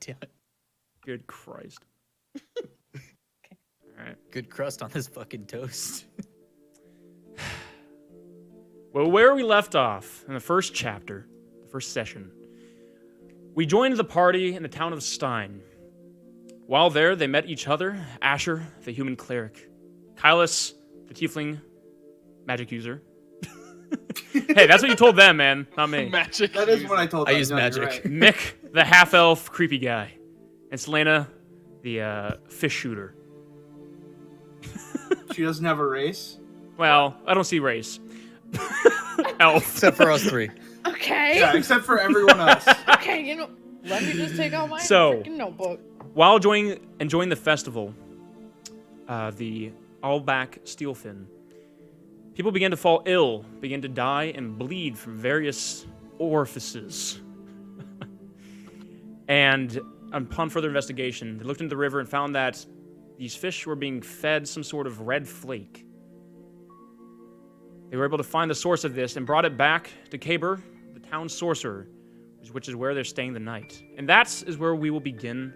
damn it. Good Christ. Okay. All right. Good crust on this fucking toast. Well, where we left off in the first chapter, the first session, we joined the party in the town of Stein. While there, they met each other, Asher, the human cleric, Kylus, the tiefling magic user. Hey, that's what you told them, man, not me. Magic. That is what I told I them. use No, you're magic. right. Mick, the half-elf creepy guy, and Selena, the fish shooter. She doesn't have a race. Well, I don't see race. Elf. Except for us three. Okay. Yeah, except for everyone else. Okay, let me just take out my So- freaking notebook. While enjoying the festival, the Aulback Steelfin, people began to fall ill, began to die and bleed from various orifices. And upon further investigation, they looked into the river and found that these fish were being fed some sort of red flake. They were able to find the source of this and brought it back to Kaber, the town sorcerer, which is where they're staying the night. And that is where we will begin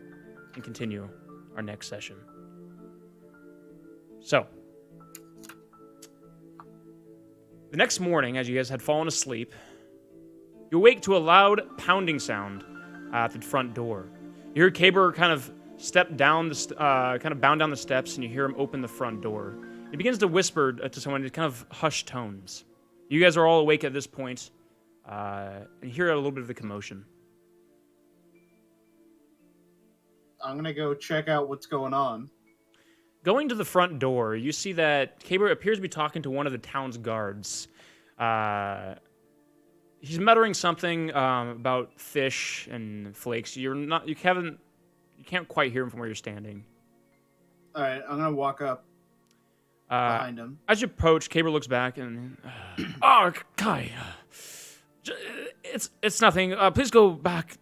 and continue our next session. So, the next morning, as you guys had fallen asleep, you awake to a loud pounding sound at the front door. You hear Kaber kind of bound down the steps, and you hear him open the front door. He begins to whisper to someone in kind of hushed tones. You guys are all awake at this point, and hear a little bit of the commotion. I'm gonna go check out what's going on. Going to the front door, you see that Kaber appears to be talking to one of the town's guards. He's muttering something about fish and flakes. You can't quite hear him from where you're standing. All right, I'm gonna walk up behind him. As you approach, Kaber looks back and, oh, Kai, it's nothing. Please go back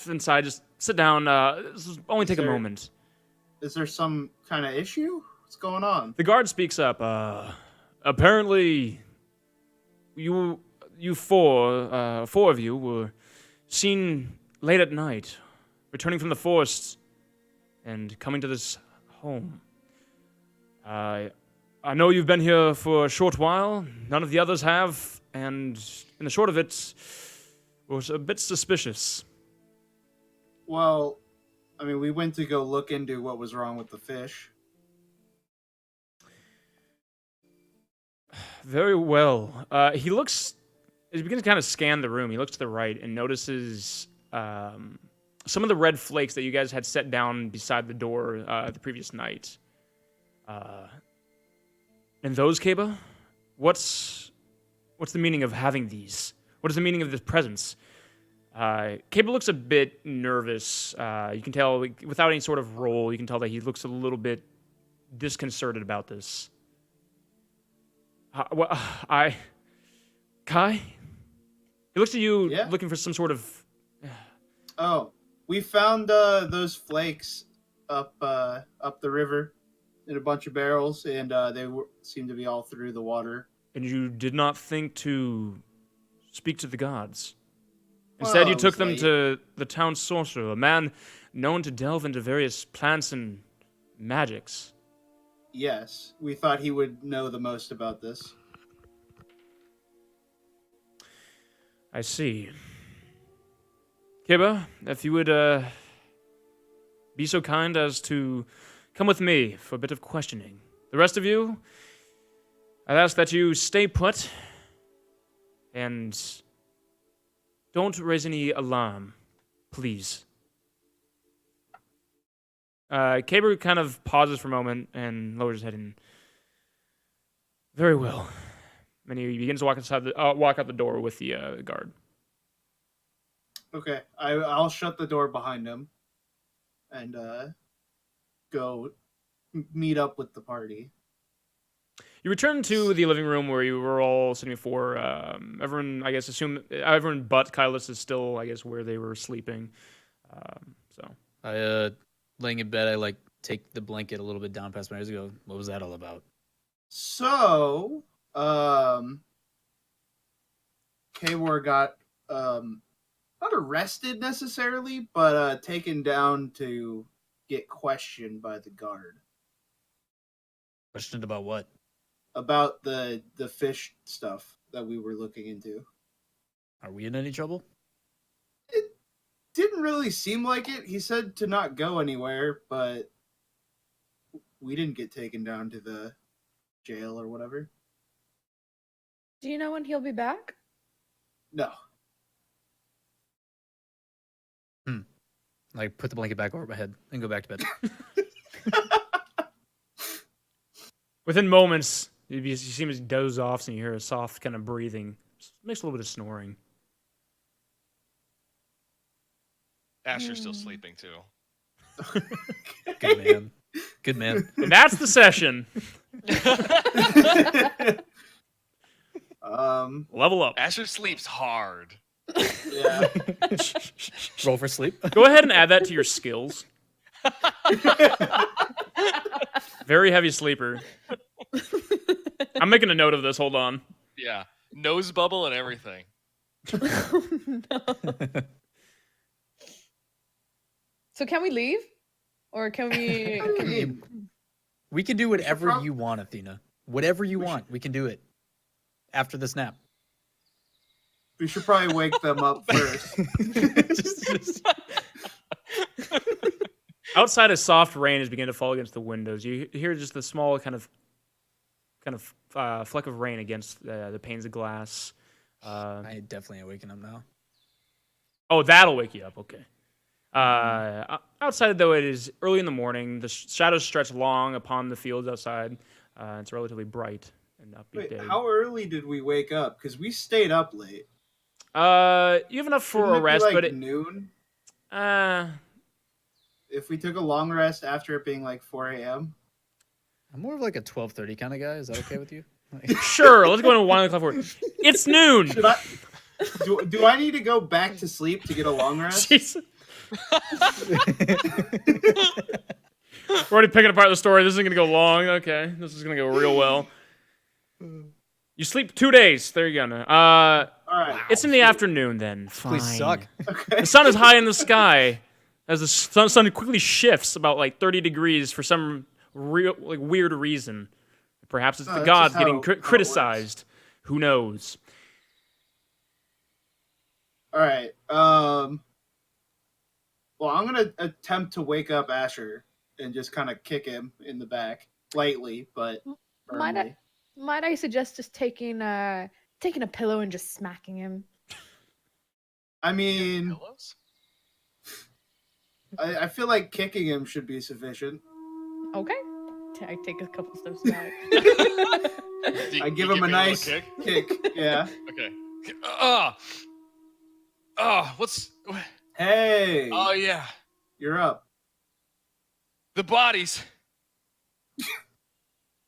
inside. Just sit down. This will only take a moment. Is there some kind of issue? What's going on? The guard speaks up. Apparently, you four of you were seen late at night, returning from the forest and coming to this home. I know you've been here for a short while. None of the others have, and in the short of it, was a bit suspicious. Well, I mean, we went to go look into what was wrong with the fish. Very well. He begins to kind of scan the room. He looks to the right and notices some of the red flakes that you guys had set down beside the door the previous night. And those, Kaba? What's the meaning of having these? What is the meaning of this presence? Kaba looks a bit nervous. You can tell, without any sort of roll, you can tell that he looks a little bit disconcerted about this. Kai? He looks at you looking for some sort of... Oh, we found those flakes up the river in a bunch of barrels, and they seemed to be all through the water. And you did not think to speak to the gods? Instead, you took them to the town sorcerer, a man known to delve into various plants and magics. Yes, we thought he would know the most about this. I see. Kiba, if you would be so kind as to come with me for a bit of questioning. The rest of you, I'd ask that you stay put and don't raise any alarm, please. Kaber kind of pauses for a moment and lowers his head in. Very well. And he begins to walk out the door with the guard. Okay, I'll shut the door behind him and go meet up with the party. You return to the living room where you were all sitting before. Everyone, I guess, everyone but Kylus is still, I guess, where they were sleeping. Laying in bed, I take the blanket a little bit down past my ears and go, what was that all about? So, Kwar got not arrested necessarily, but taken down to get questioned by the guard Questioned about what? about the fish stuff that we were looking into. Are we in any trouble? It didn't really seem like it. He said to not go anywhere, but we didn't get taken down to the jail or whatever. Do you know when he'll be back? No. Like, put the blanket back over my head and go back to bed. Within moments, you see him doze off, and you hear a soft kind of breathing. Makes a little bit of snoring. Asher's still sleeping too. Good man. Good man. And that's the session. Level up. Asher sleeps hard. Yeah. Roll for sleep. Go ahead and add that to your skills. Very heavy sleeper. I'm making a note of this. Hold on. Yeah, nose bubble and everything. No. So can we leave? Or can we... We can do whatever prob- you want, Athena. Whatever you We want, we can do it. After the snap. We should probably wake them up first. Outside, a soft rain is beginning to fall against the windows. You hear just the small kind of fleck of rain against the panes of glass. I definitely am waking up now. Oh, that'll wake you up. Okay. Outside, though, it is early in the morning. The shadows stretch long upon the fields outside. It's a relatively bright and upbeat Wait, day. how early did we wake up? Because we stayed up late. You have enough for Shouldn't a it be, rest, like, but it, noon. If If we took a long rest after it being like 4 a.m. I'm more of like a 12:30 kind of guy. Is that okay with you? sure, let's go into 1 o'clock forward. It's noon. Should I? Do I need to go back to sleep to get a long rest? Jesus. We're already picking apart the story. This isn't going to go long. Okay, this is going to go real well. You sleep 2 days. There you go. Now. All right. It's in the afternoon then. Fine. Please suck. Okay. The sun is high in the sky as the sun quickly shifts about like 30 degrees for some weird reason. Perhaps it's No, the that's gods just getting how it works. criticized. Who knows? All right. Well, I'm gonna attempt to wake up Asher and just kind of kick him in the back, lightly, but firmly. Might I suggest just taking a pillow and just smacking him? I mean, Pillows? I feel like kicking him should be sufficient. Okay. I take a couple steps back. I give him a nice kick. kick. Yeah. Okay. What's? Hey. Oh yeah, You're up. the bodies.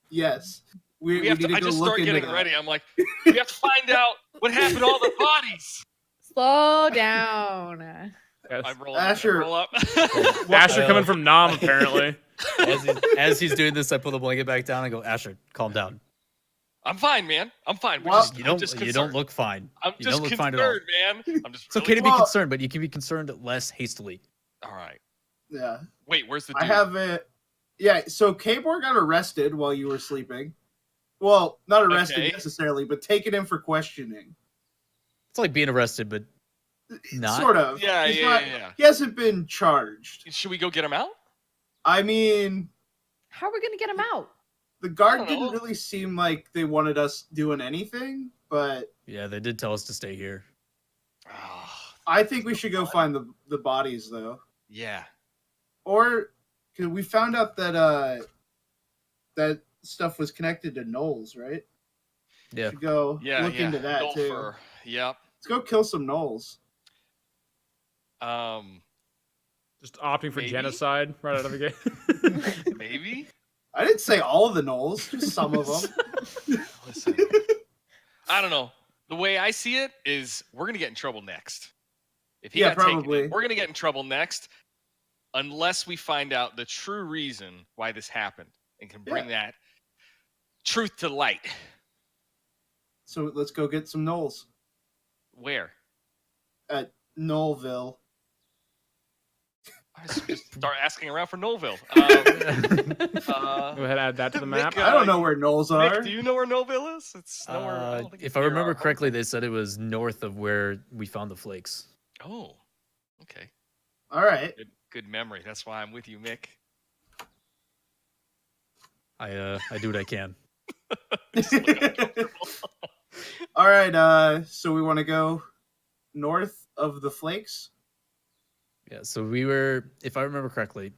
Yes. We We have need to. to I go just look start into getting that. ready. I'm like, we have to find out what happened to all the bodies. Slow down. Yes. I roll Asher. I roll up. Asher coming from Nam, apparently. As he's doing this, I pull the blanket back down and go, Asher, calm down. I'm fine, man. I'm fine. Well, You I'm don't. just You don't concerned. look fine. I'm You just don't look fine at all. concerned, man. I'm just. It's okay to be Well- concerned, but you can be concerned less hastily. All right. Yeah. Wait, where's the I dude? have it. Yeah, so Kabor got arrested while you were sleeping. Well, not arrested Okay. necessarily, but taken in for questioning. It's like being arrested, but not. Sort of. Yeah, He's yeah, not- yeah. He hasn't been charged. Should we go get him out? I mean, How are we gonna get him out? the I guard don't didn't know. really seem like they wanted us doing anything, but Yeah, they did tell us to stay here. I think we should go find the bodies, though. Yeah. Or, because we found out that that stuff was connected to Knowles, right? Yeah. Should go Yeah. look yeah. into that, Adult too. fur. Yep. Let's go kill some Knowles. Just opting for Maybe? genocide right out of the gate. Maybe. I didn't say all of the Knowles, just some of them. Listen. I don't know. The way I see it is, we're gonna get in trouble next. If he Yeah, got taken in, probably. we're gonna get in trouble next, unless we find out the true reason why this happened and can bring that truth to light. So let's go get some Knowles. Where? Knowleville. I just start asking around for Knowleville. Go ahead, add that to the map. Nick, I don't know where Knolls are. Nick, do you know where Knowleville is? It's nowhere. I don't think If it's I near remember our correctly, home. they said it was north of where we found the flakes. Oh, okay. All right. Good memory. That's why I'm with you, Mick. I do what I can. All right. So we want to go north of the flakes. Yeah, so we were, if I remember correctly,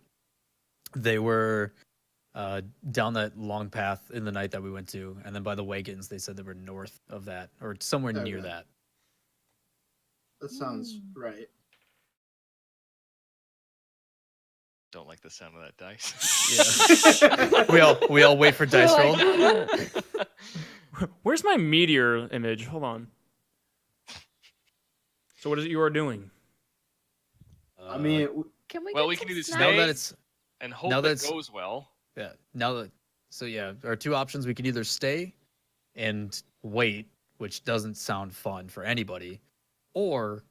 they were down that long path in the night that we went to, and then by the wagons, they said they were north of that, or somewhere near Okay. that. That sounds right. Don't like the sound of that dice. Yeah. we all wait for dice roll. Where's my meteor image? Hold on. So what is it you are doing? I mean, Can we Well, get we can some either snacks? now stay- that it's and hope Now that that's- goes well. our two options. We can either stay and wait, which doesn't sound fun for anybody, or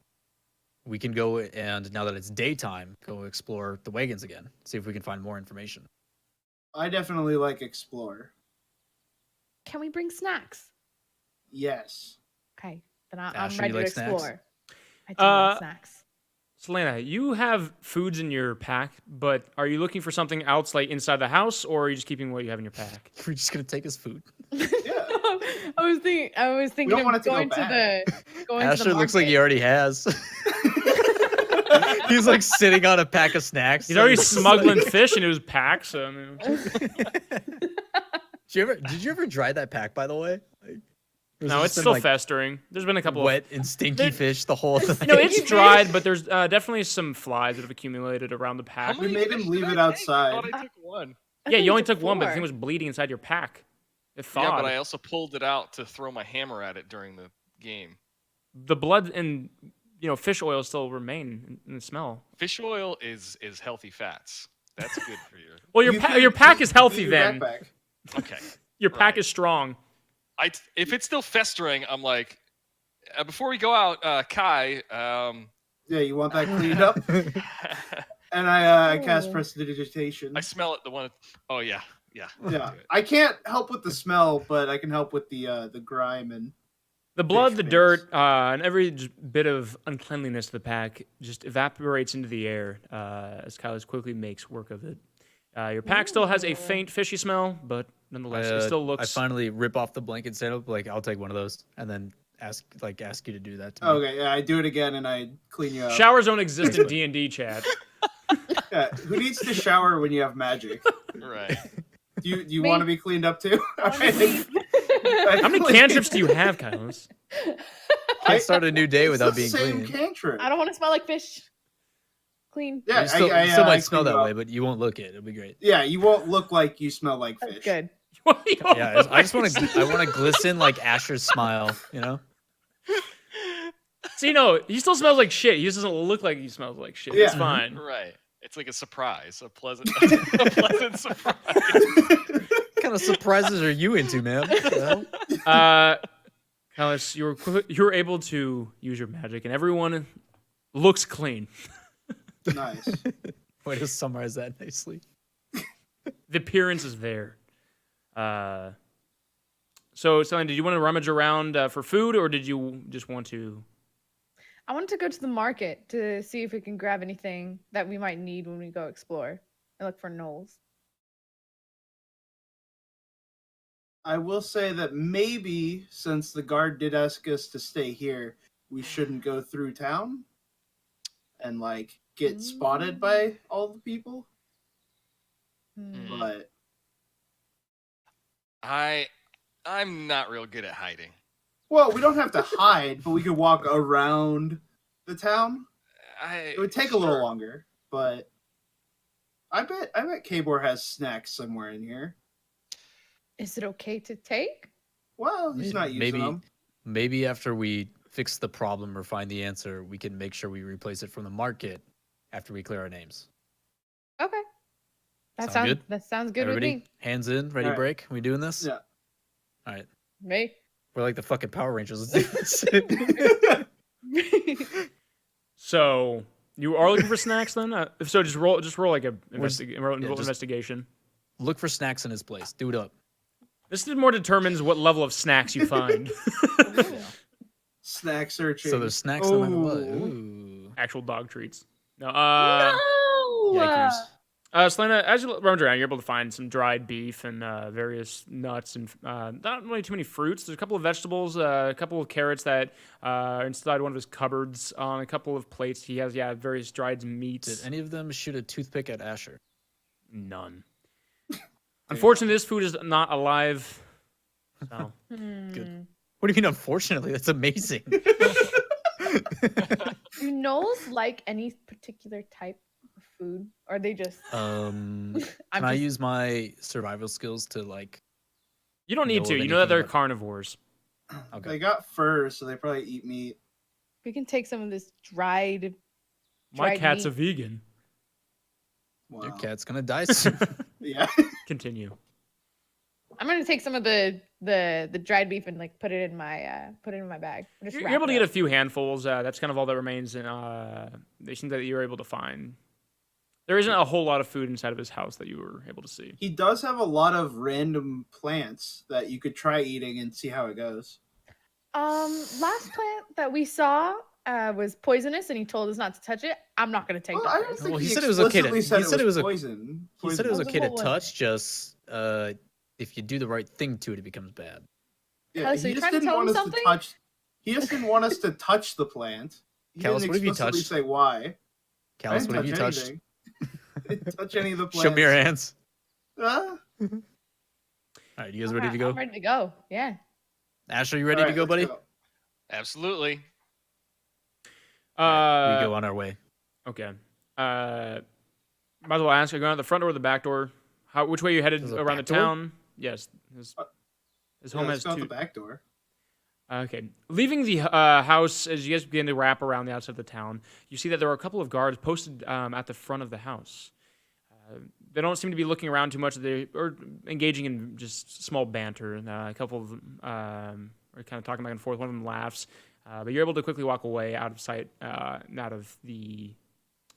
we can go and now that it's daytime, go explore the wagons again, see if we can find more information. I definitely like explore. Can we bring snacks? Yes. Okay, then I'm Asher, ready you to like snacks? explore. I do like snacks. Selena, you have foods in your pack, but are you looking for something else like inside the house, or are you just keeping what you have in your pack? We're just gonna take his food. Yeah. I was thinking don't want of it to go going to bad. the going to Asher the looks like he market. already has. He's like sitting on a pack of snacks. He's already It's just smuggling like- fish into his pack, so I mean, Did you ever dry that pack, by the way? Like, or has no, it it's just been, still like, festering. There's been a couple wet and stinky There- fish the whole time. No, it's Stinky dried, fish? but there's definitely some flies that have accumulated around the How pack. We many made him fish leave did it I take? I thought outside. I took one. I Yeah, thought you only took took one, but the thing 4. was bleeding inside your pack. It Yeah, thawed. but I also pulled it out to throw my hammer at it during the game. The blood and fish oil still remain in the smell. Fish oil is healthy fats. That's good for you. Well, You can your pack is eat healthy your then. backpack. Okay. Your pack Right. is strong. If it's still festering, I'm like, before we go out, Kai. Yeah, you want that cleaned up? And I cast Oh. prestidigitation. I smell it. The one. Oh yeah. Yeah, Do it. I can't help with the smell, but I can help with the grime and The blood, Fish the face. dirt, and every bit of uncleanliness of the pack just evaporates into the air as Kylos quickly makes work of it. Your pack still has a faint fishy smell, but nonetheless, it still I looks. finally rip off the blanket, stand up, like I'll take one of those, and then ask you to do that to me. okay, yeah, I do it again and I clean you up. Showers don't exist in D&D chat. Yeah, who needs to shower when you have magic? Right. Do you Me. want to be cleaned up too? How many cantrips do you have, Kylos? Can't start a new day It's without the being same clean. cantrip. I don't want to smell like fish. Clean. Yeah, You still, I you still I might smell clean that you way, up. but you won't look it. It'll be great. Yeah, you won't look like you smell like That's fish. good. Yeah, I just want to glisten like Asher's smile. You know. See, no, he still smells like shit. He just doesn't look like he smells like shit. It's Yeah. fine. Right. It's like a surprise, a pleasant, a pleasant surprise. What kind of surprises are you into, man? What the hell? Kylos, you were able to use your magic, and everyone looks clean. Nice. Way to summarize that nicely. The appearance is there. So, Selene, did you want to rummage around for food, or did you just want to? I wanted to go to the market to see if we can grab anything that we might need when we go explore and look for knolls. I will say that maybe since the guard did ask us to stay here, we shouldn't go through town and like get spotted by all the people. Hmm. But I'm not real good at hiding. well, we don't have to hide, but we could walk around the town. It would take a little Sure. longer, but I bet Kabor has snacks somewhere in here. Is it okay to take? Well, he's not using them. Maybe after we fix the problem or find the answer, we can make sure we replace it from the market after we clear our names. Okay. Sound good? That sounds good Everybody, with hands in, ready to Alright. break? We doing this? Yeah. All right. me. We're like the fucking Power Rangers. Let's do this. So you are looking for snacks then? If so, just roll like a just- investigation. Look for snacks in his place. Do it up. This more determines what level of snacks you find. Snack searching. So there's snacks no matter what. Ooh. Ooh. Actual dog treats. No. No. Selena, as you roam around, you're able to find some dried beef and various nuts and not really too many fruits. There's a couple of vegetables, a couple of carrots that are inside one of his cupboards. On a couple of plates, he has various dried meats. Did any of them shoot a toothpick at Asher? None. Unfortunately, this food is not alive. So. Good. What do you mean? Unfortunately, that's amazing. Do gnolls like any particular type of food? Or are they just Can I use my survival skills to like? You don't need know to. of You know that anything they're about- carnivores. Okay. They got fur, so they probably eat meat. we can take some of this dried My dried cat's a meat. vegan. Wow. Your cat's gonna die soon. Yeah. Continue. I'm gonna take some of the dried beef and like put it in my bag. Just You're wrap able to it get a up. few handfuls. That's kind of all that remains in they seem that you're able to find. There isn't a whole lot of food inside of his house that you were able to see. He does have a lot of random plants that you could try eating and see how it goes. Last plant that we saw was poisonous, and he told us not to touch it. I'm not gonna take Well, that. I don't risk. think Well, he he said it was okay to- explicitly said he said it was a- poison. He said it was Poison. okay to What was- touch, just if you do the right thing to it, it becomes bad. Yeah, Callus, are he you just trying to didn't tell want him us something? to touch. He just didn't want us to touch the plant. He Callus, didn't what have you explicitly touched? say why. Callus, what have you touched? Anything. I didn't touch any of the plants. Show me your hands. Ah? All right, you guys ready to go? I'm ready to go. Yeah. Asher, you ready All to right, go, let's buddy? Absolutely. We go on our way. Okay. Might as well ask, are you going out the front door or the back door? Which way are you headed There's a around the back door? town? Yes. His Yeah, home let's has go out two. the back door. Okay. Leaving the house, as you guys begin to wrap around the outside of the town, you see that there are a couple of guards posted at the front of the house. They don't seem to be looking around too much. They are engaging in just small banter. A couple of them are kind of talking back and forth. One of them laughs. But you're able to quickly walk away out of sight, out of the...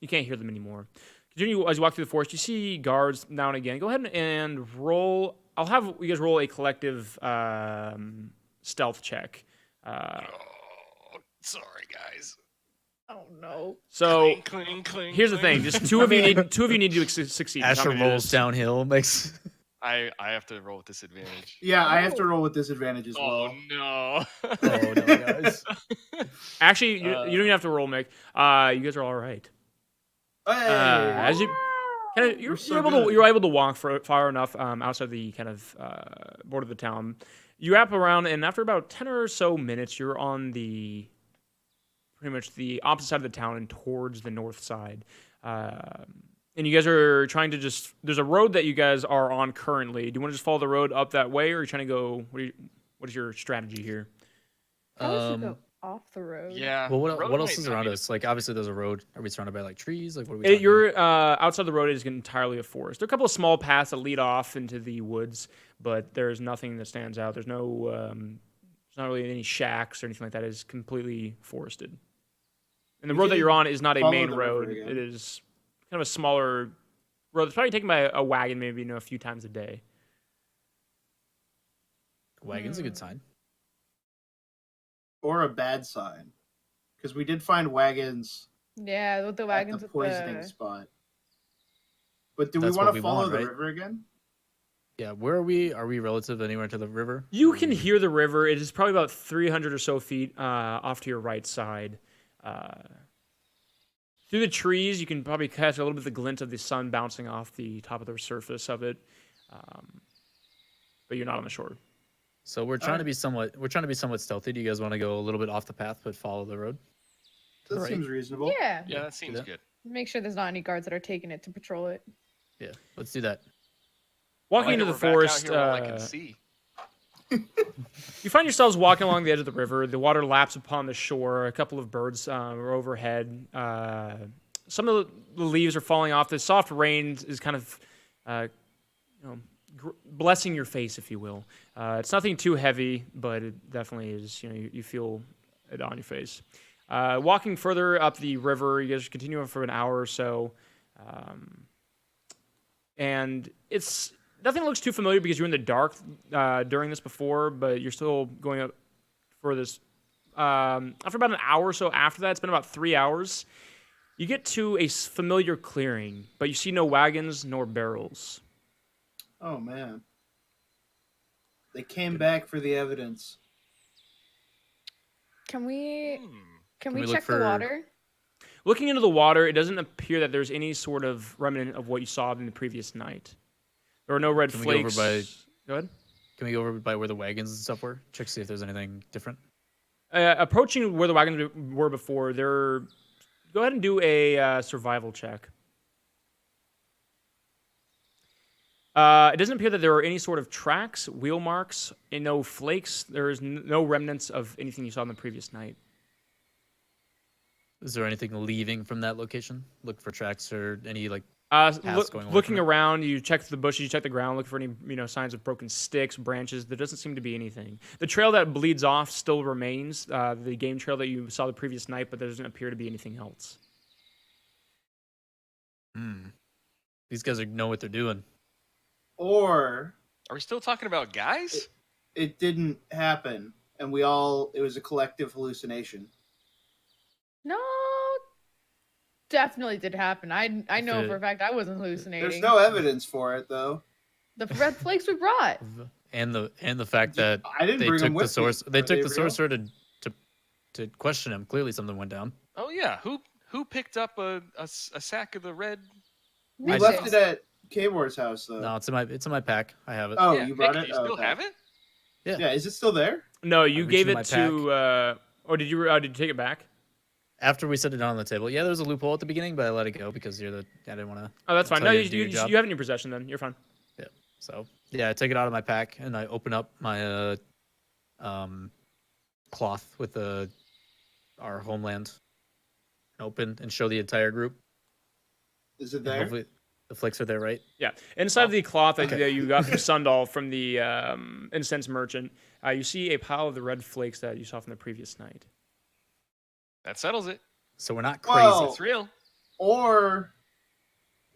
You can't hear them anymore. Continue as you walk through the forest. You see guards now and again. Go ahead and roll... I'll have you guys roll a collective stealth check. Oh, sorry, guys. Oh no. So Cling, cling, here's the thing: cling. just two of you need to succeed. Asher How many it rolls is? downhill, makes. I have to roll with disadvantage. Yeah, I have to Oh. roll with disadvantage as Oh well. no. Oh no, guys. Actually, you don't even have to roll, Mick. You guys are all right. Hey! As you kind of We're so good. you're able to walk far enough outside the kind of border of the town. You wrap around, and after about 10 or so minutes, you're on the pretty much the opposite side of the town and towards the north side. And you guys are trying to there's a road that you guys are on currently. Do you want to just follow the road up that way, or are you trying to go? What is your strategy here? Probably should go off the road. Yeah. Well, road what else might is not around be- us? Like, obviously, there's a road. Are we surrounded by like trees? Like, what are we? talking You're outside the road is entirely a forest. There are a couple of small paths that lead off into the woods, but there's nothing that stands out. There's no, there's not really any shacks or anything like that. It's completely forested. And the We road that can you're on is not a follow main the river road. again. It is kind of a smaller road. It's probably taken by a wagon, maybe a few times a day. Wagon's a good sign. Or a bad sign. Because we did find wagons Yeah, with the at wagons the with poisoning the... spot. But do That's we want what to we follow want, the right? river again? Yeah, where are we? Are we relative anywhere to the river? You Or can we- hear the river. It is probably about 300 or so feet off to your right side. Through the trees, you can probably catch a little bit of the glint of the sun bouncing off the top of the surface of it, but you're not on the shore. So we're trying to be somewhat. We're trying to be somewhat stealthy. Do you guys want to go a little bit off the path but follow the road? That Right. seems reasonable. Yeah. Yeah, that seems that. good. Make sure there's not any guards that are taking it to patrol it. Yeah, let's do that. Walking Why into we're the back out forest, here while I can see. you find yourselves walking along the edge of the river. The water laps upon the shore. A couple of birds are overhead. Some of the leaves are falling off. The soft rain is kind of, blessing your face, if you will. It's nothing too heavy, but it definitely is. You feel it on your face. Walking further up the river, you guys continue on for an hour or so, and it's nothing looks too familiar because you're in the dark during this before, but you're still going up for this. After about an hour or so after that, it's been about 3 hours. You get to a familiar clearing, but you see no wagons nor barrels. Oh man. They came back for the evidence. Can we we look check for- the water? Looking into the water, it doesn't appear that there's any sort of remnant of what you saw in the previous night. There are no red Can we go over flakes. Go ahead. Can we go over by where the wagons and stuff were? Check see if there's anything different. Approaching where the wagons were before, go ahead and do a survival check. It doesn't appear that there are any sort of tracks, wheel marks, and no flakes. There is no remnants of anything you saw in the previous night. Is there anything leaving from that location? Look for tracks or any like paths going away Looking from it? around, you check the bushes, you check the ground, look for any signs of broken sticks, branches. There doesn't seem to be anything. The trail that bleeds off still remains, the game trail that you saw the previous night, but there doesn't appear to be anything else. These guys know what they're doing. Or Are we still talking about guys? it didn't happen, and it was a collective hallucination. No, definitely did happen. I know The- for a fact I wasn't hallucinating. There's no evidence for it, though. The red flakes we brought. And the fact that I didn't they bring them took the with source me. they Are took the real? sorcerer to question him. Clearly something went down. Oh yeah, who picked up a sack of the red? We I left did. it at K-War's house, though. No, it's in my pack. I have it. Oh, Yeah, you brought Nick, it? You still Okay. have it? Yeah, is it still there? No, you reached gave into it my to. Or did you take it back? After we set it down on the table. Yeah, there was a loophole at the beginning, but I let it go because I didn't want to. Oh, that's fine. Until No, you do your job. you have it in your possession then. You're fine. So yeah, I take it out of my pack and I open up my cloth with our homeland. Open and show the entire group. Is it And there? hopefully the flicks are there, right? Yeah. Inside the cloth Okay. that you got from Sundal from the incense merchant, you see a pile of the red flakes that you saw from the previous night. That settles it. So we're not crazy. Well, It's real. Or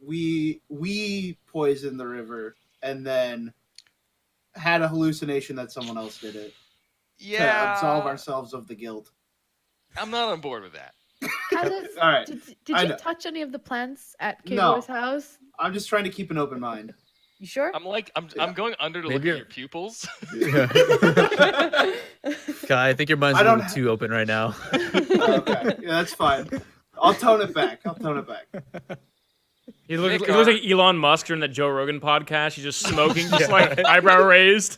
we poisoned the river and then had a hallucination that someone else did it to Yeah. absolve ourselves of the guilt. I'm not on board with that. Alice, All right. did I you know. touch any of the plants at No. K-Boy's house? I'm just trying to keep an open mind. You sure? I'm going under to look Maybe at your pupils. Kai, I think your mind's I a don't little too open right now. Okay, yeah, that's fine. I'll tone it back. He looks, Nick, he looks like Elon Musk during that Joe Rogan podcast. He's just smoking, just like eyebrow raised.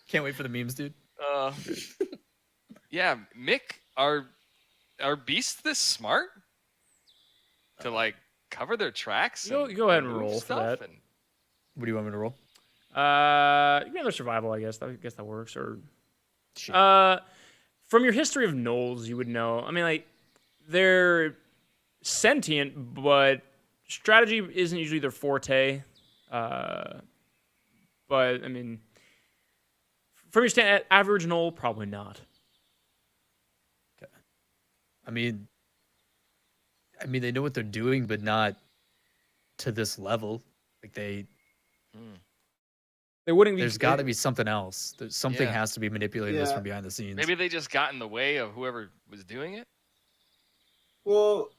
Can't wait for the memes, dude. Yeah, Mick, are beasts this smart to like cover their tracks? Go ahead and move roll for stuff that. and- What do you want me to roll? You can have survival, I guess. I guess that works. Or Shit. from your history of gnolls, you would know. I mean, like they're sentient, but strategy isn't usually their forte. But I mean, from your average gnoll, probably not. I mean, they know what they're doing, but not to this level. Like They wouldn't be. there's got to be something else. Something Yeah. has to be manipulating this Yeah. from behind the scenes. Maybe they just got in the way of whoever was doing it. Well,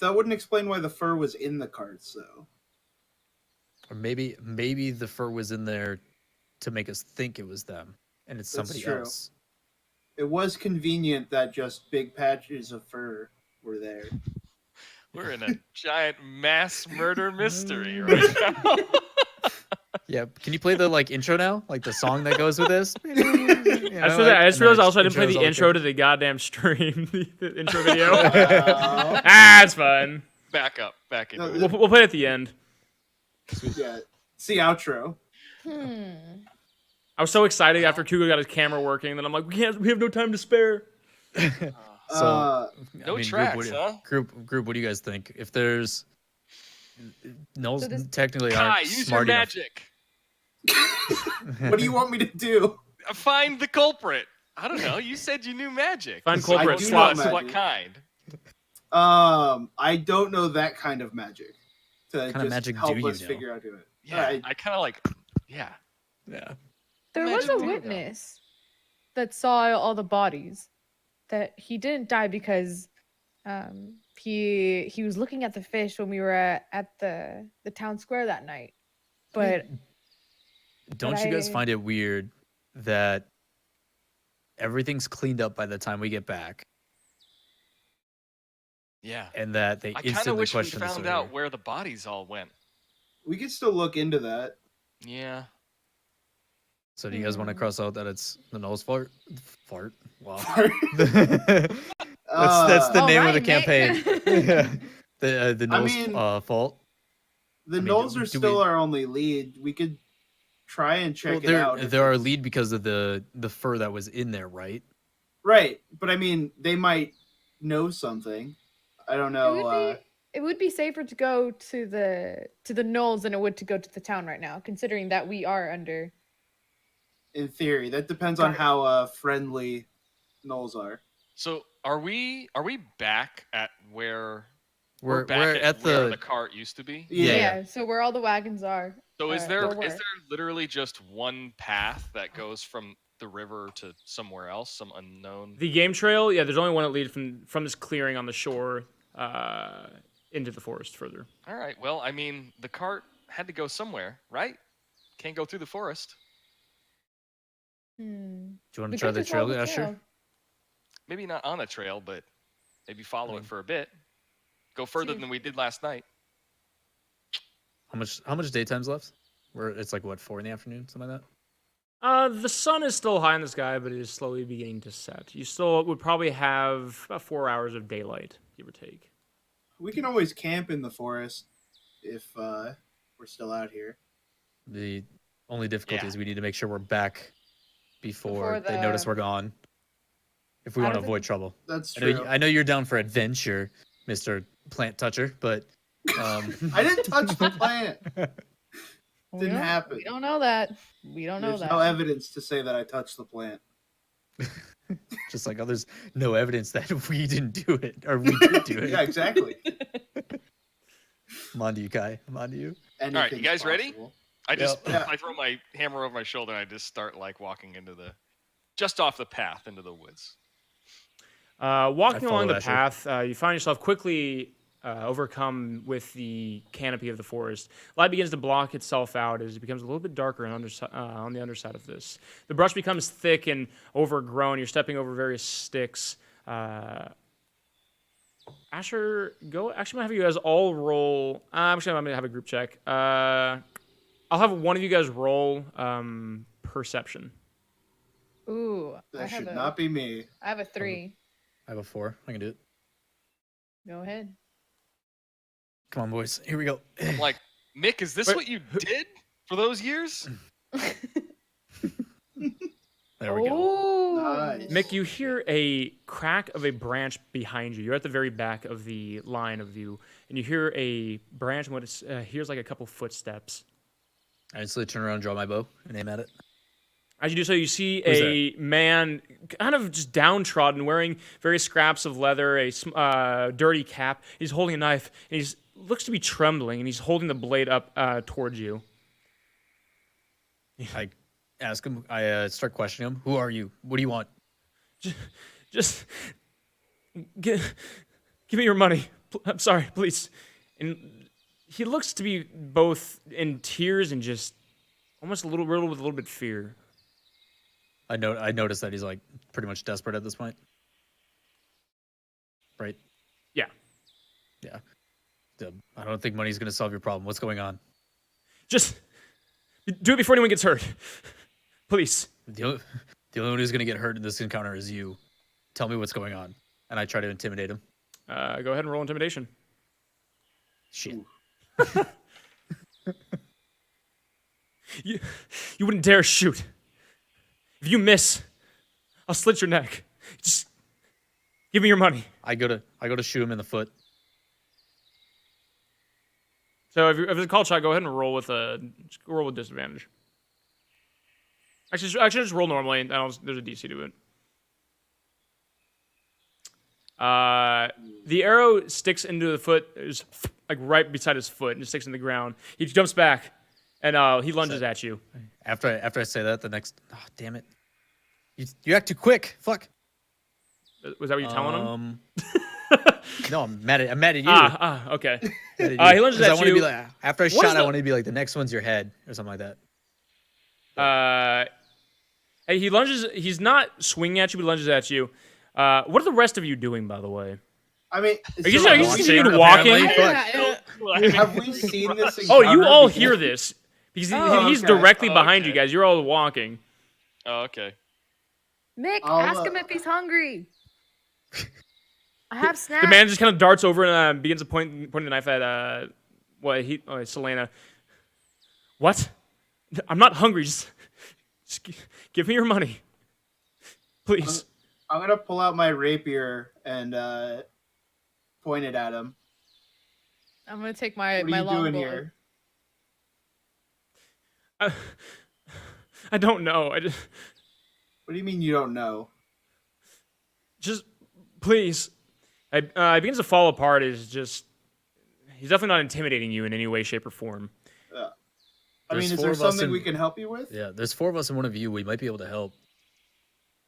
that wouldn't explain why the fur was in the carts, though. Or maybe the fur was in there to make us think it was them, and it's That's somebody true. else. It was convenient that just big patches of fur were there. We're in a giant mass murder mystery right now. Yeah, can you play the intro now, like the song that goes with this? I just realized also I didn't play the intro to the goddamn stream, the intro video. It's fun. Back into No, it. We'll play it at the end. Yeah, it's the outro. I was so excited after Kugo got his camera working that I'm like, we have no time to spare. So, No tracks, huh? Group, what do you guys think? If there's no, So this- technically Kai, aren't use your smart enough. magic. What do you want me to do? Find the culprit. I don't know. You said you knew magic. Find So culprit, do know slots. magic. What kind? I don't know that kind of magic. To What kind of just magic help do you us know? figure out who it. Yeah, I kind of like. Yeah. Yeah. There was Imagine a doing that. witness that saw all the bodies. That he didn't die because he was looking at the fish when we were at the town square that night. But Don't you guys I- find it weird that everything's cleaned up by the time we get back, Yeah. and that they I kind of instantly wish we question the found out surveyor? where the bodies all went. We could still look into that. Yeah. So do you guys want to cross out that it's the Knowles fart? Fart. Wow. That's the All name of the right, Nick. campaign. Yeah. The Knowles mean, fault. The I mean, Knolls do- are do still we- our only lead. We could try and check Well, it out. if they're our it's- lead because of the fur that was in there, right? Right, but I mean, they might know something. I don't know. it would be safer to go to the Knolls than it would to go to the town right now, considering that we are under. In theory, that depends on Right. how friendly Knolls are. So are we back at where We're back at where the the cart used to be? Yeah. So where all the wagons are. So is or there were. literally just one path that goes from the river to somewhere else, some unknown? The game trail, yeah, there's only one that leads from this clearing on the shore into the forest further. All right. Well, I mean, the cart had to go somewhere, right? Can't go through the forest. Hmm. Do you want We to try could the just follow trail, the Asher? trail. Maybe not on a trail, but maybe follow mean- it for a bit. Go further See. than we did last night. How much daytime's left? Where it's like what, 4 in the afternoon, something like that? The sun is still high in the sky, but it is slowly beginning to set. You still would probably have about 4 hours of daylight, give or take. We can always camp in the forest if we're still out here. The only difficulty Yeah. is we need to make sure we're back before Before they notice the- we're gone. If we Out want to of the- avoid trouble. That's I know, true. I know you're down for adventure, Mr. Plant Toucher, but I didn't touch the plant. We Didn't don't- happen. We don't know that. We don't know There's that. no evidence to say that I touched the plant. just like there's no evidence that we didn't do it or we did do it. Yeah, exactly. I'm on to you, Kai. I'm on to you. right, you Anything's guys ready? possible. I just Yeah. I throw my hammer over my shoulder and I just start like walking into just off the path into the woods. Walking follow along the Asher. path, you find yourself quickly overcome with the canopy of the forest. Light begins to block itself out as it becomes a little bit darker on the underside of this. The brush becomes thick and overgrown. You're stepping over various sticks. Asher, go. Actually, I'm gonna have you guys all roll. I'm gonna have a group check. I'll have one of you guys roll perception. Ooh, That should not be me. I have a 3. I have a 4. I can do it. Go ahead. Come on, boys. Here we go. I'm like, Mick, is this Wait, what you did for those years? There we go. Oh, Nice. Mick, you hear a crack of a branch behind you. You're at the very back of the line of view, and you hear a branch, and what it hears like a couple footsteps. I instantly turn around and draw my bow and aim at it. As you do so, you see Who's a man kind of just downtrodden, wearing various scraps of leather, a dirty cap. He's holding a knife, and he looks to be trembling, and he's holding the blade up towards you. I ask him. I start questioning him. Who are you? What do you want? Just give me your money. I'm sorry, please. And he looks to be both in tears and just almost a little riddled with a little bit of fear. I noticed that he's like pretty much desperate at this point. Right? Yeah. Yeah. I don't think money's gonna solve your problem. What's going on? Just do it before anyone gets hurt. Please. The only one who's gonna get hurt in this encounter is you. Tell me what's going on. And I try to intimidate him. Go ahead and roll intimidation. Shit. You wouldn't dare shoot. If you miss, I'll slit your neck. Just give me your money. I go to shoot him in the foot. So if it's a call shot, go ahead and roll with disadvantage. Actually, just roll normally, and there's a DC to it. The arrow sticks into the foot, is like right beside his foot, and it sticks in the ground. He jumps back, and he lunges at you. After I say that, the next. Oh, damn it! You act too quick. Fuck. Was that what you're telling him? No, I'm mad at you. Okay. Mad He at you. lunges 'Cause I at wanna you. Be like, after I What is shot, I the- want to be like the next one's your head or something like that. Hey, he lunges. He's not swinging at you, but lunges at you. What are the rest of you doing, by the way? I mean, Are you so just watching, continuing walking? apparently. have we seen this? Oh, you encounter all before? hear this because Oh, he's okay. directly behind you Okay. guys. You're all walking. Oh, okay. Mick, I'll, ask him if he's hungry. I have snacks. The man just kind of darts over and begins to pointing the knife at Selena. What? I'm not hungry. Just give me your money, please. I'm gonna pull out my rapier and point it at him. I'm gonna take my What are you long doing bow. here? I don't know. What do you mean you don't know? Just please. It begins to fall apart. He's definitely not intimidating you in any way, shape, or form. I mean, There's is four there of us something in- we can help you with? Yeah, there's 4 of us and 1 of you. We might be able to help.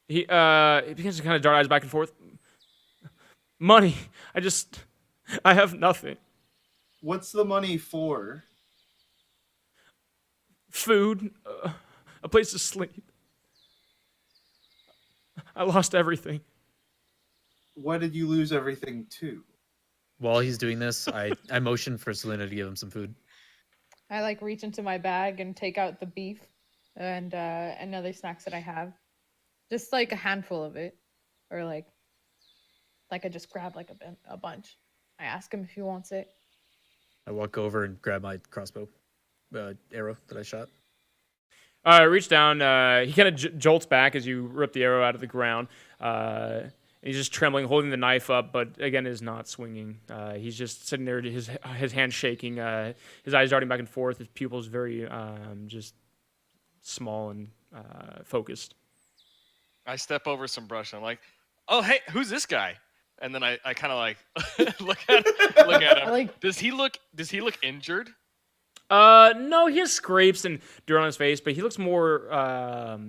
He begins to kind of dart eyes back and forth. Money. I have nothing. What's the money for? Food, a place to sleep. I lost everything. What did you lose everything to? While he's doing this, I motion for Selena to give him some food. I like reach into my bag and take out the beef and other snacks that I have, just like a handful of it, or like I just grab like a bunch. I ask him if he wants it. I walk over and grab my crossbow arrow that I shot. Reach down. He kind of jolts back as you rip the arrow out of the ground. He's just trembling, holding the knife up, but again is not swinging. He's just sitting there, his hands shaking, his eyes darting back and forth, his pupils very just small and focused. I step over some brush. And I'm like, "Oh, hey, who's this guy?" And then I kind of like look at him. Like- Does he look injured? No, he has scrapes and dirt on his face, but he looks more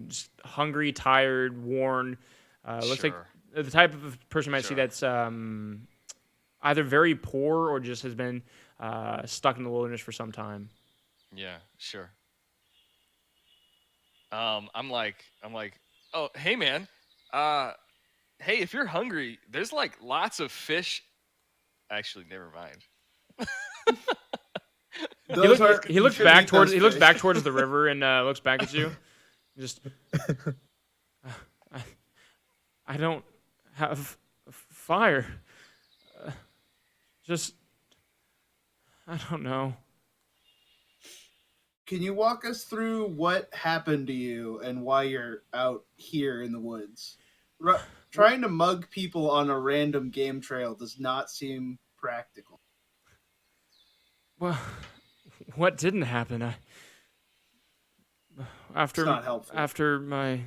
just hungry, tired, worn. Looks like Sure. the type of person you might see Sure. that's either very poor or just has been stuck in the wilderness for some time. Yeah, sure. I'm like, "Oh, hey man, hey, if you're hungry, there's like lots of fish." Actually, never mind. He looks back towards the river and looks back at you. Just, I don't have fire. Just, I don't know. Can you walk us through what happened to you and why you're out here in the woods? Trying to mug people on a random game trail does not seem practical. Well, what didn't happen? It's not helpful. After my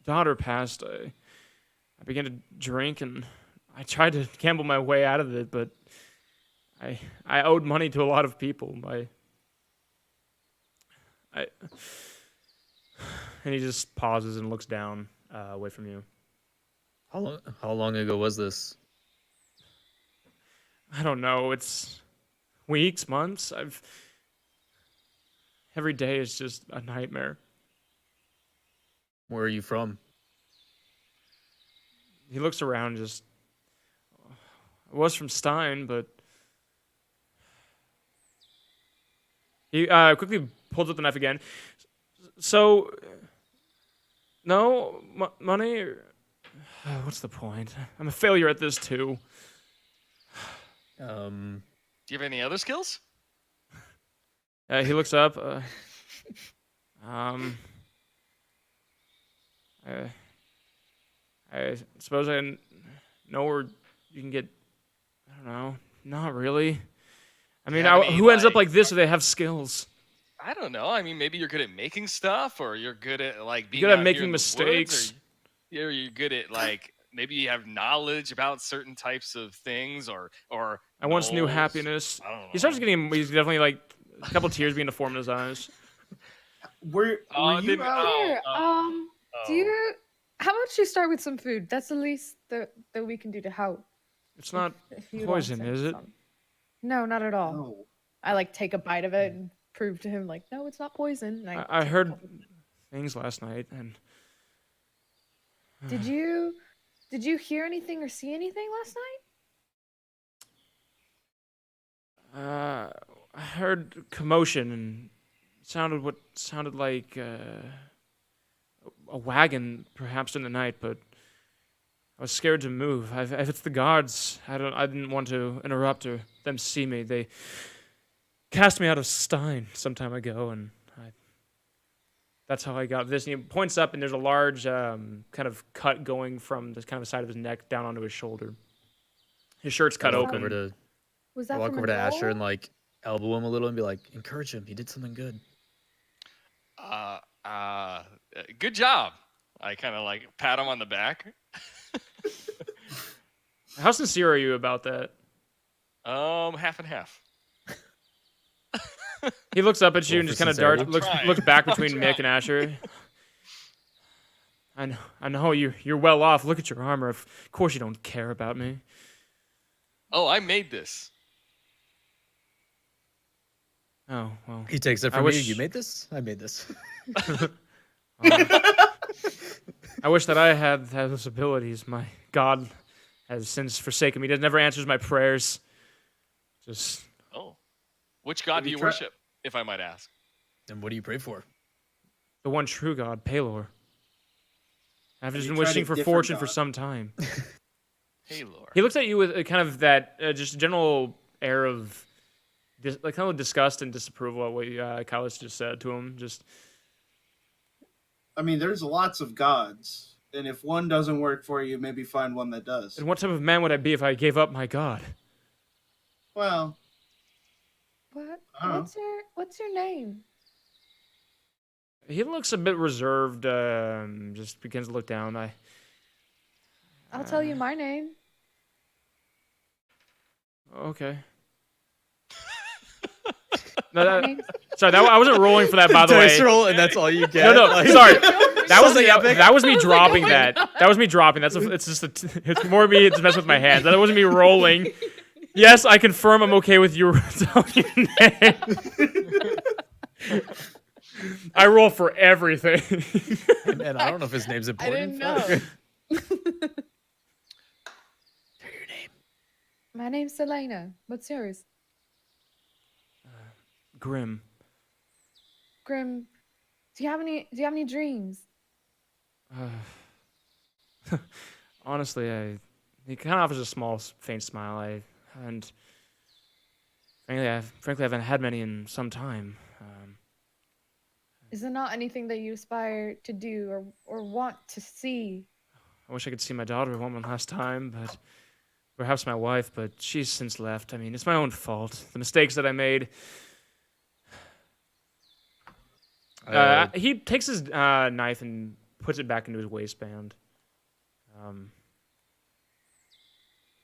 daughter passed, I began to drink and I tried to gamble my way out of it, but I owed money to a lot of people. And he just pauses and looks down away from you. How long ago was this? I don't know. It's weeks, months. Every day is just a nightmare. Where are you from? He looks around. I was from Stein, but he quickly pulls up the knife again. So, no money. What's the point? I'm a failure at this too. Do you have any other skills? He looks up. I suppose I know where you can get. I don't know. Not really. I mean, Yeah, I mean, who ends up like- like this if they have skills? I don't know. I mean, maybe you're good at making stuff, or you're good at like being Good at out making here in the woods, mistakes. or you're good at like maybe you have knowledge about certain types of things, or I once knew knows. happiness. I don't know. He starts getting. He's definitely like a couple tears beginning to form in his eyes. Were Oh, you then- out? Here, do oh. you? How about you start with some food? That's the least that we can do to help. It's not If you poison, want is it? some. No, not at all. No. I like take a bite of it and prove to him like, no, it's not poison. And I take a heard couple- things last night, and Did you hear anything or see anything last night? I heard commotion and sounded like a wagon, perhaps in the night, but I was scared to move. If it's the guards, I didn't want to interrupt or them see me. They cast me out of Stein some time ago, and that's how I got this. And he points up, and there's a large kind of cut going from the kind of side of his neck down onto his shoulder. His shirt's cut I walk open. over to Was I that walk from over a to Asher knoll? and like elbow him a little and be like, encourage him. He did something good. Good job. I kind of like pat him on the back. How sincere are you about that? Half and half. He looks up at you Roll and for just kind of sincerity. darts, I'm trying. looks back I'm between Mick trying. and Asher. I know you're well off. Look at your armor. Of course you don't care about me. Oh, I made this. Oh well. He takes it I from me. wish- You made this? I made this. I wish that I had those abilities. My God has since forsaken me. He never answers my prayers. Just Oh, which god Have do you you tri- worship, if I might ask? And what do you pray for? the one true God, Palor. I've just you been tried wishing a for different fortune for god? some time. Hey, Lord. He looks at you with a kind of that just general air of like kind of disgust and disapproval at what Kylos just said to him. Just I mean, there's lots of gods, and if one doesn't work for you, maybe find one that does. and what type of man would I be if I gave up my God? Well, What? I don't know. What's your name? He looks a bit reserved. Just begins to look down. I'll tell you my name. Okay. No, My name's sorry, I wasn't rolling for that. By the way, Dice roll, and that's all you get. no, Like- sorry. That was Something epic. that was me dropping oh my that. God. That was me dropping. It's just it's more me to mess with my hands. That wasn't me rolling. Yes, I confirm I'm okay with you telling your name. I roll for everything. And I don't know if his name's I important. didn't know. Say your name. My name's Selena. What's yours? Grim. Grim. Do you have any dreams? Honestly, he kind of offers a small, faint smile. Frankly, I haven't had many in some time. Is there not anything that you aspire to do or want to see? I wish I could see my daughter one last time, but perhaps my wife, but she's since left. I mean, it's my own fault. The mistakes that I made. He takes his knife and puts it back into his waistband.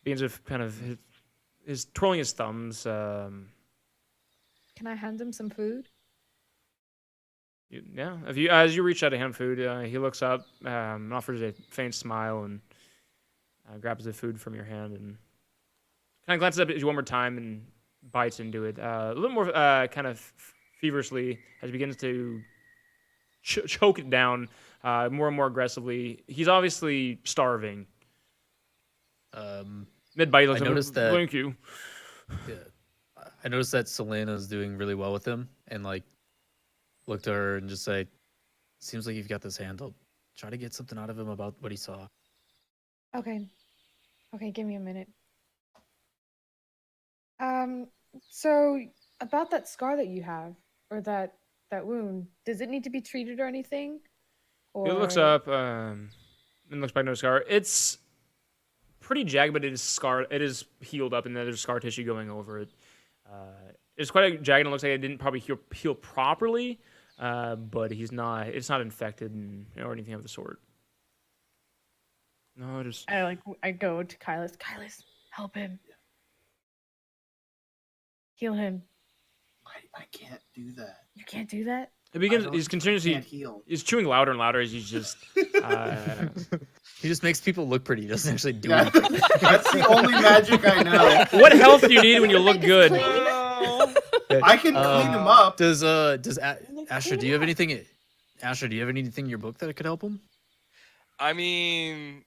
Begins with kind of his twirling his thumbs. Can I hand him some food? As you reach out to hand food, he looks up, offers a faint smile, and grabs the food from your hand and kind of glances up at you one more time and bites into it. A little more kind of feverishly as he begins to choke it down more and more aggressively. He's obviously starving. Mid-bite, he looks I up, noticed that- thank you. Yeah. I noticed that Selena's doing really well with him, and like look to her and just say, "Seems like you've got this handled. Try to get something out of him about what he saw." Okay. Okay, give me a minute. So about that scar that you have, or that wound, does it need to be treated or anything? Or He looks up and looks back to the scar. It's pretty jagged, but it is scarred. It is healed up, and then there's scar tissue going over it. It's quite jagged, and it looks like it didn't probably heal properly, but it's not infected or anything of the sort. No, just I go to Kylus. Kylus, help him. Heal him. I can't do that. You can't do that. it begins. I don't- He's I continuously. can't heal. He's chewing louder and louder as he's just. He just makes people look pretty. He doesn't actually do Yeah, anything. that's the only magic I know. What health do you need when you look good? I can clean him up. Does Asher? clean Do you have up. anything? Asher, do you have anything in your book that could help him? I mean,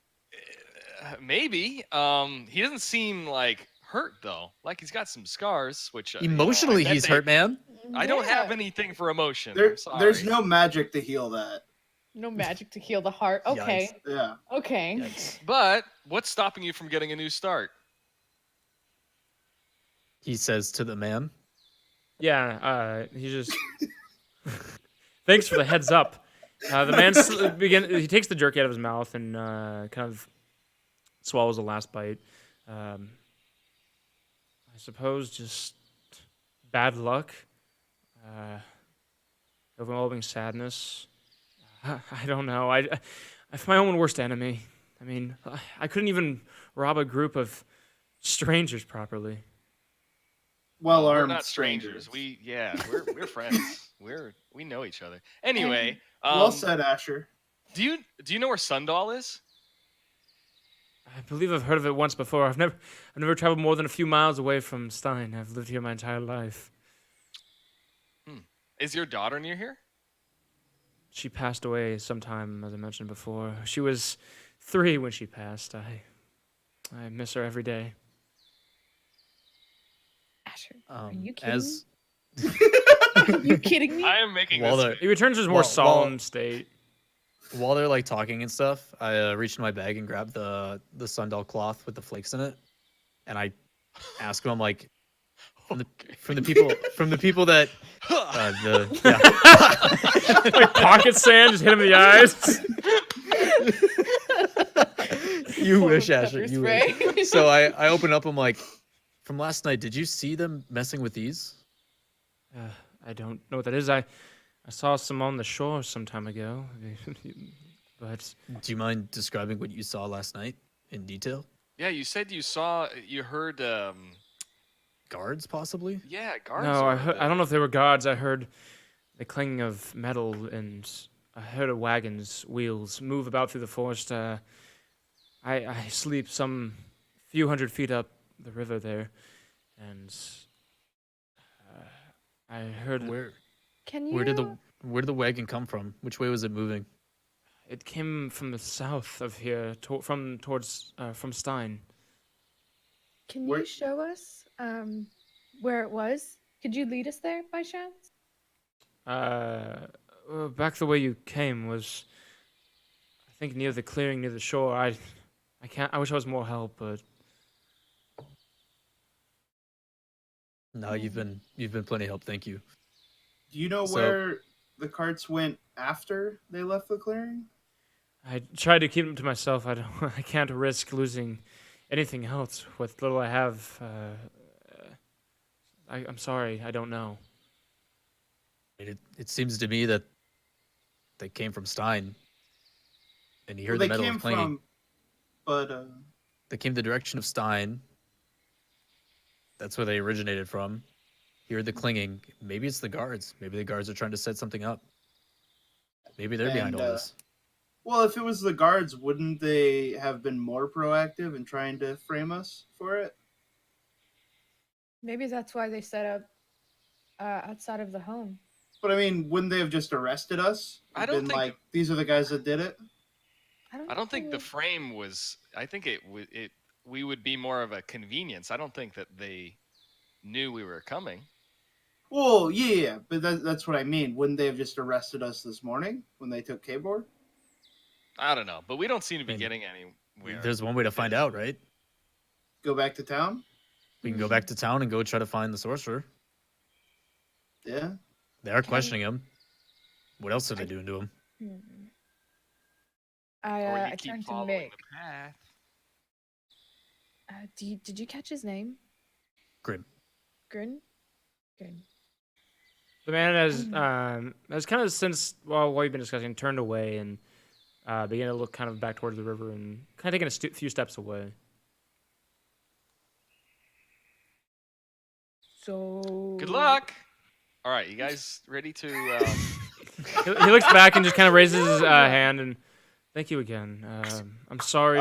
maybe. He doesn't seem like hurt though. Like he's got some scars, which Emotionally, I bet he's they- hurt, man. I don't have Yeah. anything for emotion. I'm There's sorry. no magic to heal that. No magic to heal the heart. Okay. Yeah. Okay. Yikes. But what's stopping you from getting a new start? He says to the man. Yeah, he just. Thanks for the heads up. The man he takes the jerky out of his mouth and kind of swallows the last bite. I suppose just bad luck, overwhelming sadness. I don't know. I'm my own worst enemy. I mean, I couldn't even rob a group of strangers properly. Well We're armed not strangers. We're friends. We know each other. Anyway, well said, Asher. do you know where Sundoll is? I believe I've heard of it once before. I've never traveled more than a few miles away from Stein. I've lived here my entire life. Is your daughter near here? She passed away sometime, as I mentioned before. She was 3 when she passed. I miss her every day. Asher, are you kidding As me? Are you kidding me? I am making While this. they're- He returns to his more Well- solemn state. while they're like talking and stuff, I reach in my bag and grab the sundial cloth with the flakes in it, and I ask him, I'm like, from the people that Like pocket sand, just hit him in the eyes. You Full wish, of Asher. pepper You spray. wish. So I open up. I'm like, from last night, did you see them messing with these? I don't know what that is. I saw some on the shore some time ago. But Do you mind describing what you saw last night in detail? Yeah, you said you heard. Guards, possibly. Yeah, guards. no, over I don't know if they were gods. I heard the clanging of metal, and I heard a wagon's wheels move about through the forest. I sleep some few hundred feet up the river there, and I heard Where Can you? where did the wagon come from? Which way was it moving? it came from the south of here, from Stein. Can Where- you show us where it was? Could you lead us there by chance? Back the way you came was, I think, near the clearing near the shore. I wish I was more help, but No, you've been plenty of help. Thank you. Do you know So- where the carts went after they left the clearing? I tried to keep them to myself. I can't risk losing anything else with little I have. I'm sorry. I don't know. It seems to me that they came from Stein, and he heard Where the they metal came clanging. from, but They came the direction of Stein. That's where they originated from. He heard the clinging. Maybe it's the guards. Maybe the guards are trying to set something up. Maybe they're behind And, all this. well, if it was the guards, wouldn't they have been more proactive in trying to frame us for it? Maybe that's why they set up outside of the home. But I mean, wouldn't they have just arrested us? I And don't been think like, these are the guys that did it. I don't think the frame was. I think we would be more of a convenience. I don't think that they knew we were coming. Well, yeah, but that's what I mean. Wouldn't they have just arrested us this morning when they took K-Board? I don't know, but we don't seem to be And getting anywhere. There's one way to find out, right? Go back to town? We can go back to town and go try to find the sorcerer. Yeah. They are questioning him. What else are they doing to him? I or you I keep turned to following Mick. the path. Did you catch his name? Grim. Grin? Grin. The man has kind of since while you've been discussing turned away and beginning to look kind of back towards the river and kind of taking a few steps away. So Good luck. All right, you guys ready to? He looks back and just kind of raises his hand and thank you again. I'm sorry.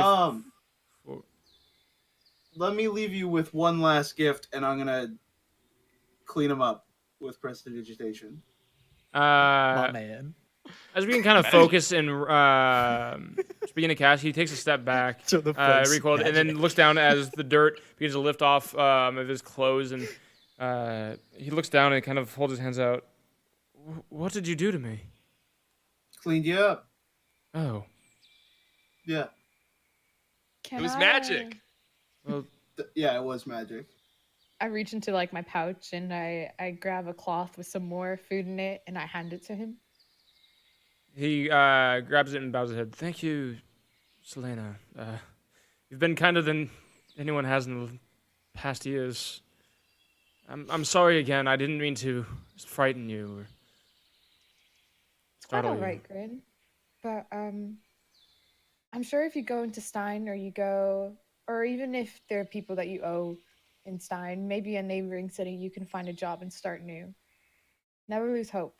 Let me leave you with one last gift, and I'm gonna clean them up with prestidigitation. My man. As we can kind of focus and begin to cast, he takes a step back, recoiled, and then looks down as the dirt begins to lift off of his clothes, and he looks down and kind of holds his hands out. What did you do to me? Cleaned you up. Oh. Yeah. It was magic. Well, Yeah, it was magic. I reach into like my pouch and I grab a cloth with some more food in it and I hand it to him. he grabs it and bows his head. Thank you, Selena. You've been kinder than anyone has in the past years. I'm sorry again. I didn't mean to frighten you. Or It's quite startle all you. right, Grin. But I'm sure if you go into Stein or even if there are people that you owe in Stein, maybe a neighboring city, you can find a job and start new. Never lose hope.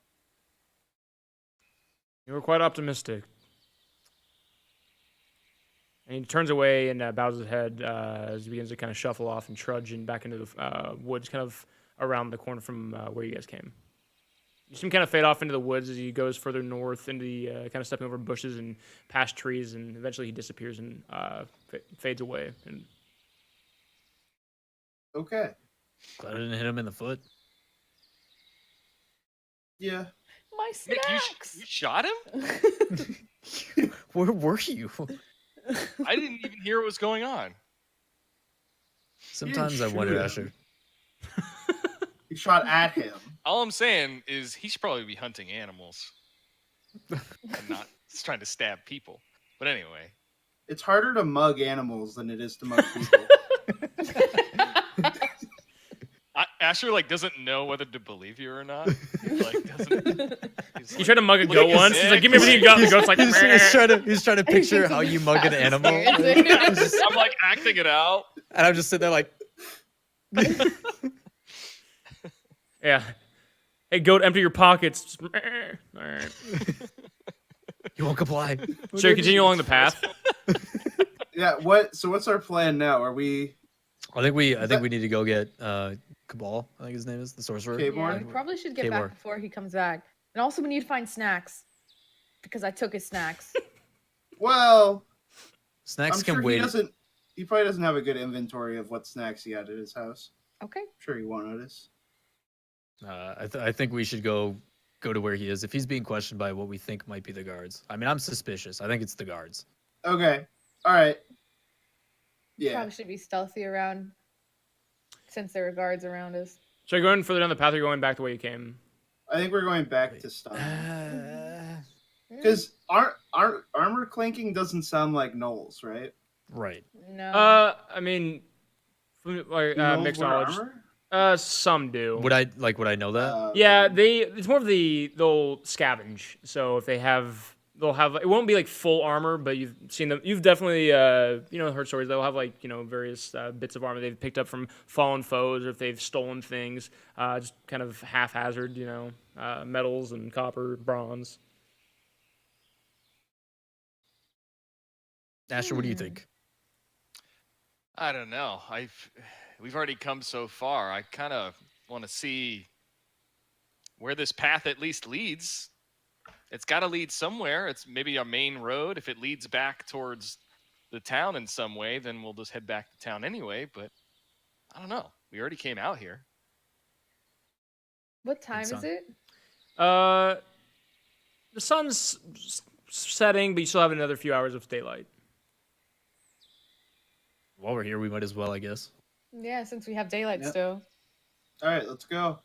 You were quite optimistic. And he turns away and bows his head as he begins to kind of shuffle off and trudge back into the woods, kind of around the corner from where you guys came. You see him kind of fade off into the woods as he goes further north, into the kind of stepping over bushes and past trees, and eventually he disappears and fades away. And Okay. Glad I didn't hit him in the foot. Yeah. My Nick, snacks! you shot him? Where were you? I didn't even hear what was going on. Sometimes I shoot wonder, him. Asher. You shot at him. All I'm saying is he should probably be hunting animals and not just trying to stab people. But anyway, It's harder to mug animals than it is to mug people. Asher doesn't know whether to believe you or not. Doesn't. he tried to mug a Look goat at once. his He's like, egg. "Give me everything you got." And the goat's like, He's trying to picture how you mug an animal. I'm acting it out. And I'm just sitting there like, "Yeah, hey goat, empty your pockets." Just, you won't comply. So you continue along the path. Yeah. So what's our plan now? Are we? I think we need to go get Cabal, I think his name is, the sorcerer. Okay. Yeah, we Kayborn? probably should get Kayborn. back before he comes back. And also we need to find snacks. Because I took his snacks. Well, Snacks I'm can sure wait. he probably doesn't have a good inventory of what snacks he had at his house. Okay. I'm sure he won't notice. I think we should go to where he is. If he's being questioned by what we think might be the guards. I mean, I'm suspicious. I think it's the guards. Okay. All right. Yeah. Probably should be stealthy around since there are guards around us. So you're going further down the path, or you're going back the way you came? I think we're going back to Stein. Uh, Because armor clanking doesn't sound like gnolls, right? right. No. I mean, from Gnolls mixed wear knowledge. armor? Some do. Would I know that? Yeah, it's more of they'll scavenge. So if they'll have, it won't be like full armor, but you've seen them. You've definitely heard stories. They'll have various bits of armor they've picked up from fallen foes, or if they've stolen things, just kind of haphazard, metals and copper, bronze. Asher, what do you think? I don't know. We've already come so far. I kind of want to see where this path at least leads. It's got to lead somewhere. It's maybe our main road. If it leads back towards the town in some way, then we'll just head back to town anyway. But I don't know. We already came out here. What time is sun. it? The sun's setting, but you still have another few hours of daylight. While we're here, we might as well, I guess. Yeah, since we have daylight Yep. still. All right, let's go.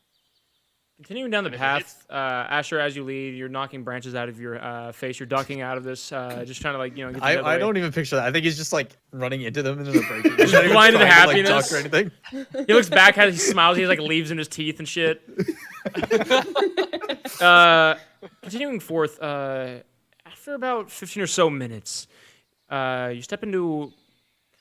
Continuing down the And if it path, Asher, as you lead, you're knocking branches out of your face. You're ducking out of this, just trying to get the other I way. don't even picture that. I think he's just running into them into the break. He's not even Blind to the trying to, happiness. duck or anything. He looks back, he smiles, he has leaves in his teeth and shit. Continuing forth, after about 15 or so minutes, you step into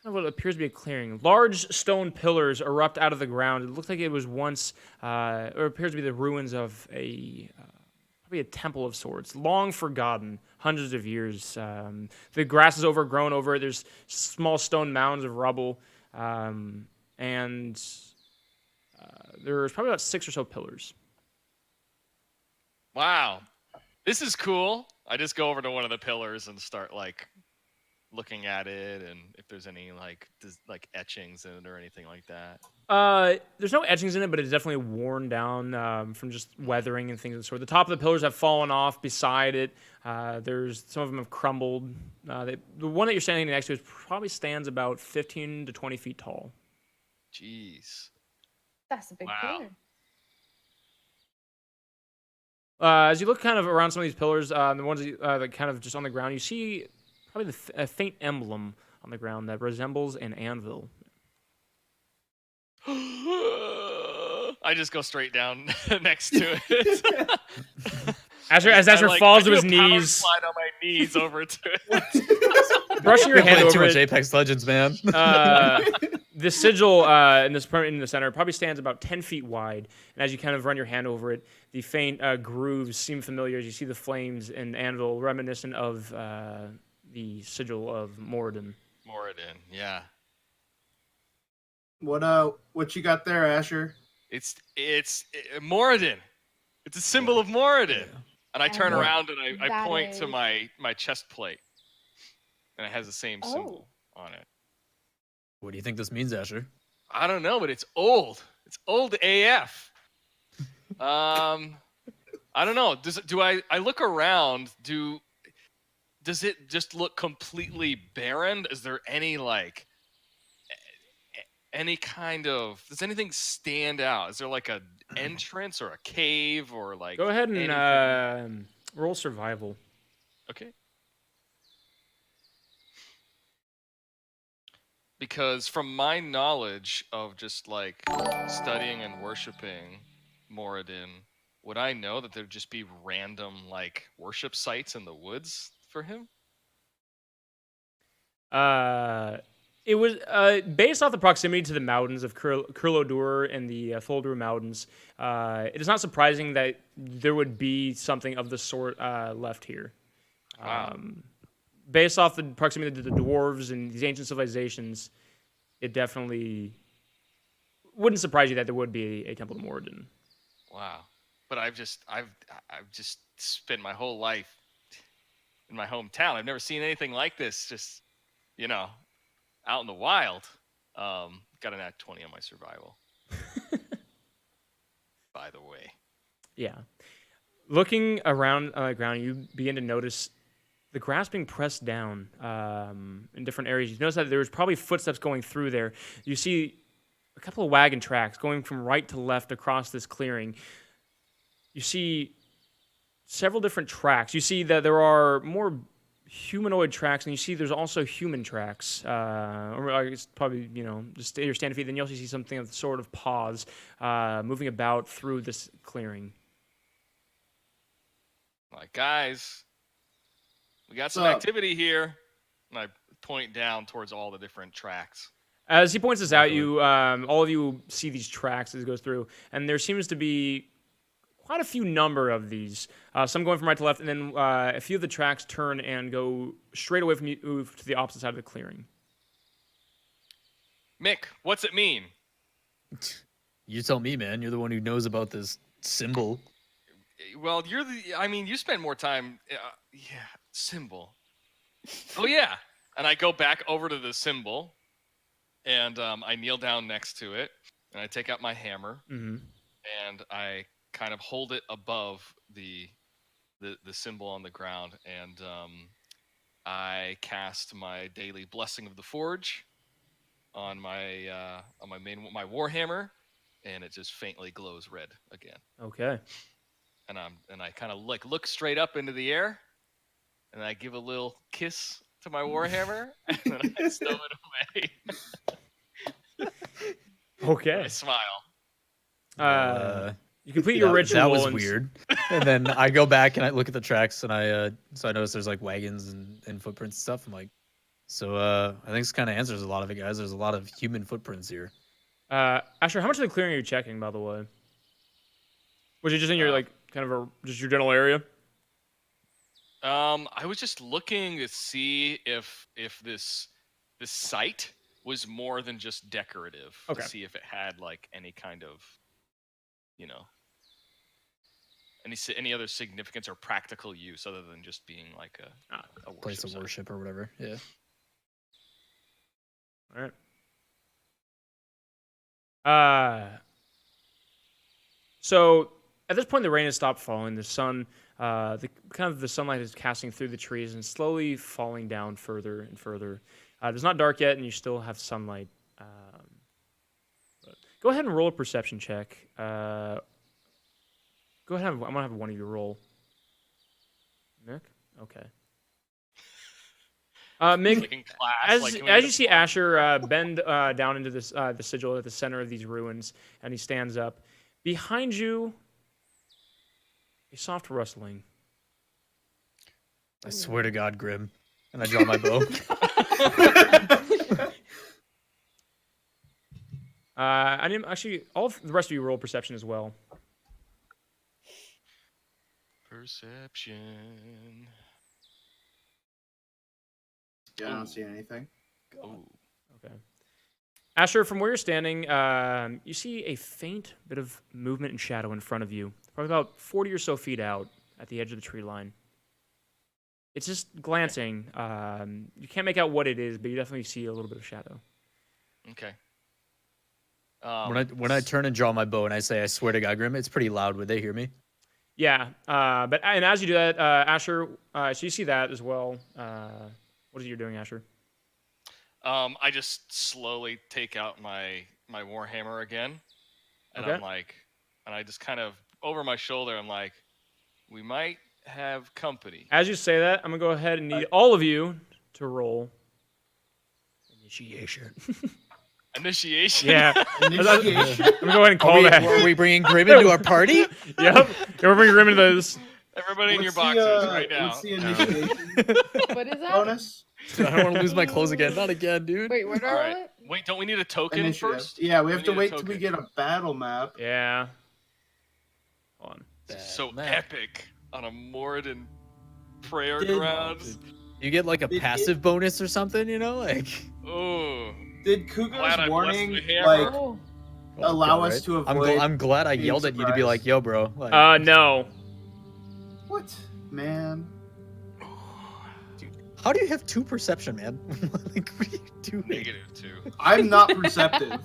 kind of what appears to be a clearing. Large stone pillars erupt out of the ground. It looks like it was once, or appears to be the ruins of probably a temple of sorts, long forgotten, hundreds of years. The grass is overgrown over it. There's small stone mounds of rubble, and there's probably about 6 or so pillars. Wow, this is cool. I just go over to one of the pillars and start like looking at it, and if there's any like etchings in it or anything like that. There's no etchings in it, but it's definitely worn down from just weathering and things of the sort. The top of the pillars have fallen off beside it. There's some of them have crumbled. The one that you're standing next to probably stands about 15 to 20 feet tall. Jeez. That's a big Wow. pillar. As you look kind of around some of these pillars, the ones that kind of just on the ground, you see probably a faint emblem on the ground that resembles an anvil. I just go straight down next to it. As Asher falls to his I do a power knees, slide on my knees over to it. brushing your You're hand playing too over much it. Apex Legends, man. The sigil in the center probably stands about 10 feet wide, and as you kind of run your hand over it, the faint grooves seem familiar as you see the flames and anvil reminiscent of the sigil of Moradin. Moradin, yeah. What you got there, Asher? It's Moradin. It's a symbol of Moradin. And I turn And around and I that point to is- my chest plate. And it has the same symbol on it. What do you think this means, Asher? I don't know, but it's old. It's old AF. I don't know. Do I look around? Does it just look completely barren? Is there any like any kind of does anything stand out? Is there like a entrance or a cave or like Go ahead and anything? roll survival. Okay. Because from my knowledge of just like studying and worshiping Moradin, would I know that there'd just be random like worship sites in the woods for him? It was based off the proximity to the mountains of Kurlodur and the Foldur Mountains. It is not surprising that there would be something of the sort left here. Wow. Based off the proximity to the dwarves and these ancient civilizations, it definitely wouldn't surprise you that there would be a temple to Moradin. Wow. But I've just spent my whole life in my hometown. I've never seen anything like this. Just out in the wild. Got an nat 20 on my survival. By the way. Yeah. Looking around on the ground, you begin to notice the grass being pressed down in different areas. You notice that there's probably footsteps going through there. You see a couple of wagon tracks going from right to left across this clearing. You see several different tracks. You see that there are more humanoid tracks, and you see there's also human tracks. Or I guess probably, just your standing feet. Then you also see something of the sort of paws moving about through this clearing. Like, guys, we got some What's up? activity here. And I point down towards all the different tracks. As he points this out, you all of you see these tracks as it goes through, and there seems to be quite a few number of these. Some going from right to left, and then a few of the tracks turn and go straight away from you to the opposite side of the clearing. Mick, what's it mean? You tell me, man. You're the one who knows about this symbol. Well, you spend more time. Symbol. Oh, yeah. And I go back over to the symbol, and I kneel down next to it, and I take out my hammer, Mm-hmm. and I kind of hold it above the symbol on the ground, and I cast my daily blessing of the forge on my warhammer, and it just faintly glows red again. Okay. And I kind of look straight up into the air, and I give a little kiss to my warhammer, and then I stow it away. Okay. I smile. Uh, You complete your ritual. That was and weird. And then I go back and I look at the tracks and I notice there's like wagons and footprints and stuff. I'm like, so I think this kind of answers a lot of it, guys. There's a lot of human footprints here. Asher, how much of the clearing are you checking, by the way? Was it just in your like kind of just your general area? I was just looking to see if this site was more than just decorative. Okay. To see if it had like any kind of, you know, any other significance or practical use other than just being like a Place of site. worship or whatever. Yeah. All right. So at this point, the rain has stopped falling. The sun, the sunlight is casting through the trees and slowly falling down further and further. It's not dark yet, and you still have sunlight. But go ahead and roll a perception check. Go ahead. I'm gonna have one of you roll. Nick. Okay. Mick, Like in class, as you see Asher bend down into this the sigil at the center of these ruins, and he stands up. Behind you, a soft rustling. I swear to God, Grim. And I draw my bow. I didn't actually. All of the rest of you roll perception as well. Perception. Yeah, I don't see anything. Oh. Okay. Asher, from where you're standing, you see a faint bit of movement and shadow in front of you, probably about 40 or so feet out at the edge of the tree line. It's just glancing. You can't make out what it is, but you definitely see a little bit of shadow. Okay. When I turn and draw my bow and I say, I swear to God, Grim, it's pretty loud. Would they hear me? Yeah, but as you do that, Asher, so you see that as well. What are you doing, Asher? I just slowly take out my warhammer again, and Okay. I'm like, and I just kind of over my shoulder, I'm like, we might have company. As you say that, I'm gonna go ahead and need all of you to roll initiation. Initiation. Yeah, Initiation. I'm gonna go ahead and call that. Are we bringing Grim into our party? Yep. Yeah, we're bringing Grim into this. Everybody in your What's the, boxes right now. What's the initiation What is that? bonus? Dude, I don't want to lose my clothes again. Not again, dude. Wait, where do I All roll right. it? Wait, don't we need a token Initiative. first? Yeah, we have to need a wait till we token. get a battle map. Yeah. Hold on. So Man. epic on a Moradin prayer Did- grounds. You get like a It- passive bonus or something, you know? Like, Oh. Did Glad Kugo's I blessed warning the hammer. like Oh, allow us to avoid? I'm glad I being yelled at you to be like, surprised. yo, bro. Like, No. What, man? how do you have 2 perception, man? Like, what are you doing? -2. I'm not perceptive.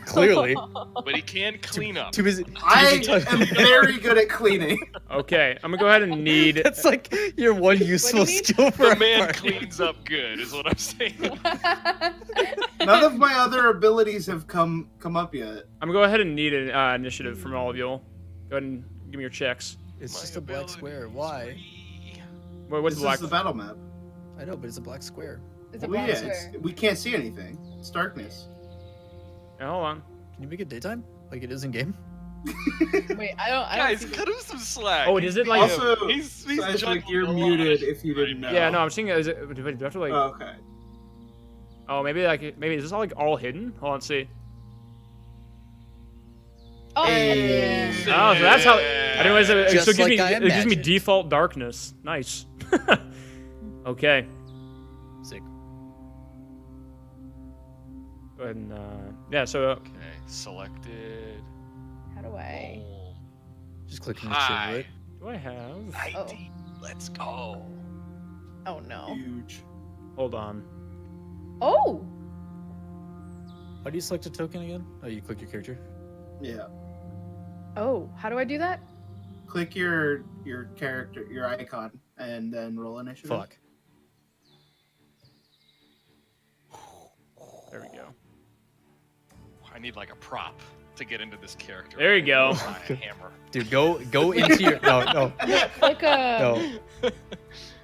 Clearly. But he can clean up. Too busy. I too busy am very good at cleaning. Okay, I'm gonna go ahead and need. That's like your one useful mean? skill for The a man party. cleans up good, is what I'm saying. None of my other abilities have come up yet. I'm gonna go ahead and need an initiative from all of you. Go ahead and give me your checks. It's My just a black square. ability is Why? free. What's This the black? is the battle map. I know, but it's a black square. it's a Well, black yeah, square. we can't see anything. It's darkness. Yeah, hold on. Can you make it daytime? Like it is in game? Wait, I don't Guys, see cut him some slack. Oh, is it like- Also, he's Seismic, juggling you're a lot muted if you right didn't know. now. Yeah, no, I'm seeing. Is it? Do I have to like? Oh, okay. Oh, maybe is this all like all hidden? Hold on, see. Oh, Hey. yeah. Oh, so that's how. I didn't realize that. Just So it gives like me. I It gives me imagined. default darkness. Nice. Okay. Sick. Go ahead and yeah. So Okay, selected. How do I? Roll. Just click on the Hi. shit, right? do I have? 90. Let's go. Oh no. Huge. Hold on. Oh. How do you select a token again? Oh, you click your character. Yeah. Oh, how do I do that? Click your character, your icon, and then roll initiative. Fuck. There we go. I need like a prop to get into this character. There you go. My hammer. Dude, go into your no. Click a. No.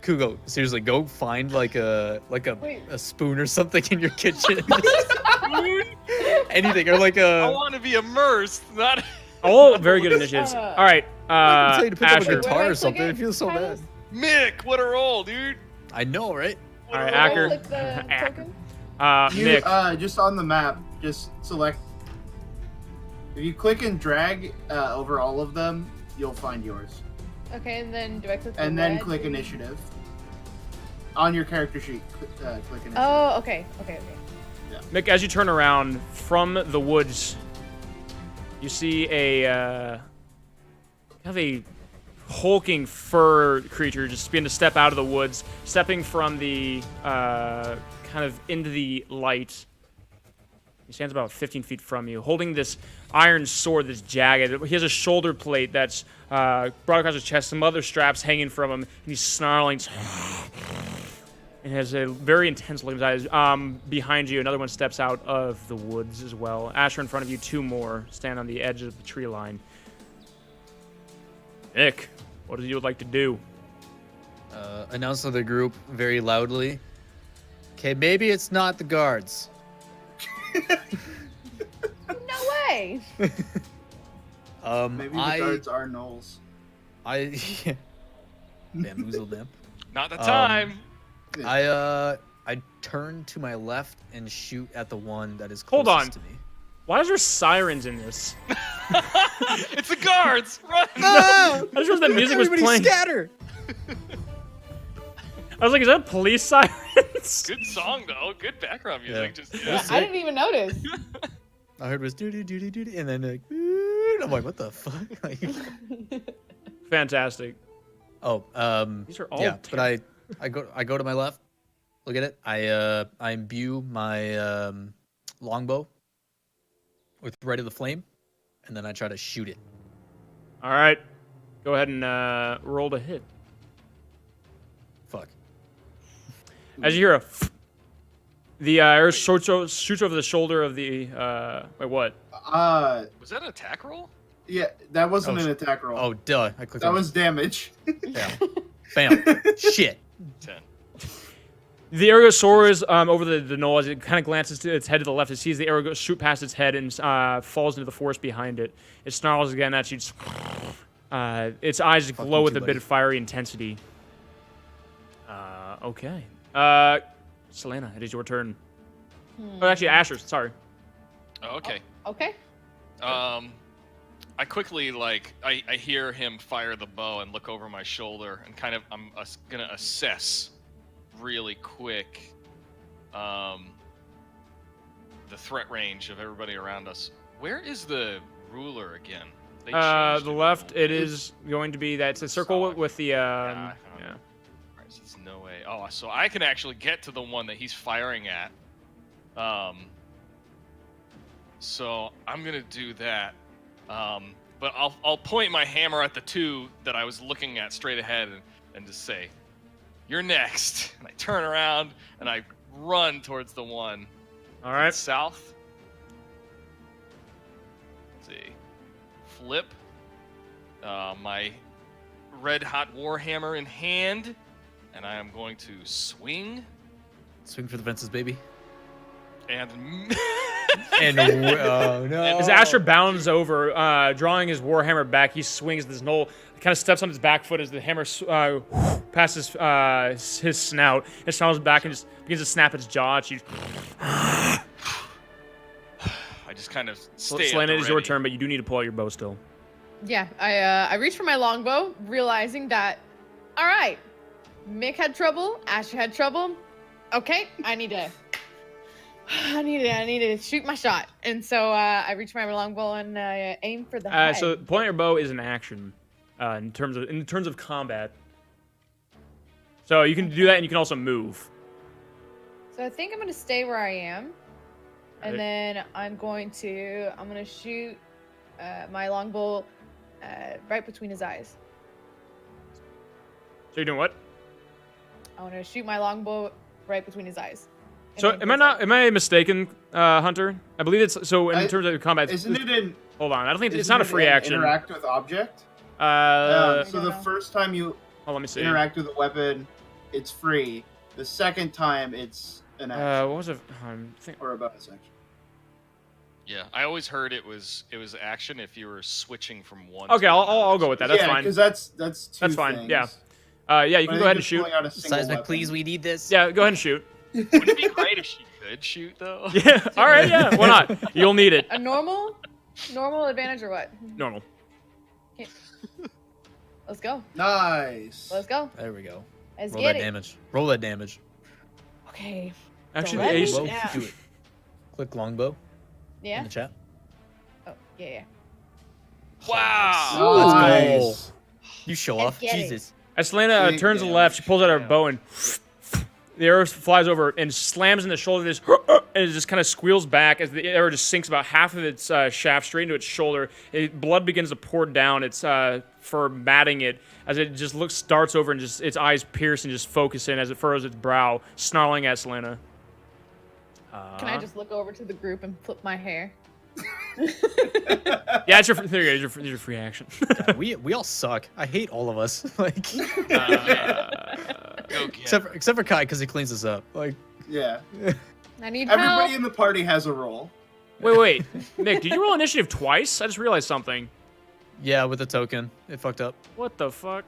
Kugo, seriously, go find like a Wait. a spoon or something in your kitchen. Spoon? Anything or like I a want to be immersed, not. All very good initiatives. All right, I can tell you to pick up a Asher. guitar Wait, or wait, something. click It feels so Tyler? bad. Mick, what a roll, dude. I know, right? All right, Wait, Acker. click the token? You, Mick. just on the map, just select. If you click and drag over all of them, you'll find yours. Okay, and then do I click the And then red? click initiative. On your character sheet, click initiative. Oh, okay. Mick, as you turn around from the woods, you see a kind of a hulking fur creature just begin to step out of the woods, stepping from the kind of into the light. He stands about 15 feet from you, holding this iron sword that's jagged. He has a shoulder plate that's brought across his chest, some other straps hanging from him, and he's snarling. And has a very intense look in his eyes. Behind you, another one steps out of the woods as well. Asher in front of you, two more stand on the edge of the tree line. Nick, what do you would like to do? Announce to the group very loudly. Okay, maybe it's not the guards. No way. Maybe the guards are gnolls. I bamboozled them. Not the time. I turn to my left and shoot at the one that is Hold closest on. to me. Why is there sirens in this? It's the guards. Run. No! I just realized that music was Everybody playing. scatter! I was like, is that police sirens? Good song though. Good background music. Yeah. Just Yeah. I didn't even notice. I heard it was doody doody doody, and then like, I'm like, what the fuck? Like, Fantastic. oh, These are all yeah, but I go to my left. Look at it. I imbue my longbow with Red of the Flame, and then I try to shoot it. All right. Go ahead and roll to hit. Fuck. As you hear the arrow shoots over the shoulder of the wait, what? was that an attack roll? Yeah, that wasn't Oh, an attack roll. Oh, duh. I clicked that on was damage. it. Bam. Shit. 10. The arrow soars over the knoll as it kind of glances to its head to the left. It sees the arrow shoot past its head and falls into the forest behind it. It snarls again at you. Its eyes glow with a bit of fiery intensity. Okay. Selena, it is your turn. Oh, actually, Asher. Sorry. Oh, okay. Okay. I quickly I hear him fire the bow and look over my shoulder and kind of I'm gonna assess really quick the threat range of everybody around us. Where is the ruler again? They changed The it. left. It is going to be that's a circle Solid. with the Yeah, I found yeah. it. Alright, so there's no way. Oh, so I can actually get to the one that he's firing at. So I'm gonna do that. But I'll point my hammer at the two that I was looking at straight ahead and just say, "You're next." And I turn around and I run towards the one All right. south. Let's see. Flip. My red hot warhammer in hand, and I am going to swing Swing for the fences, baby. and And oh no! As Asher bounds over, drawing his warhammer back, he swings this knoll, kind of steps on his back foot as the hammer passes his snout, and snarls back and just begins to snap its jaw at you. I just kind of stay. at Selena, the it is your ready. turn, but you do need to pull out your bow still. Yeah, I reached for my longbow, realizing that, all right, Mick had trouble, Asher had trouble. Okay, I need to shoot my shot, and so I reached for my longbow and aim for the head. So pulling out your bow is an action in terms of combat. So you can do that, and you can also move. So I think I'm gonna stay where I am, and Right. then I'm gonna shoot my longbow right between his eyes. So you're doing what? I want to shoot my longbow right between his eyes. And So then am I mistaken, Hunter? I believe it's so in terms of combat. Isn't it an? Hold on, I don't think it's isn't not a it free an action. Interact with object. So I So don't the know. first time you let me see. interact with a weapon, it's free. The second time, it's an action What was it? I think or a bonus action. Yeah, I always heard it was action if you were switching from one. Okay, to I'll another. go with that. That's fine. because that's two That's fine, things. yeah. Yeah, you But can I go ahead and think shoot. pulling out a single Seismic, weapon. please, we need this. Yeah, go ahead and shoot. Wouldn't it be great if she could shoot though? Yeah. All right. Yeah. Why not? You'll need it. A normal advantage or what? Normal. Let's go. Nice. Let's go. There we go. Let's Roll get that it. damage. Roll that damage. Okay. Actually, Don't the let ace. me- Longbow, Yeah. do it. Click longbow in Yeah. the chat. Oh, yeah. Wow. Let's Nice. go. You show Let's off. get it. Jesus. As Selena Big turns to the left, she pulls out her damage. bow and the arrow flies over and slams in the shoulder of this, and it just kind of squeals back as the arrow just sinks about half of its shaft straight into its shoulder. Blood begins to pour down its fur, matting it as it just darts over and just its eyes pierce and just focus in as it furrows its brow, snarling at Selena. Can I just look over to the group and flip my hair? Yeah, it's there you go. It's your free action. God, we all suck. I hate all of us. Like, Go get except for Kai because he cleans us up. Like, Yeah. I need Everybody help. in the party has a role. Wait. Nick, did you roll initiative twice? I just realized something. yeah, with the token, it fucked up. What the fuck?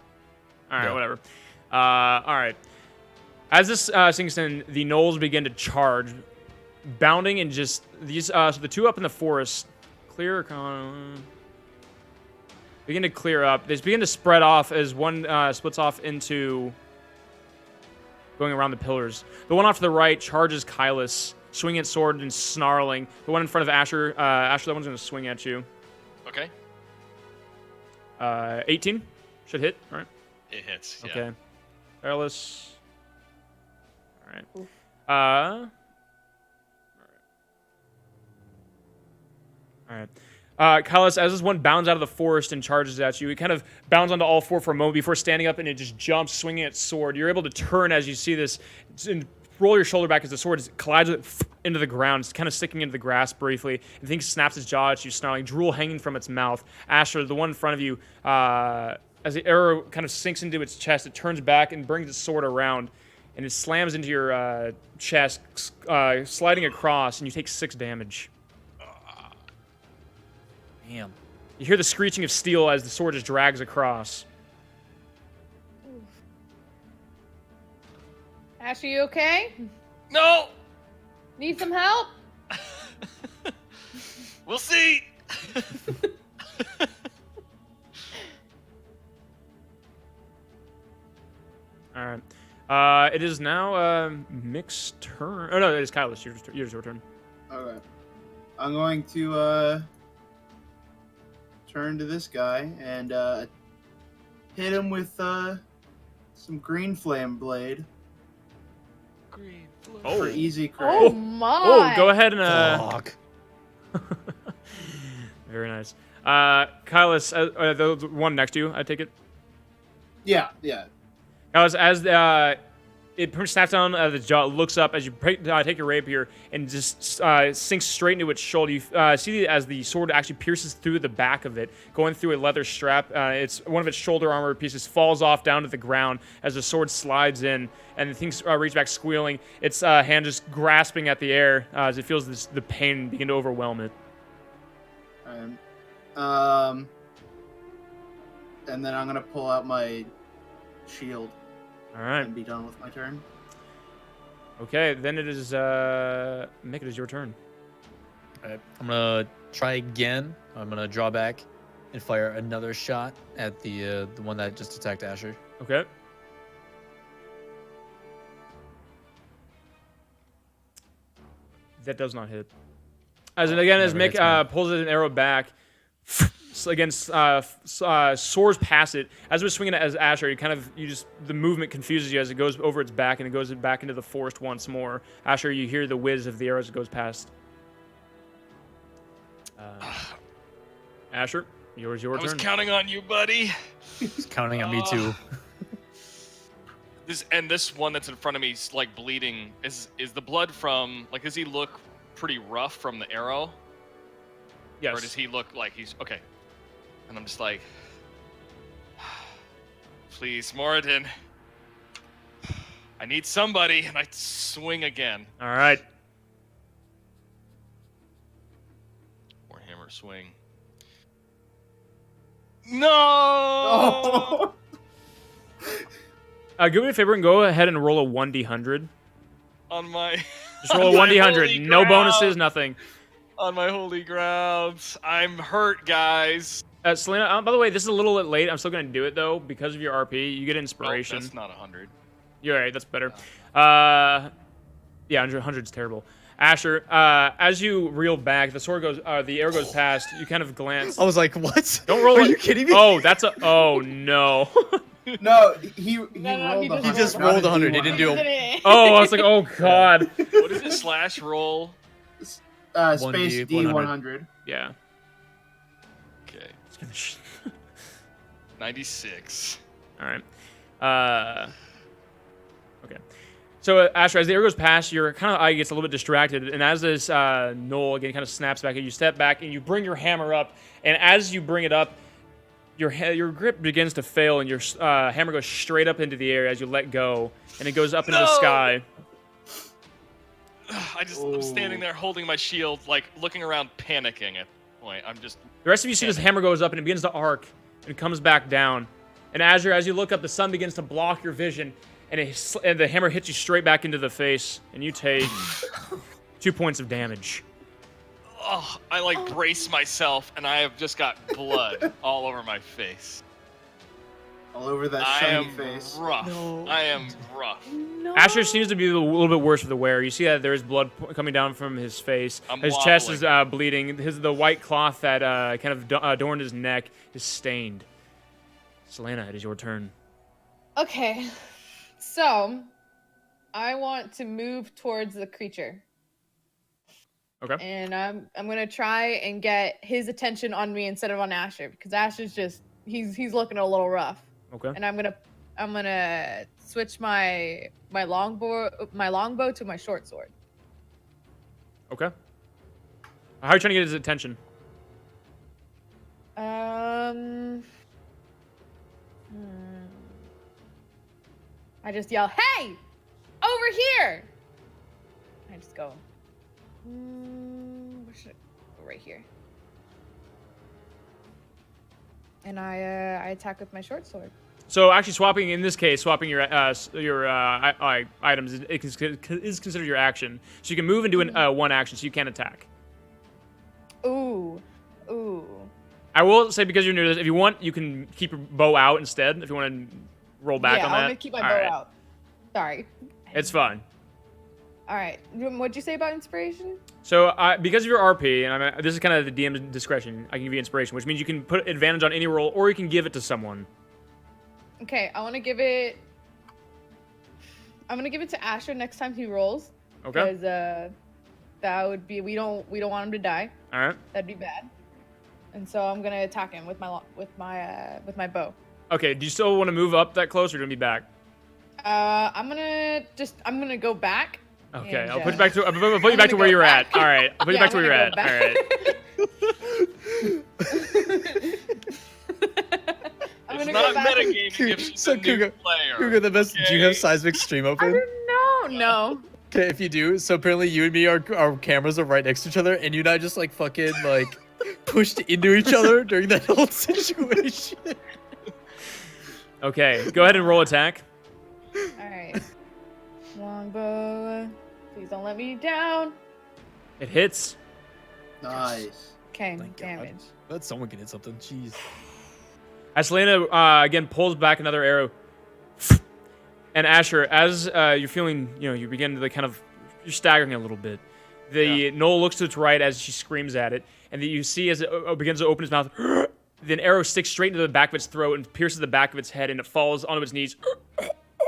All right, Yeah. whatever. All right. As this sinks in, the gnolls begin to charge, bounding and just these. So the two up in the forest clear. Begin to clear up. They begin to spread off as one splits off into going around the pillars. The one off to the right charges Kylus, swinging its sword and snarling. The one in front of Asher, that one's going to swing at you. Okay. 18 should hit, right? It hits. Yeah. Okay. Careless. All right. All right. Kylus, as this one bounds out of the forest and charges at you, it kind of bounds onto all four for a moment before standing up, and it just jumps, swinging its sword. You're able to turn as you see this, and roll your shoulder back as the sword collides with into the ground, it's kind of sticking into the grass briefly. And thing snaps its jaw at you, snarling, drool hanging from its mouth. Asher, the one in front of you, as the arrow kind of sinks into its chest, it turns back and brings its sword around, and it slams into your chest, sliding across, and you take 6 damage. Damn. You hear the screeching of steel as the sword just drags across. Ash, are you okay? No. Need some help? We'll see. All right. It is now Mick's turn. Oh, no, it is Kylus. Yours your turn. Okay. I'm going to turn to this guy and hit him with some green flame blade Green blue. Oh. for easy crit. Oh my! Oh, go ahead and Fuck. very nice. Kylus, the one next to you, I take it. Yeah. Kylus, as it snaps down the jaw, looks up as you take your rapier and just sinks straight into its shoulder. You see as the sword actually pierces through the back of it, going through a leather strap. It's one of its shoulder armor pieces falls off down to the ground as the sword slides in, and the thing reaches back squealing. Its hand just grasping at the air as it feels the pain begin to overwhelm it. And then I'm gonna pull out my shield All right. and be done with my turn. Okay, then it is Mick. It is your turn. Alright, I'm gonna try again. I'm gonna draw back and fire another shot at the one that just attacked Asher. Okay. That does not hit. As Never Mick hits me. pulls an arrow back, soars past it. As it was swinging as Asher, the movement confuses you as it goes over its back and it goes back into the forest once more. Asher, you hear the whiz of the arrow as it goes past. Asher, your I turn. was counting on you, buddy. He's counting on me too. This one that's in front of me is like bleeding. Is the blood from like? Does he look pretty rough from the arrow? Yes. Or does he look like he's okay? And I'm just like, please, Moradin. I need somebody, and I swing again. All right. swing. No! Oh. Do me a favor and go ahead and roll a 1d100. On my... Just roll a on my 1d100. holy No bonuses, ground. nothing. On my holy grounds. I'm hurt, guys. Selena, by the way, this is a little bit late. I'm still going to do it, though. Because of your RP, you get Well, inspiration. that's not 100. You're right. That's better. Yeah, 100's terrible. Asher, as you reel back, the sword goes, the arrow goes past. You kind of glance. I was like, what? Don't roll Are it. you kidding me? Oh, that's a. Oh no. No, he No, rolled he a just He just not rolled a 100. He D100. didn't do a... Oh, I was like, oh god. What is it? Slash roll? Space 1D, D100. Yeah. Okay. It's gonna 96. All right. Okay. So, Asher, as the arrow goes past, your kind of eye gets a little bit distracted, and as this knoll again kind of snaps back, and you step back and you bring your hammer up, and as you bring it up, your grip begins to fail, and your hammer goes straight up into the air as you let go, and it goes up into the No! sky. I'm standing there holding my shield, like looking around, panicking at the point. I'm just. The rest of you see this hammer goes up, and it begins to arc, and comes back down. And Azure, as you look up, the sun begins to block your vision, and the hammer hits you straight back into the face, and you take 2 points of damage. Oh, I like brace myself, and I have just got blood all over my face. All over that I shiny am face. rough. No. I am rough. No. Asher seems to be a little bit worse for the wear. You see that there is blood coming down from his face. I'm His chest is wobbling. bleeding. The white cloth that kind of adorned his neck is stained. Selena, it is your turn. Okay, so I want to move towards the creature. Okay. And I'm gonna try and get his attention on me instead of on Asher because Asher's just he's looking a little rough. Okay. And I'm gonna switch my longbow to my short sword. Okay. How are you trying to get his attention? I just yell, "Hey, over here!" I just go. Where should I go? Right here. And I attack with my short sword. So actually, swapping your items is considered your action. So you can move and do one action, so you can attack. Ooh. I will say, because you're new to this, if you want, you can keep your bow out instead. If you want to roll back on that. I'm gonna keep my bow out. Sorry. It's fine. All right. What'd you say about inspiration? So because of your RP, and this is kind of the DM's discretion, I can give you inspiration, which means you can put advantage on any roll, or you can give it to someone. Okay, I want to give it. I'm gonna give it to Asher next time he rolls. Okay. Because that would be we don't want him to die. All right. That'd be bad. And so I'm gonna attack him with my bow. Okay. Do you still want to move up that close, or do you want to be back? I'm gonna go back. Okay. And, I'll put you back to. I'll put you back to where you're at. All right. I'll put you back to where you're at. All right. I'm It's gonna not go back. metagaming if she's So a new Kugo, player. Kugo, the best. Do you have okay? Seismic stream open? No. Okay, if you do, so apparently you and me, our cameras are right next to each other, and you and I just like fucking like pushed into each other during that whole situation. Okay. Go ahead and roll attack. All right. Longbow. Please don't let me down. It hits. Nice. Okay, Thank God. damage. Let someone can hit something. Jeez. As Selena again pulls back another arrow, and Asher, as you're feeling, you begin to you're staggering a little bit. The Noel looks to its right as she screams at it, and you see as it begins to open its mouth, the arrow sticks straight into the back of its throat and pierces the back of its head, and it falls onto its knees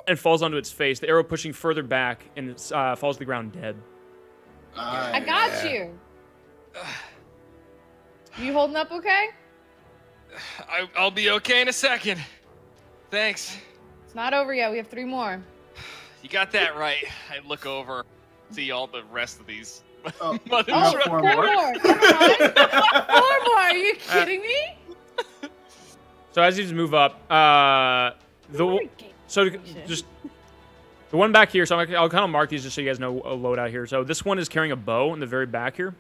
and falls onto its face. The arrow pushing further back, and it falls to the ground dead. I got you. You holding up okay? I'll be okay in a second. Thanks. It's not over yet. We have 3 more. You got that right. I look over, see all the rest of these Oh, mother Oh, truckers. 4 4 more. more. Come on. 4 more. Are you kidding me? So as you just move up, just the one back here. So I'll kind of mark these just so you guys know a loadout here. So this one is carrying a bow in the very back here.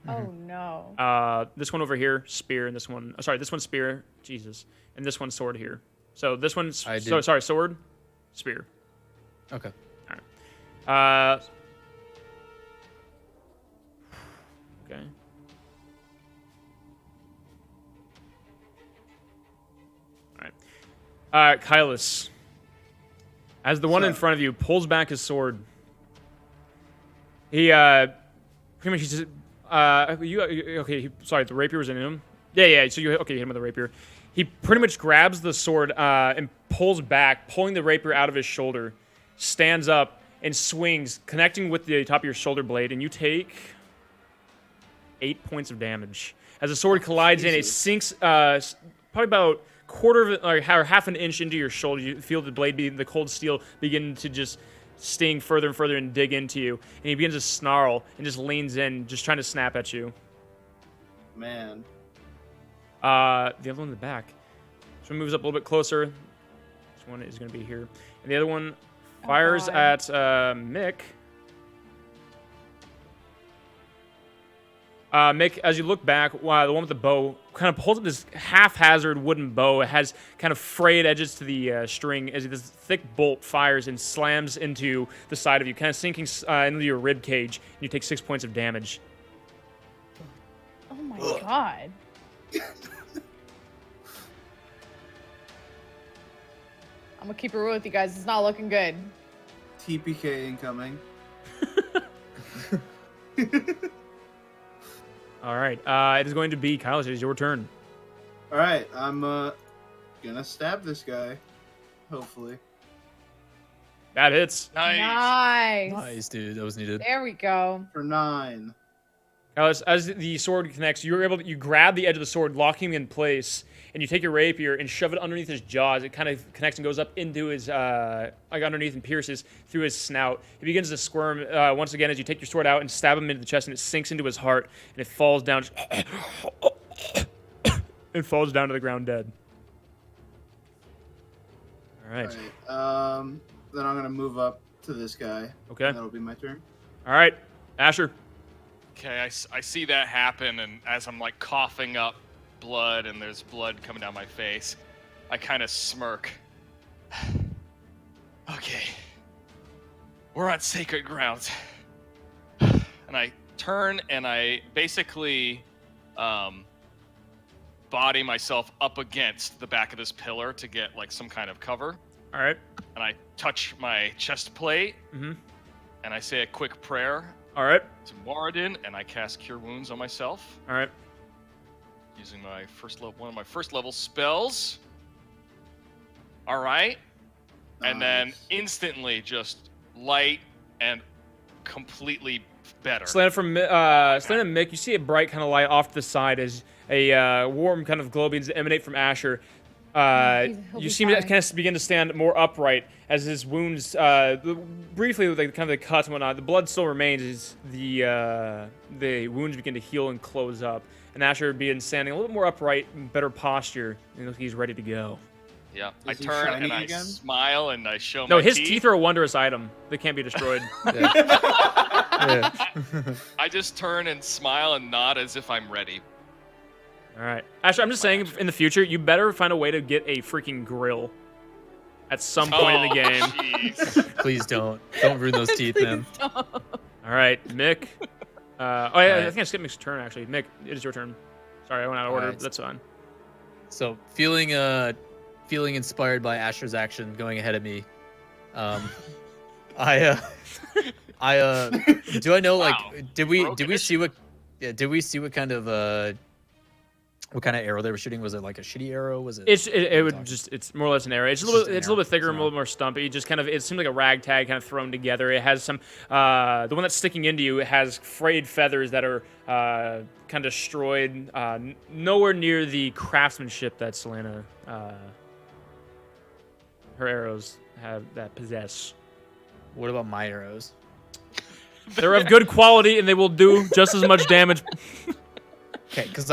Oh no. This one over here, spear, and this one. Sorry, this one's spear. Jesus, and this one's sword here. So this one's sorry, sword, spear. Okay. All right. Okay. All right. Kylus, as the one in front of you pulls back his sword, he pretty much just okay. Sorry, the rapier was in him. Yeah. So you hit him with the rapier. He pretty much grabs the sword and pulls back, pulling the rapier out of his shoulder, stands up and swings, connecting with the top of your shoulder blade, and you take 8 points of damage. As the sword collides in, it sinks probably about quarter of or half an inch into your shoulder. You feel the blade, the cold steel, begin to just sting further and further and dig into you. And he begins to snarl and just leans in, just trying to snap at you. Man. The other one in the back. This one moves up a little bit closer. This one is going to be here. And the other one fires at Mick. Mick, as you look back, the one with the bow kind of pulls up this haphazard wooden bow. It has kind of frayed edges to the string as this thick bolt fires and slams into the side of you, kind of sinking into your rib cage, and you take 6 points of damage. Oh my god. I'm gonna keep it real with you guys. It's not looking good. TPK incoming. All right. It is going to be Kyle. It is your turn. All right, I'm gonna stab this guy. Hopefully. That hits. Nice. Nice, dude. That was needed. There we go. For 9. Kyle, as the sword connects, you grab the edge of the sword, locking him in place, and you take your rapier and shove it underneath his jaws. It kind of connects and goes up into his underneath and pierces through his snout. He begins to squirm once again as you take your sword out and stab him into the chest, and it sinks into his heart, and it falls down. And falls down to the ground dead. All right. Then I'm gonna move up to this guy. Okay. And that'll be my turn. All right, Asher. Okay, I see that happen, and as I'm like coughing up blood and there's blood coming down my face, I kind of smirk. Okay, we're on sacred grounds. And I turn and I basically body myself up against the back of this pillar to get like some kind of cover. All right. And I touch my chest plate, Mm-hmm. and I say a quick prayer All right. to Moradin, and I cast Cure Wounds on myself. All right. Using my one of my first level spells. All right. And then instantly just light and completely better. Slant and Mick, you see a bright kind of light off to the side as a warm kind of glow begins to emanate from Asher. He'll You be see him fine. kind of begin to stand more upright as his wounds, briefly, like kind of the cuts and whatnot. The blood still remains as the wounds begin to heal and close up. And Asher begins standing a little more upright, in better posture, and looks like he's ready to go. Yeah. I Is he turn shining and I again? smile and I show No, my his teeth are a wondrous item. They can't be destroyed. Yeah. I just turn and smile and nod as if I'm ready. All right. Asher, I'm just saying, in the future, you better find a way to get a freaking grill at some point in the game. Jeez. Please don't. Don't ruin those teeth, man. All right, Mick. I think I skipped Mick's turn, actually. Mick, it is your turn. Sorry, I went out of order. Alright. That's fine. So feeling inspired by Asher's action going ahead of me, do I know like Wow. did we Broken see what kind of arrow they were shooting? Was it like a shitty arrow? Was it? It's more or less an arrow. It's a little bit thicker and a It's little more stumpy. Just kind of, it seems like a ragtag kind of thrown together. It has some the one that's sticking into you has frayed feathers that are kind of destroyed. Nowhere near the craftsmanship that Selena her arrows possess. What about my arrows? They're of good quality and they will do just as much damage. Okay, because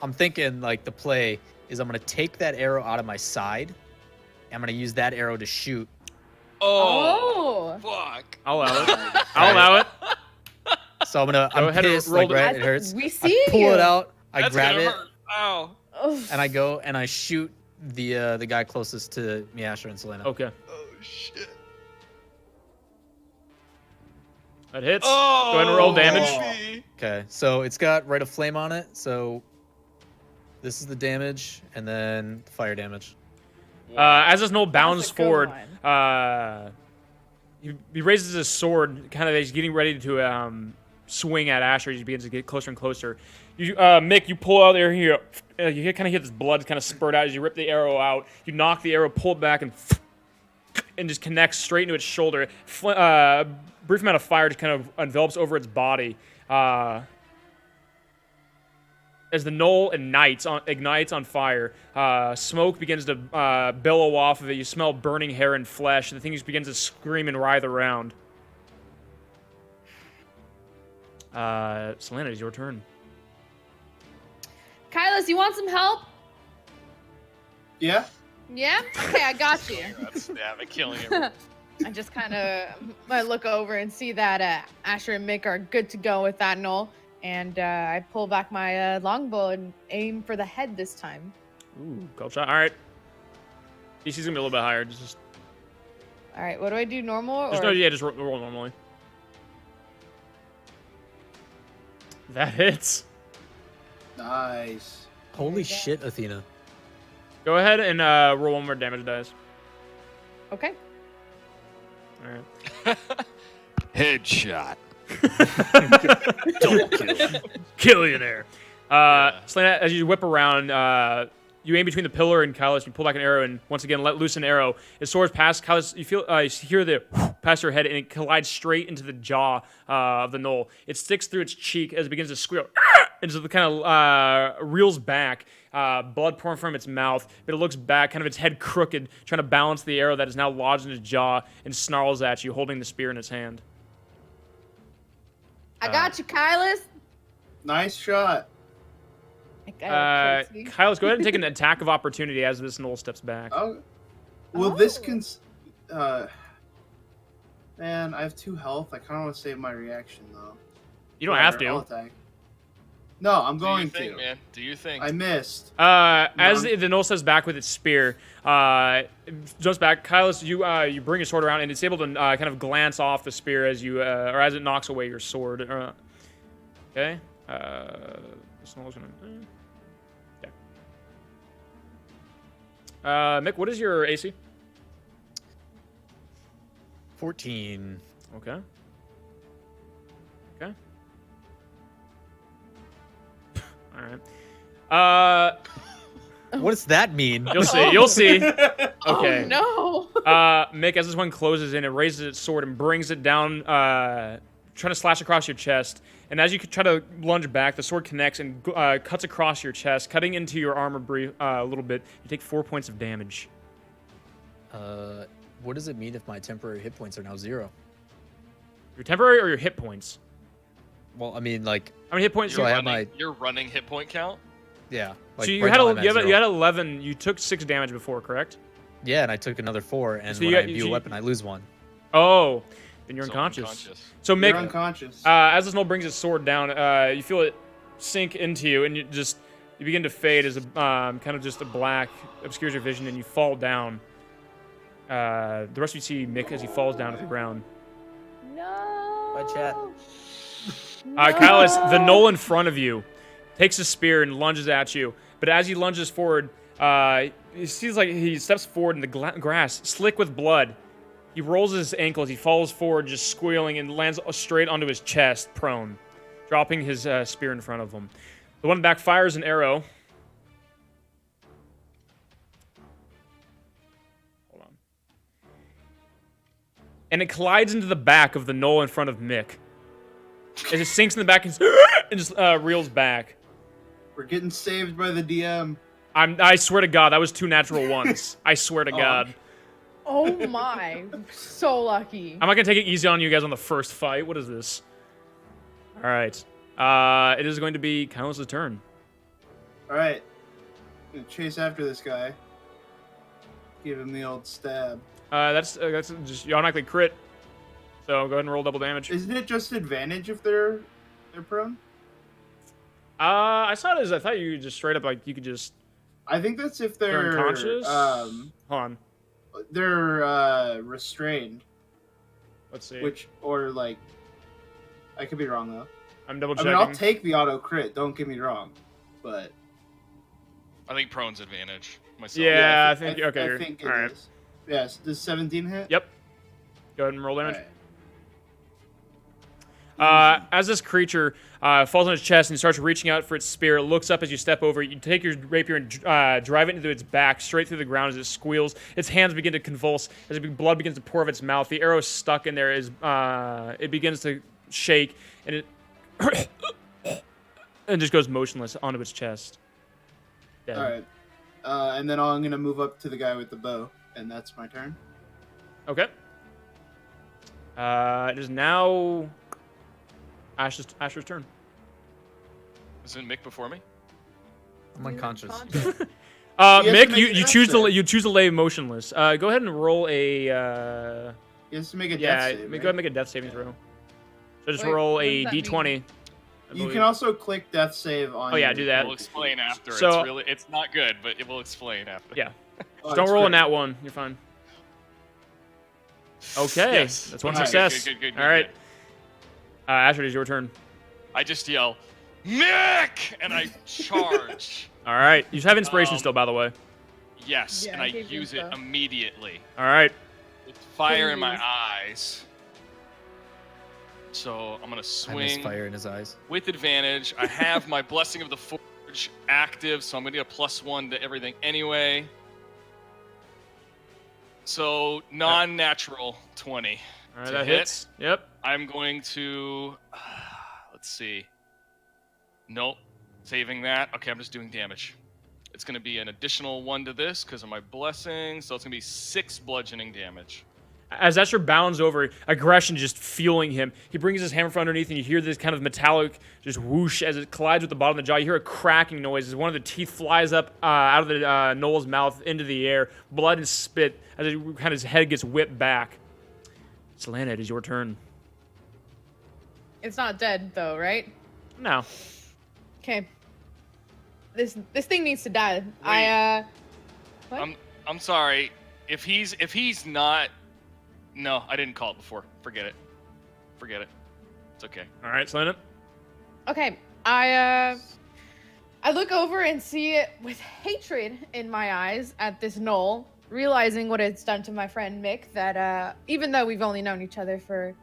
I'm thinking like the play is I'm gonna take that arrow out of my side. And I'm gonna use that arrow to shoot. Oh, fuck. I'll allow it. I'll allow it. So I'm Go ahead and pissed, roll like, the- right? It hurts. We I see pull you. it out. I That's grab gonna it, hurt. Ow. Oof. and I go and I shoot the guy closest to Miasha and Selena. Okay. Oh shit. That hits. Oh, Go ahead and roll damage. baby. Okay, so it's got Rite of Flame on it. So this is the damage, and then the fire damage. As this Knoll bounds That's a good forward, one. he raises his sword, kind of as he's getting ready to swing at Asher. He begins to get closer and closer. You, Mick, you pull out there here. You kind of hear this blood kind of spurt out as you rip the arrow out. You knock the arrow, pull it back, and just connects straight into its shoulder. Brief amount of fire just kind of envelops over its body. As the knoll ignites on fire, smoke begins to billow off of it. You smell burning hair and flesh. The thing just begins to scream and writhe around. Selena, it's your turn. Kylos, you want some help? Yeah. Yeah? Okay, I got you. I'm killing it. I just kind of look over and see that Asher and Mick are good to go with that knoll. And I pull back my longbow and aim for the head this time. Ooh, cold shot. All right. DC's gonna be a little bit higher. Just All right, what do I do? Normal? Or... just roll normally. That hits. Nice. Holy you go. shit, Athena! Go ahead and roll one more damage dice. Okay. All right. Headshot. Don't kill. Kill you there. Selena, as you whip around, you aim between the pillar and Kylos. You pull back an arrow and once again let loose an arrow. It soars past Kylos. You feel, you hear the past your head and it collides straight into the jaw of the knoll. It sticks through its cheek as it begins to squeal. And so the kind of reels back, blood pouring from its mouth. But it looks back, kind of its head crooked, trying to balance the arrow that is now lodged in its jaw and snarls at you, holding the spear in its hand. I got you, Kylos. Nice shot. Kylos, go ahead and take an attack of opportunity as this knoll steps back. Oh. Will this man, I have 2 health. I kind of want to save my reaction though. You don't have I'll to. attack. No, I'm Do going you think, to. man? Do you think? I missed. As the knoll steps back with its spear, it jumps back. Kylos, you bring your sword around, and it's able to kind of glance off the spear as you, or as it knocks away your sword. Okay. This knoll's gonna. Okay. Mick, what is your AC? 14. Okay. Okay. All right. What does that mean? You'll see. You'll see. Okay. Oh, no. Mick, as this one closes in, it raises its sword and brings it down, trying to slash across your chest. And as you try to lunge back, the sword connects and cuts across your chest, cutting into your armor a little bit. You take 4 points of damage. What does it mean if my temporary hit points are now 0? Your temporary or your hit points? Well, I mean, like, How many hit points? So I have my- Your running hit point count? yeah. Like So you right had now I'm at you 0. had 11. You took 6 damage before, correct? Yeah, and I took another 4, and So when you I got- view so a you- weapon, I lose 1. Oh, then you're So unconscious. So You're Mick, unconscious. as this knoll brings its sword down, you feel it sink into you, and you begin to fade as a kind of just a black obscures your vision, and you fall down. The rest of you see Mick as he falls down to the ground. No. Bye, chat. Kylos, the knoll in front of you takes a spear and lunges at you, but as he lunges forward, it seems like he steps forward in the grass, slick with blood. He rolls his ankles, he falls forward, just squealing, and lands straight onto his chest, prone, dropping his spear in front of him. The one back fires an arrow. Hold on. And it collides into the back of the knoll in front of Mick. It just sinks in the back and just reels back. We're getting saved by the DM. I swear to God, that was 2 natural ones. I swear to God. Oh my. So lucky. I'm not gonna take it easy on you guys on the first fight. What is this? All right. It is going to be Kylos' turn. All right. Gonna chase after this guy. Give him the old stab. That's just you automatically crit. So go ahead and roll double damage. Isn't it just advantage if they're they're prone? I saw it as I thought you could just straight up like you could just I think that's if they're they're unconscious. Hold on, they're restrained, let's see. which or like I could be wrong though. I'm double I checking. mean, I'll take the auto crit. Don't get me wrong, but I think prone's advantage myself. Yeah, I think okay. I think it all right. is. Yes, does 17 hit? Yep. Go ahead and roll damage. Alright. As this creature falls on its chest and starts reaching out for its spear, it looks up as you step over. You take your rapier and drive it into its back, straight through the ground as it squeals. Its hands begin to convulse as blood begins to pour out of its mouth. The arrow is stuck in there as it begins to shake, and it and just goes motionless onto its chest. Dead. All right. And then I'm gonna move up to the guy with the bow, and that's my turn. Okay. It is now Ash's turn. Isn't Mick before me? I'm unconscious. He has to Mick, make you a choose death to save. you choose to lay motionless. Go ahead and roll a He has to make a yeah. death save. Go right? ahead and make a death saving throw. So just Wait, roll what a does that d20. mean? I You believe. can also click death save on. Oh, yeah, your do that. We'll explain after. So- It's not good, but it will explain after. Yeah. Oh, Just don't it's roll great. in that one. You're fine. Okay. Yes. That's one Alright. success. Good. All right. Ashford, it's your turn. I just yell, Mick! And I charge. All right. You have inspiration still, by the way. Yes, Yeah, and I I gave you use it info. immediately. All right. With fire in my Please. eyes. So I'm gonna I miss swing fire in his eyes. with advantage. I have my Blessing of the Forge active, so I'm gonna get a +1 to everything anyway. So non-natural 20. All right. To That hit. hits. Yep. I'm going to let's see. Nope. Saving that. Okay, I'm just doing damage. It's going to be an additional 1 to this because of my blessing, so it's going to be 6 bludgeoning damage. As Asher bounds over, aggression just fueling him. He brings his hammer from underneath, and you hear this kind of metallic just whoosh as it collides with the bottom of the jaw. You hear a cracking noise as one of the teeth flies up out of the Gnoll's mouth into the air. Blood and spit as his head gets whipped back. Selena, it is your turn. It's not dead though, right? No. Okay. This thing needs to die. Wait. What? I'm sorry. If he's not No, I didn't call it before. Forget it. It's okay. All right, Selena. Okay, I look over and see it with hatred in my eyes at this gnoll, realizing what it's done to my friend Mick. That even though we've only known each other for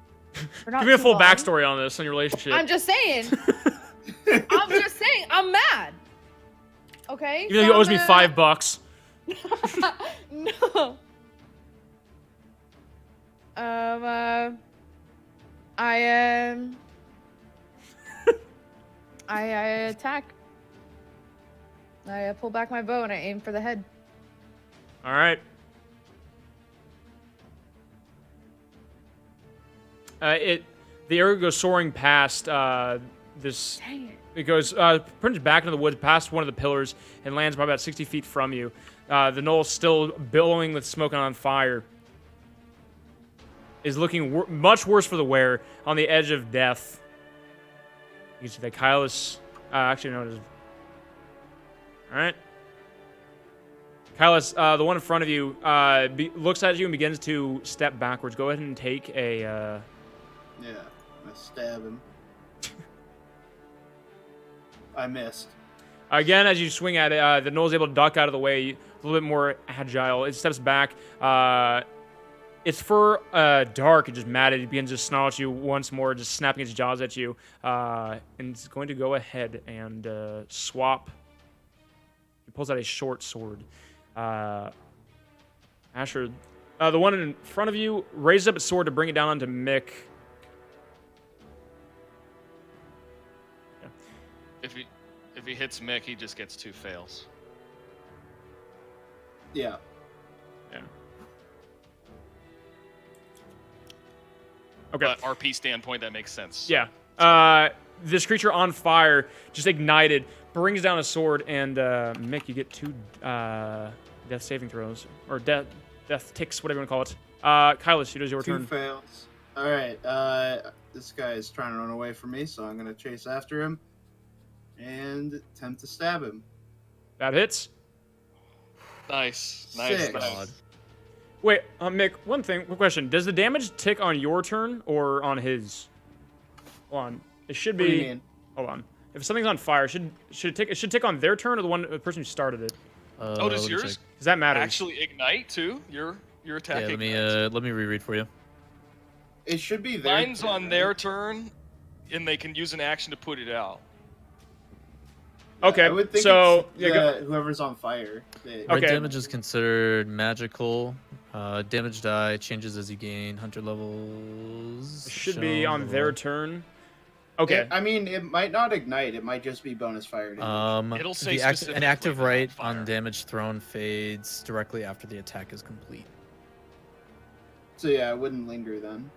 not Give me a too full long, backstory on this, on your relationship. I'm just saying. I'm mad. Okay. Even though you owes me $5. No. I attack. I pull back my bow and I aim for the head. All right. The arrow goes soaring past this. Dang it. It goes pretty much back into the woods, past one of the pillars, and lands probably about 60 feet from you. The knoll, still billowing with smoke and on fire, is looking much worse for the wearer, on the edge of death. You can see that Kylus, actually no, it is. All right. Kylus, the one in front of you, looks at you and begins to step backwards. Go ahead and take a. Yeah, I'm gonna stab him. I missed. Again, as you swing at it, the knoll is able to duck out of the way, a little bit more agile. It steps back. Its fur dark and just matted. It begins to snarl at you once more, just snapping its jaws at you. And it's going to go ahead and swap. He pulls out a short sword. Asher, the one in front of you, raises up its sword to bring it down onto Mick. If he hits Mick, he just gets 2 fails. Yeah. Yeah. Okay. But RP standpoint, that makes sense. Yeah. This creature on fire, just ignited, brings down a sword, and Mick, you get 2 death saving throws, or death ticks, whatever you want to call it. Kylus, it is your 2 turn. fails. All right. this guy is trying to run away from me, so I'm gonna chase after him and attempt to stab him. That hits. Nice. 6. Wait, Mick, one question. Does the damage tick on your turn or on his? Hold on. It should What do you be. mean? Hold on. If something's on fire, should it tick on their turn or the person who started it? Oh, does let me yours check. Does that matter? actually ignite too? Your attack Yeah, ignites. let me reread for you. It should be their Mine's turn, on right? their turn, and they can use an action to put it out. Okay, I would think so it's whoever's on fire. Okay. Right damage is considered magical. Damage die changes as you gain hunter levels. it should be on Shown their below. turn. Okay. I mean, it might not ignite. It might just be bonus fire damage. It'll say an specifically active if it's on right fire. on damage thrown fades directly after the attack is complete. So yeah, it wouldn't linger then.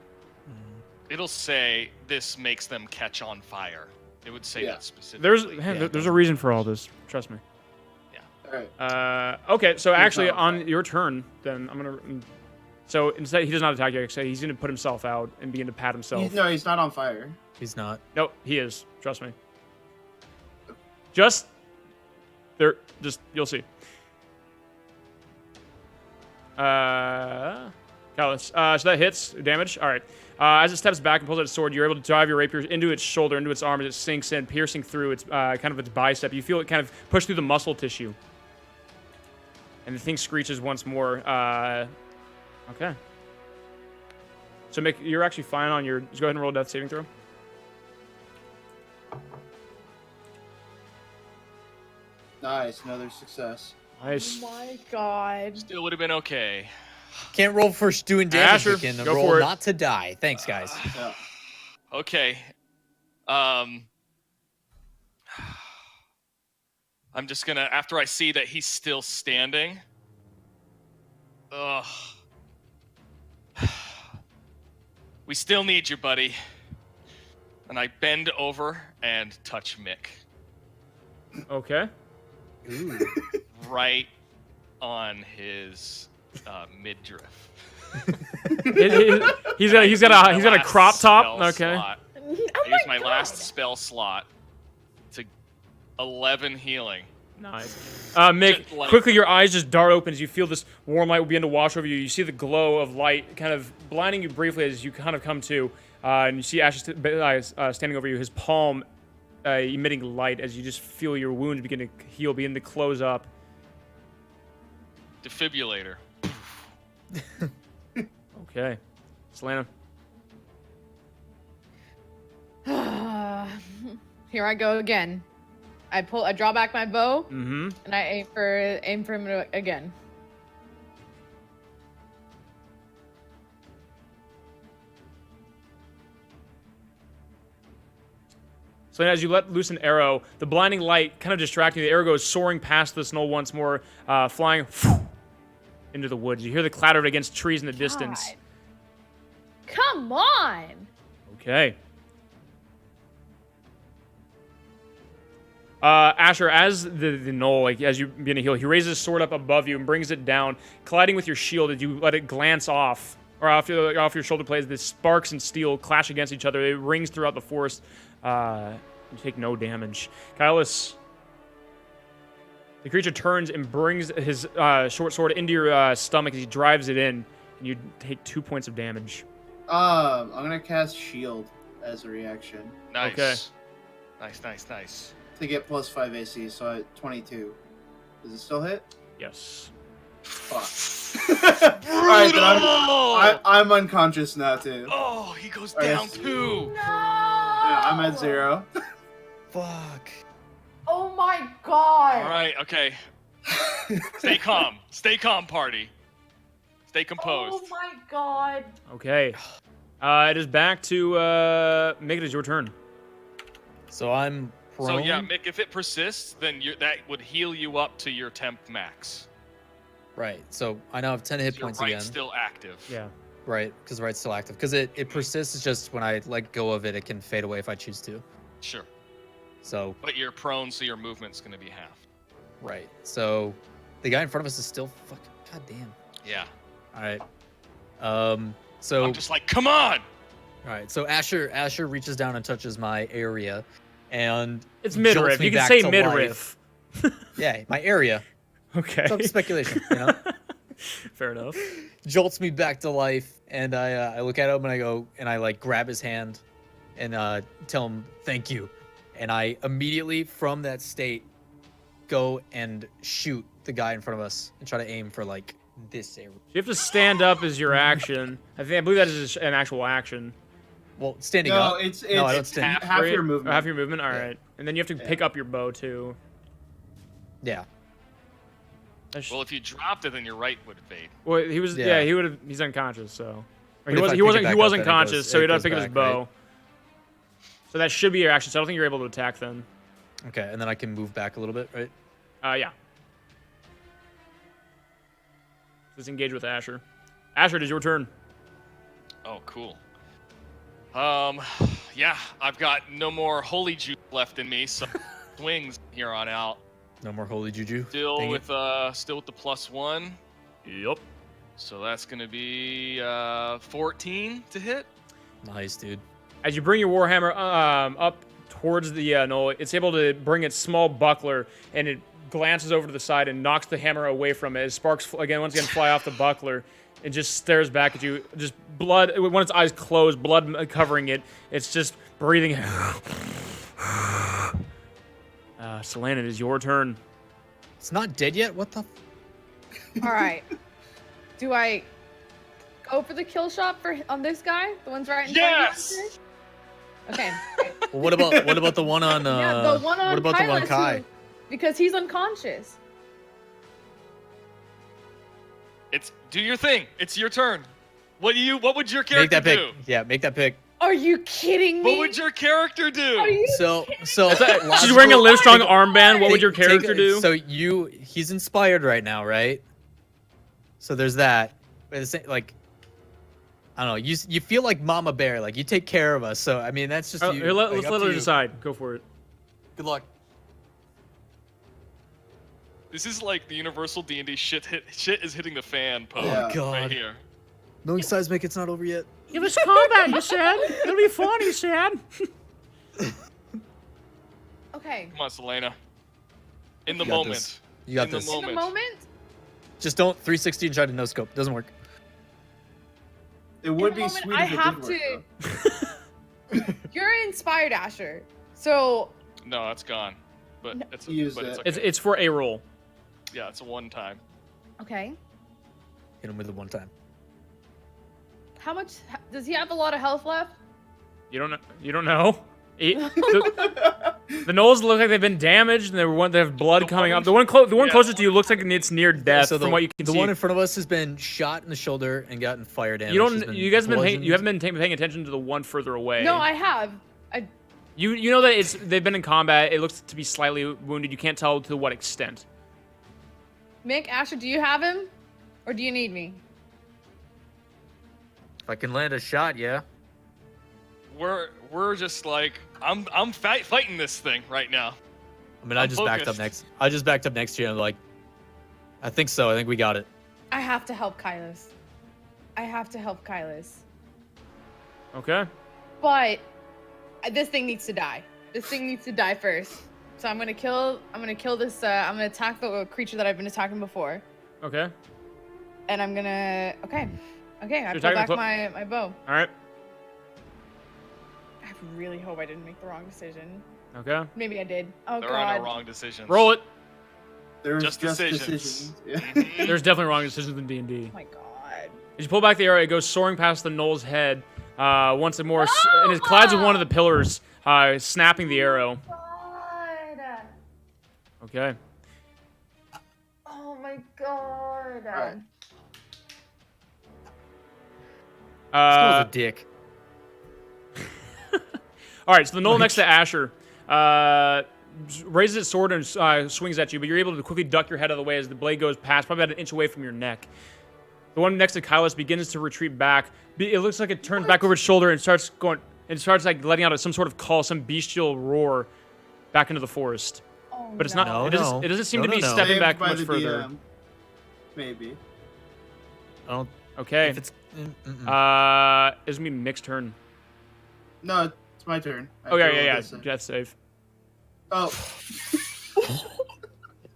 It'll say this makes them catch on fire. It would say Yeah. that specifically. There's a reason for all this. Trust me. All right. Okay, so actually not on on your turn, then I'm gonna. So instead, he does not attack you. So he's gonna put himself out and begin to pat himself. No, he's not on fire. He's not. No, he is. Trust me. Just there. Just you'll see. Callus. So that hits damage. All right. As it steps back and pulls out its sword, you're able to drive your rapier into its shoulder, into its arm, as it sinks in, piercing through its kind of its bicep. You feel it kind of push through the muscle tissue, and the thing screeches once more. Okay. So Mick, you're actually fine on your. Just go ahead and roll a death saving throw. Nice, another success. Nice. Oh my god. Still would have been okay. Can't roll for doing damage. Asher, We can go roll for it. not to die. Thanks, guys. Yeah. Okay. I'm just gonna, after I see that he's still standing. Ugh. We still need you, buddy. And I bend over and touch Mick. Okay. Right on his midriff. He's got a crop top. Okay. Slot. Oh I used my God. last spell slot to 11 healing. Nice. Mick, Just like- quickly your eyes just dart open as you feel this warm light begin to wash over you. You see the glow of light kind of blinding you briefly as you kind of come to, and you see Ash standing over you, his palm emitting light as you just feel your wounds begin to heal, begin to close up. Defibrillator. Okay. Selena. Here I go again. I draw back my bow, Mm-hmm. and I aim for him again. So as you let loose an arrow, the blinding light kind of distracting you. The arrow goes soaring past the snow once more, flying into the woods. You hear the clatter of it against trees in the distance. God. Come on! Okay. Asher, as the knoll, like as you begin to heal, he raises his sword up above you and brings it down, colliding with your shield as you let it glance off, or off your shoulder blades. The sparks and steel clash against each other. It rings throughout the forest. You take no damage. Kylus, the creature turns and brings his short sword into your stomach as he drives it in, and you take 2 points of damage. I'm gonna cast Shield as a reaction Nice. Okay. Nice. to get plus 5 AC, so at 22. Does it still hit? Yes. Fuck. Alright, then I'm unconscious now too. Oh, he goes Alright, down too. Yeah, I'm at 0. Fuck. Oh my god! All right, okay. Stay calm, party. Stay composed. Oh my god! Okay. It is back to Mick. It is your turn. So I'm prone. So yeah, Mick, if it persists, then that would heal you up to your temp max. Right. So I now have 10 hit Your points right's again. still active. Yeah. Right, because the right's still active. Because it persists. It's just when I let go of it, it can fade away if I choose to. Sure. So But you're prone, so your movement's gonna be half. right. So the guy in front of us is still fucking. God damn. Yeah. All right. So I'm just like, come on. All right, so Asher reaches down and touches my area, and It's jolts midriff. me You can back say to midriff. Yeah, my area. Okay. It's up to speculation, you know. Fair enough. Jolts me back to life, and I look at him and I go and I like grab his hand, and tell him thank you, and I immediately from that state go and shoot the guy in front of us and try to aim for like this area. You have to stand up as your action. I believe that is an actual action. Well, standing No, up. it's No, I don't stand. half Right? your Oh, movement. half your movement. All Yeah. right, and then you have to pick up your bow too. Yeah. Well, if you dropped it, then your right would fade. Well, he was. Yeah. Yeah, he would have. He's unconscious, so. But Or if I he pick it wasn't. back He up, wasn't then it conscious, goes- so it he'd have goes to pick up his back, bow. right? So that should be your action. So I don't think you're able to attack then. Okay, and then I can move back a little bit, right? Yeah. Let's engage with Asher. Asher, it is your turn. Oh, cool. Yeah, I've got no more holy juice left in me, so swings here on out. No more holy juju. Still Dang it. with the +1. Yep. So that's gonna be 14 to hit. Nice, dude. As you bring your warhammer up towards the knoll, it's able to bring its small buckler, and it glances over to the side and knocks the hammer away from it. As sparks once again fly off the buckler, and just stares back at you. Just blood. When its eyes close, blood covering it. It's just breathing. Selena, it is your turn. It's not dead yet. What the? All right. Do I go for the kill shot on this guy? The one's right in Yes! front of you? Okay. Well, what about the one on? Yeah, the one on what about the one Kaila's Kai? too, because he's unconscious. Do your thing. It's your turn. What would your Make character that pick. do? Yeah, make that pick. Are you kidding me? What would your character do? Are you So She's wearing a Livestrong armband. What would your character do? So he's inspired right now, right? So there's that. But it's like, I don't know. You feel like Mama Bear, like you take care of us. So I mean, that's just you. Here, let's like, up let to her you. decide. Go for it. Good luck. This is like the universal D&D shit is hitting the fan pose Yeah. God. right here. Knowing Seismic, it's not over yet. It was combat, you said. It'll be fun, you said. Okay. Come on, Selena. In the You got moment. this. You got In the this. moment. In the moment? Just don't 360 and try to no scope. Doesn't work. It would the be moment, sweet I if it have did work, though. You're inspired, Asher. So No, it's gone. But No. it's Use but it's it. okay. It's for a roll. Yeah, it's a one time. okay. Hit him with it one time. How much does he have? A lot of health left? You don't know. You don't know. The knolls look like they've been damaged, and they have blood coming up. The one Yeah. closest to you looks like it's near death, So from what you can the see. one in front of us has been shot in the shoulder and gotten fire damage. You He's don't. been You guys have been. bludgeoned. You haven't been paying attention to the one further away. No, I have. You know that they've been in combat. It looks to be slightly wounded. You can't tell to what extent. Mick, Asher, do you have him, or do you need me? If I can land a shot, yeah. We're just like I'm fighting this thing right now. I mean, I I'm just backed up focused. next. I just backed up next to you. And I'm like, I think so. I think we got it. I have to help Kaila's. I have to help Kaila's. Okay. But this thing needs to die. This thing needs to die first. So I'm gonna kill this. I'm gonna attack the creature that I've been attacking before. Okay. And I'm gonna. Okay. I you're pull attacking back my bow. All right. I really hope I didn't make the wrong decision. Okay. Maybe I did. Oh There god. are no wrong decisions. Roll it. There's Just just decisions. decisions. Yeah. Mhm. There's definitely wrong decisions in D&D. Oh my god. As you pull back the arrow, it goes soaring past the knoll's head. Once more, and it collides with one of the pillars, snapping the arrow. God. Okay. Oh my god. Alright. This guy's a dick. All right, so the knoll next to Asher raises its sword and swings at you, but you're able to quickly duck your head out of the way as the blade goes past, probably about an inch away from your neck. The one next to Kaila's begins to retreat back. It looks like it turns back over its shoulder and starts like letting out some sort of call, some bestial roar, back into the forest. Oh, But it's no. not. No, It doesn't seem no, to be no. stepping Saved back by much the further. DM. Maybe. I don't. Okay. If it's. Mm-mm. It's gonna be Mick's turn. No, it's my turn. I Okay, have to roll yeah. this in. Death save. Oh.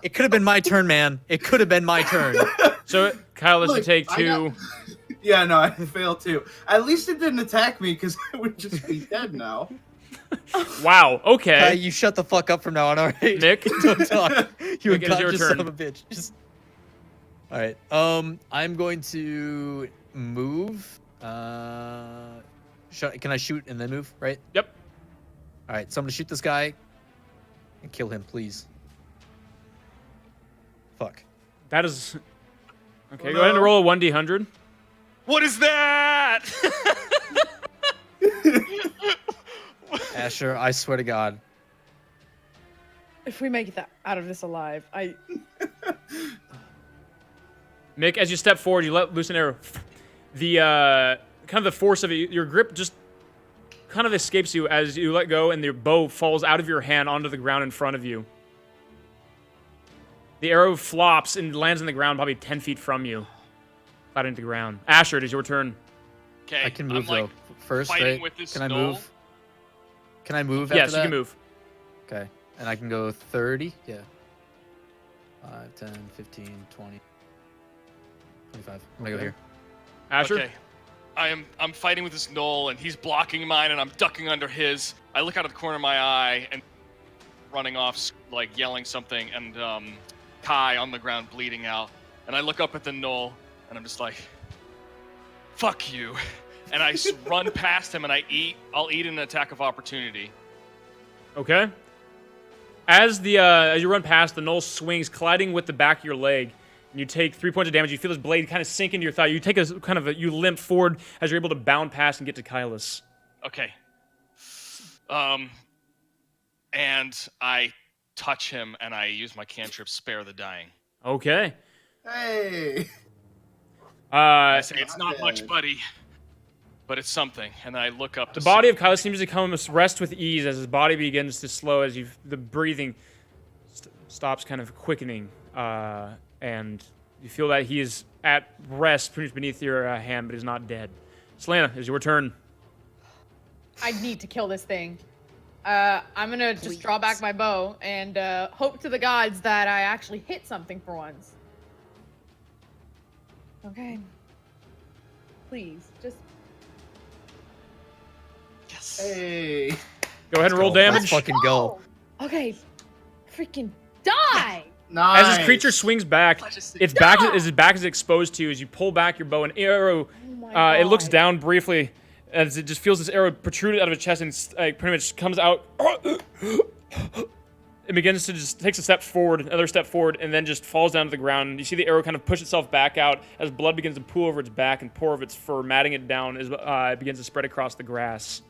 It could have been my turn, man. It could have been my turn. So, Kyle, let's Look, take I 2. Yeah, no, I failed too. At least it didn't attack me because I would just be dead now. Wow. Okay. Kai, you shut the fuck up from now on, all right? Nick? Don't talk. You Nick, it is your unconscious turn. son of a bitch. Just... All right. I'm going to move. Can I shoot and then move? Right. Yep. All right. So I'm gonna shoot this guy and kill him, please. Fuck. That is. Okay, Oh, go ahead and no. roll a 1d100. What is that? Asher, I swear to God. If we make it out of this alive, Mick, as you step forward, you let loose an arrow. The kind of the force of it, your grip just kind of escapes you as you let go, and your bow falls out of your hand onto the ground in front of you. The arrow flops and lands on the ground, probably 10 feet from you, flat into the ground. Asher, it is your turn. Okay, I can move I'm, like, though. First, fighting right? with this Can I knoll. move? Can I move? Yes, after you that? can move. Okay. And I can go 30. Yeah. 5, 10, 15, 20, 25. I'm gonna go here. Asher? Okay. I'm fighting with this knoll, and he's blocking mine, and I'm ducking under his. I look out of the corner of my eye, and running off, like yelling something, and Kai on the ground bleeding out. And I look up at the knoll, and I'm just like, "Fuck you!" And I run past him, and I'll eat an attack of opportunity. Okay. As you run past, the knoll swings, colliding with the back of your leg, and you take 3 points of damage. You feel his blade kind of sink into your thigh. You take you limp forward as you're able to bound past and get to Kylus. Okay. And I touch him, and I use my cantrip, Spare the Dying. Okay. Hey. I say, it's not not much, bad. buddy, but it's something. And I look up. The body of Kylus seems to come rest with ease as his body begins to slow as the breathing stops kind of quickening, and you feel that he is at rest pretty much beneath your hand, but is not dead. Selena, it's your turn. I need to kill this thing. I'm gonna just draw back my bow and hope to the gods that I actually hit something for once. Okay. Please, just Yes. Hey. Go ahead and roll damage. Let's fucking go. okay. Freaking die! Nice. As this creature swings back, its back is exposed to you as you pull back your bow. An arrow, Oh my it looks God. down briefly as it just feels this arrow protruded out of its chest and pretty much comes out. It begins to just takes a step forward, another step forward, and then just falls down to the ground. You see the arrow kind of push itself back out as blood begins to pool over its back and pour over its fur, matting it down as it begins to spread across the grass.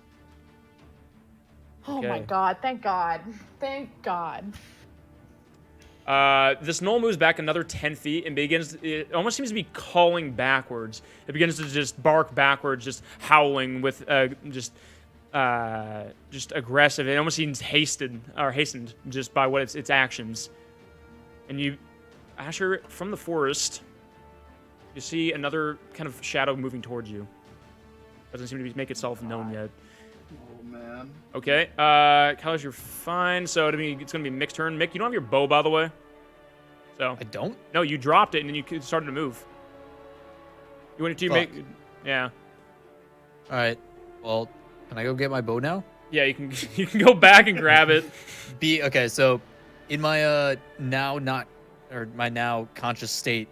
Oh my Okay. God! Thank God! Thank God! This knoll moves back another 10 feet and it almost seems to be calling backwards. It begins to just bark backwards, just howling with just aggressive. It almost seems hastened just by what its actions. And you, Asher, from the forest, you see another kind of shadow moving towards you. Doesn't seem to make itself known yet. Oh man. Okay, Kylus, you're fine. So it's gonna be Mick's turn. Mick, you don't have your bow, by the way. So I don't? no, you dropped it and then you started to move. You went to Fuck. make, yeah, All right. Well, can I go get my bow now? yeah. You can you can go back and grab it. Okay, so in my my now conscious state,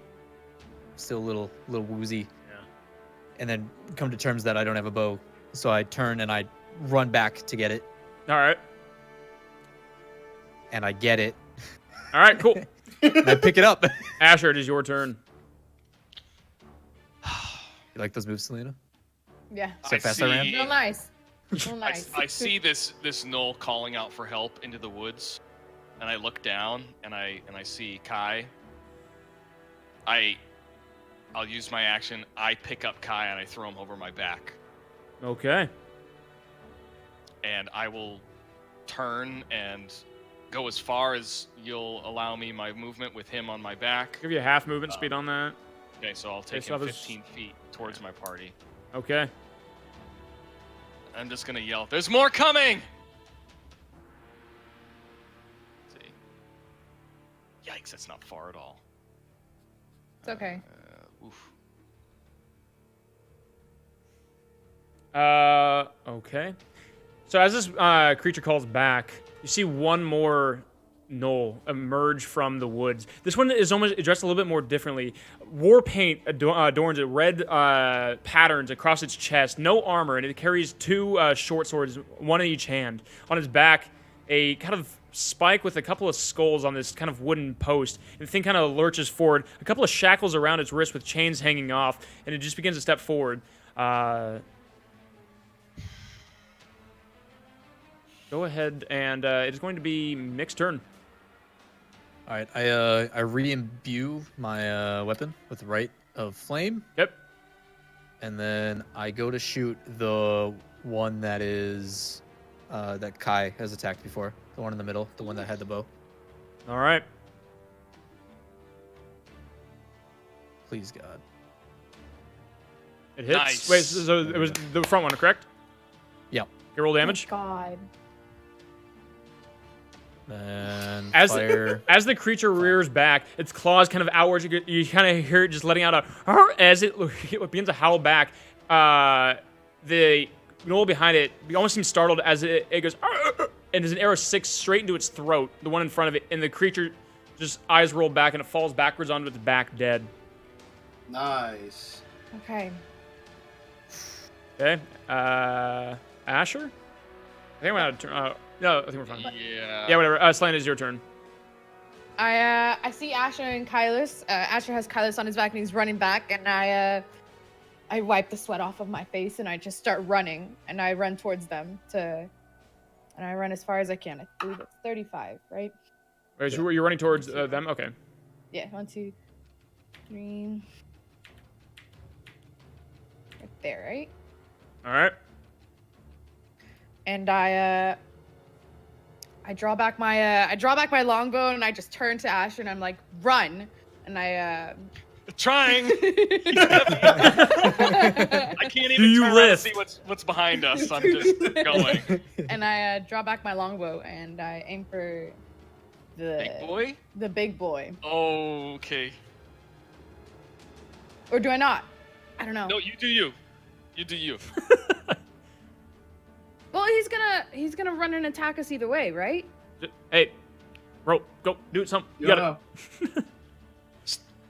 still a little woozy. Yeah. And then come to terms that I don't have a bow. So I turn and I run back to get it, All right, and I get it. all right, cool. And I pick it up. Asher, it is your turn. You like those moves, Selena? Yeah. So fast I ran? Real nice. Real nice. I see this knoll calling out for help into the woods, and I look down and I see Kai. I'll use my action. I pick up Kai and I throw him over my back, Okay. and I will turn and go as far as you'll allow me my movement with him on my back. Give you a half movement speed on that. Okay, so I'll take so him that was- 15 feet towards my party. Okay. I'm just gonna yell, "There's more coming!" Let's see. Yikes, that's not far at all. It's okay. Oof. Okay. So as this creature calls back, you see one more gnoll emerge from the woods. This one is almost dressed a little bit more differently. War paint adorns it, red patterns across its chest, no armor, and it carries two short swords, one in each hand. On its back, a kind of spike with a couple of skulls on this kind of wooden post. And the thing kind of lurches forward, a couple of shackles around its wrist with chains hanging off, and it just begins to step forward. Go ahead, and it is going to be Mick's turn. All right, I re-imbue my weapon with Rite of Flame, Yep. and then I go to shoot the one that is that Kai has attacked before, the one in the middle, the one that had the bow. All right. Please, God. It hits. Nice. Wait, so it was the front one, correct? Yeah. Okay, roll damage. Oh, God. And As fire. as the creature rears back, its claws kind of outwards. You kind of hear it just letting out a as it begins to howl back. The gnoll behind it almost seems startled as it goes, and there's an arrow sticks straight into its throat, the one in front of it, and the creature just eyes roll back and it falls backwards onto its back, dead. Nice. Okay. Okay, Asher. I think we're out of turn. No, I think we're fine. Yeah. Yeah, whatever. Slain, is your turn. I see Asher and Kylus. Asher has Kylus on his back and he's running back, and I wipe the sweat off of my face and I just start running, and I run towards them and I run as far as I can. I believe it's 35, right? Wait, so you're running towards them? Okay. Yeah, 1, 2, 3. Right there, right? All right. And I draw back my longbow and I just turn to Asher and I'm like, run, and I Trying. I can't Do even you turn around to lift? see what's behind us. I'm just going. and I draw back my longbow and I aim for the Big boy? the big boy. Oh, okay. Or do I not? I don't know. No, you do you. You do you. Well, he's gonna run and attack us either way, right? Hey, bro, go do something. You gotta.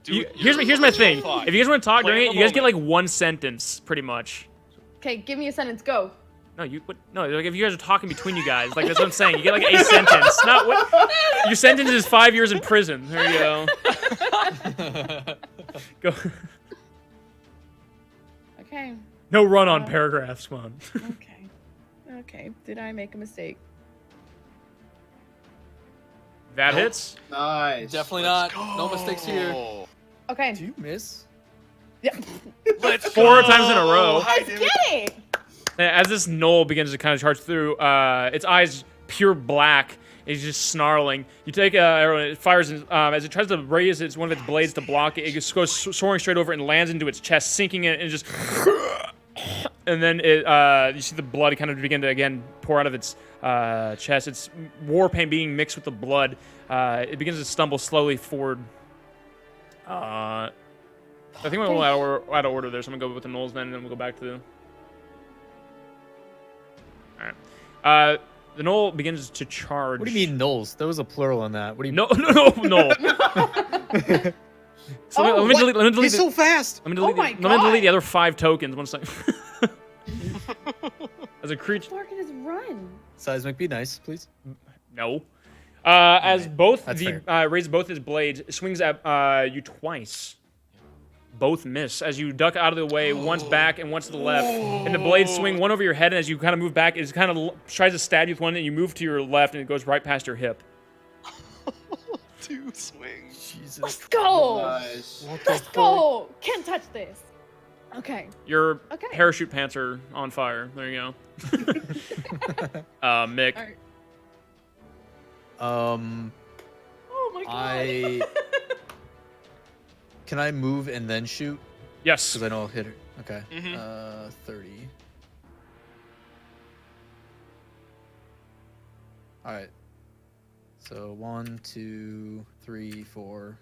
Do it. Here's my thing. Thought. If you guys want to talk Play during in it, the you guys get like moment. one sentence, pretty much. Okay, give me a sentence. Go. No, like if you guys are talking between you guys, like that's what I'm saying. You get like a sentence. Not what. Your sentence is 5 years in prison. There you go. Go. Okay. No run-on paragraphs, come on. Okay. Did I make a mistake? That hits. Nice. Definitely Let's not. No mistakes here. go. Okay. Do you miss? Yeah. Let's Four go. times in a row. Hi, Let's dude. get it. As this gnoll begins to kind of charge through, its eyes pure black. It's just snarling. You take an arrow and it fires, as it tries to raise one of its blades to block it, it just goes soaring straight over it and lands into its chest, sinking it, and just... And then you see the blood kind of begin to, again, pour out of its chest. Its war paint being mixed with the blood. It begins to stumble slowly forward. I think we're a little out of order there, so I'm going to go with the gnolls then, and then we'll go back to the... Alright. The gnoll begins to charge. What do you mean nulls? There was a plural on that. What do you No. So Oh, let me delete He's so fast. let me delete, Oh my let me delete God. the other 5 tokens. One second. As a creature, Mark just run. Seismic, be nice, please. no. As both That's raise both his blades, it swings at you twice. Both miss as you duck out of the way, once back and once to the left. And the blades swing one over your head, and as you kind of move back, it kind of tries to stab you with one, and you move to your left, and it goes right past your hip. 2 swings. Jesus. Let's go. Nice. Let's go. Can't touch this. Okay. Your Okay. parachute pants are on fire. There you go. Mick. All right. Oh my God. Can I move and then shoot? Yes. Because I know I'll hit her. Okay. Mhm. 30. All right. So 1, 2, 3, 4,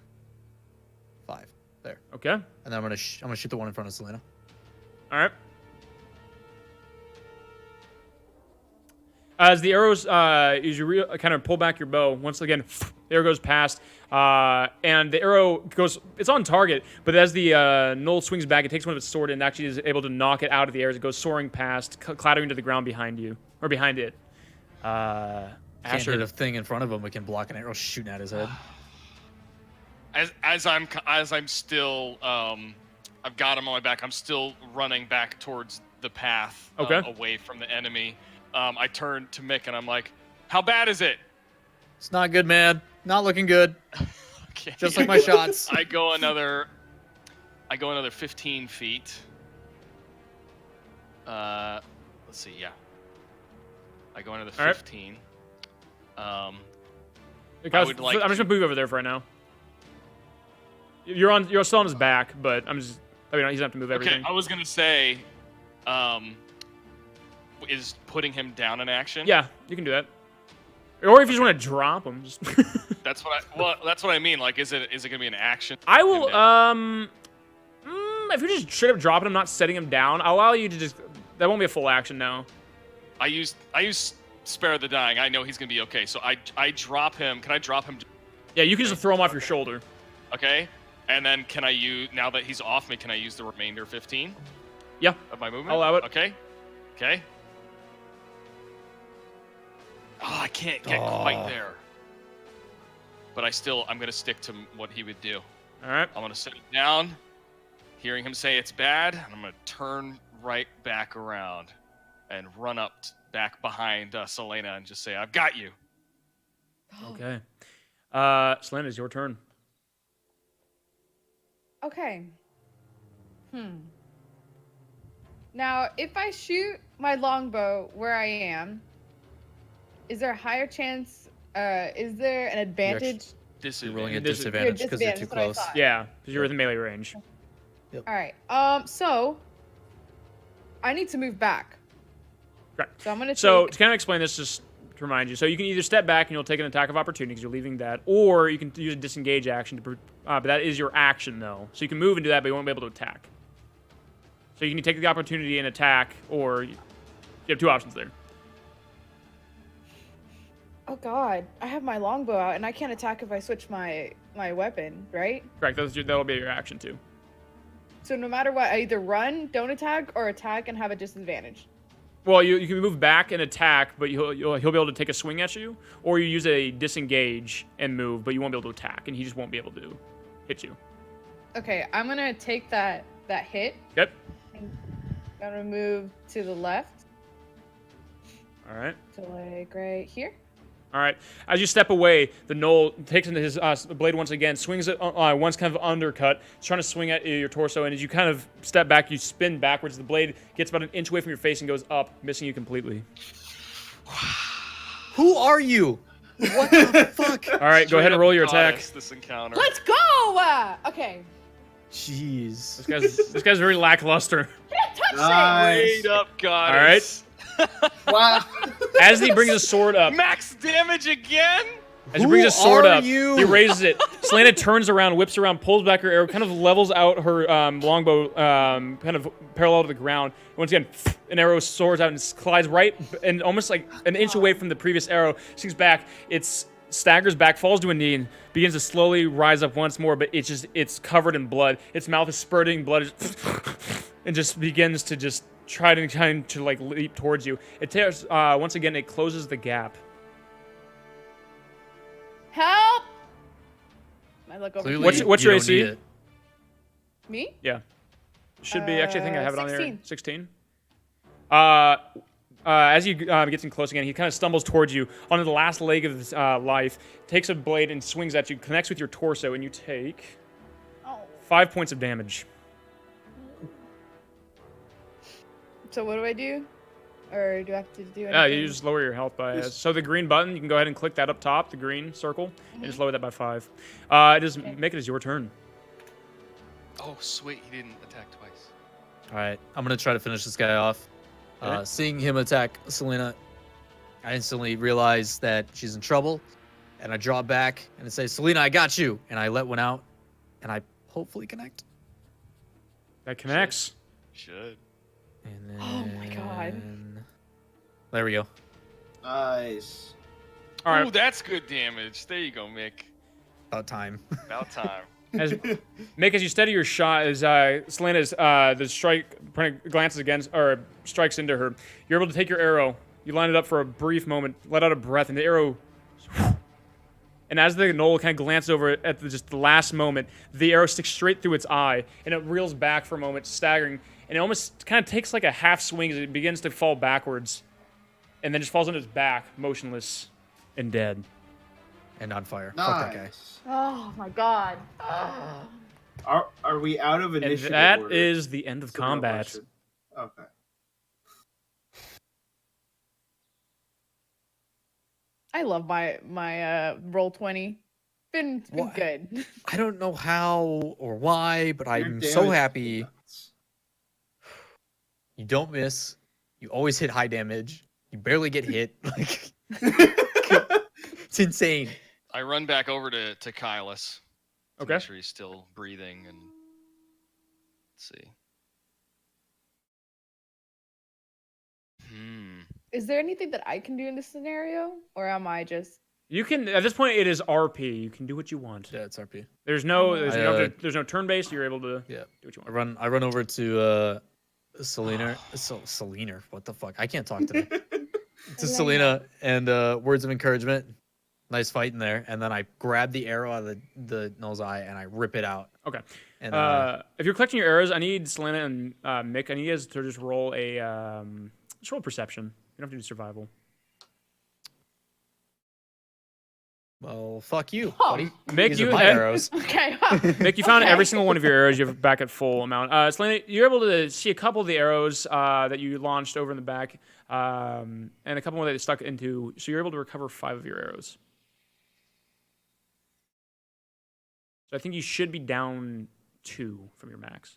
5. There. Okay. And then I'm gonna shoot the one in front of Selena. All right. As the arrows, as you kind of pull back your bow, once again, the arrow goes past, and the arrow goes, it's on target, but as the knoll swings back, it takes one of its sword and actually is able to knock it out of the air as it goes soaring past, clattering to the ground behind you, or behind it. Can't Asher, hit a thing in front of him. We can block an arrow shooting at his head. As I'm still I've got him on my back. I'm still running back towards the path, Okay. Away from the enemy. I turn to Mick and I'm like, "How bad is it?" It's not good, man. Not looking good. Okay. Just like my shots. I go another 15 feet. Let's see. Yeah. I go another 15. I would like I'm just gonna move over there for right now. You're still on his back, but he's gonna have to move everything. Okay, I was gonna say, is putting him down an action? Yeah, you can do that. Or if you just want to drop him, just That's what I mean. Like, is it gonna be an action? I will. If you're just straight up dropping him, not setting him down, I'll allow you to just. That won't be a full action now. I use spare the dying. I know he's gonna be okay. So I drop him. Can I drop him? Yeah, you can just throw him off your shoulder. Okay. And then can I use, now that he's off me, can I use the remainder 15? Yeah. Of my movement? I'll allow it. Okay. Okay. Oh, I can't get quite there. But I'm gonna stick to what he would do. All right. I'm gonna sit him down, hearing him say it's bad, and I'm gonna turn right back around and run up back behind Selena and just say, "I've got you." Okay. Selena, it's your turn. Okay. Now, if I shoot my longbow where I am, is there a higher chance? Is there an advantage? You're rolling a Disadvantage. disadvantage because you're too Disadvantage, that's what I close. thought. Yeah, because you're within melee range. All right. So I need to move back. Right. So I'm gonna. So take... to kind of explain this, just to remind you, so you can either step back and you'll take an attack of opportunity because you're leaving that, or you can use a disengage action to. But that is your action though, so you can move and do that, but you won't be able to attack. So you can take the opportunity and attack, or you have two options there. Oh God, I have my longbow out, and I can't attack if I switch my weapon, right? Correct. That'll be your action too. So no matter what, I either run, don't attack, or attack and have a disadvantage. Well, you can move back and attack, but he'll be able to take a swing at you, or you use a disengage and move, but you won't be able to attack, and he just won't be able to hit you. Okay, I'm gonna take that hit. Yep. And I'm gonna move to the left. All right. So like right here. All right. As you step away, the knoll takes into his blade once again, swings it once kind of undercut. It's trying to swing at your torso, and as you kind of step back, you spin backwards. The blade gets about an inch away from your face and goes up, missing you completely. Who are you? What the fuck? All right, go ahead and roll your attack. This encounter. Let's go! Okay. Jeez. This guy's very lackluster. Can't touch Nice. Straight up goddess. Wow. As he brings his sword up, Max damage again? as he brings his sword are up, you? he raises it. Selena turns around, whips around, pulls back her arrow, kind of levels out her longbow, kind of parallel to the ground. Once again, an arrow soars out and collides right and almost like an inch away from the previous arrow. Swings back. It staggers back, falls to a knee, and begins to slowly rise up once more. But it's covered in blood. Its mouth is spurting blood, and just begins to just try to like leap towards you. It tears once again. It closes the gap. Help! I look over. Clearly, What's your you don't AC? need it. Me? Yeah. Should be. Actually, I think I have it on there. 16. 16. As he gets in close again, he kind of stumbles towards you onto the last leg of his life, takes a blade and swings at you, connects with your torso, and you take Oh. 5 points of damage. So what do I do? Or do I have to do anything? You just lower your health by... so the green button, you can go ahead and click that up top, the green circle, and just lower that by 5. Make it as your turn. Oh, sweet. He didn't attack twice. All right, I'm gonna try to finish this guy off. Okay. Seeing him attack Selena, I instantly realize that she's in trouble, and I draw back and I say, "Selena, I got you." And I let one out, and I hopefully connect. That connects. Should. And then, Oh my God. There we go. Nice. All right. Ooh, that's good damage. There you go, Mick. About time. About time. As Mick, as you steady your shot, as Selena's the strike glances against or strikes into her, you're able to take your arrow. You line it up for a brief moment, let out a breath, and the arrow. And as the gnoll kind of glances over it at just the last moment, the arrow sticks straight through its eye, and it reels back for a moment, staggering, and it almost kind of takes like a half swing as it begins to fall backwards, and then just falls on its back, motionless and dead. And on fire. Fuck that guy. Nice. Oh my God. Are we out of And initiative that order? is the end of That's the real combat. question. Okay. I love my roll 20. Been What? good. I don't know how or why, but Your I'm so damage happy. is nuts. You don't miss. You always hit high damage. You barely get hit. Like, it's insane. I run back over to Kylus. To Okay. Make sure he's still breathing and let's see. Is there anything that I can do in this scenario, or am I just? You can at this point it is RP. You can do what you want. Yeah, it's RP. There's no I, no turn based. You're able to Yeah. do what you I want. run over to Selena. Selena, what the fuck? I can't talk today. To Selena and words of encouragement. Nice fight in there. And then I grab the arrow out of the gnoll's eye and I rip it out. Okay. And If you're collecting your arrows, I need Selena and Mick. I need you guys to just roll a perception. You don't have to do survival. well, fuck you, Oh. buddy. Mick, These you are my had- arrows. Okay. Mick, you found Okay. every single one of your arrows. You're back at full amount. Selena, you're able to see a couple of the arrows that you launched over in the back, and a couple more that they stuck into. So you're able to recover 5 of your arrows. So I think you should be down 2 from your max.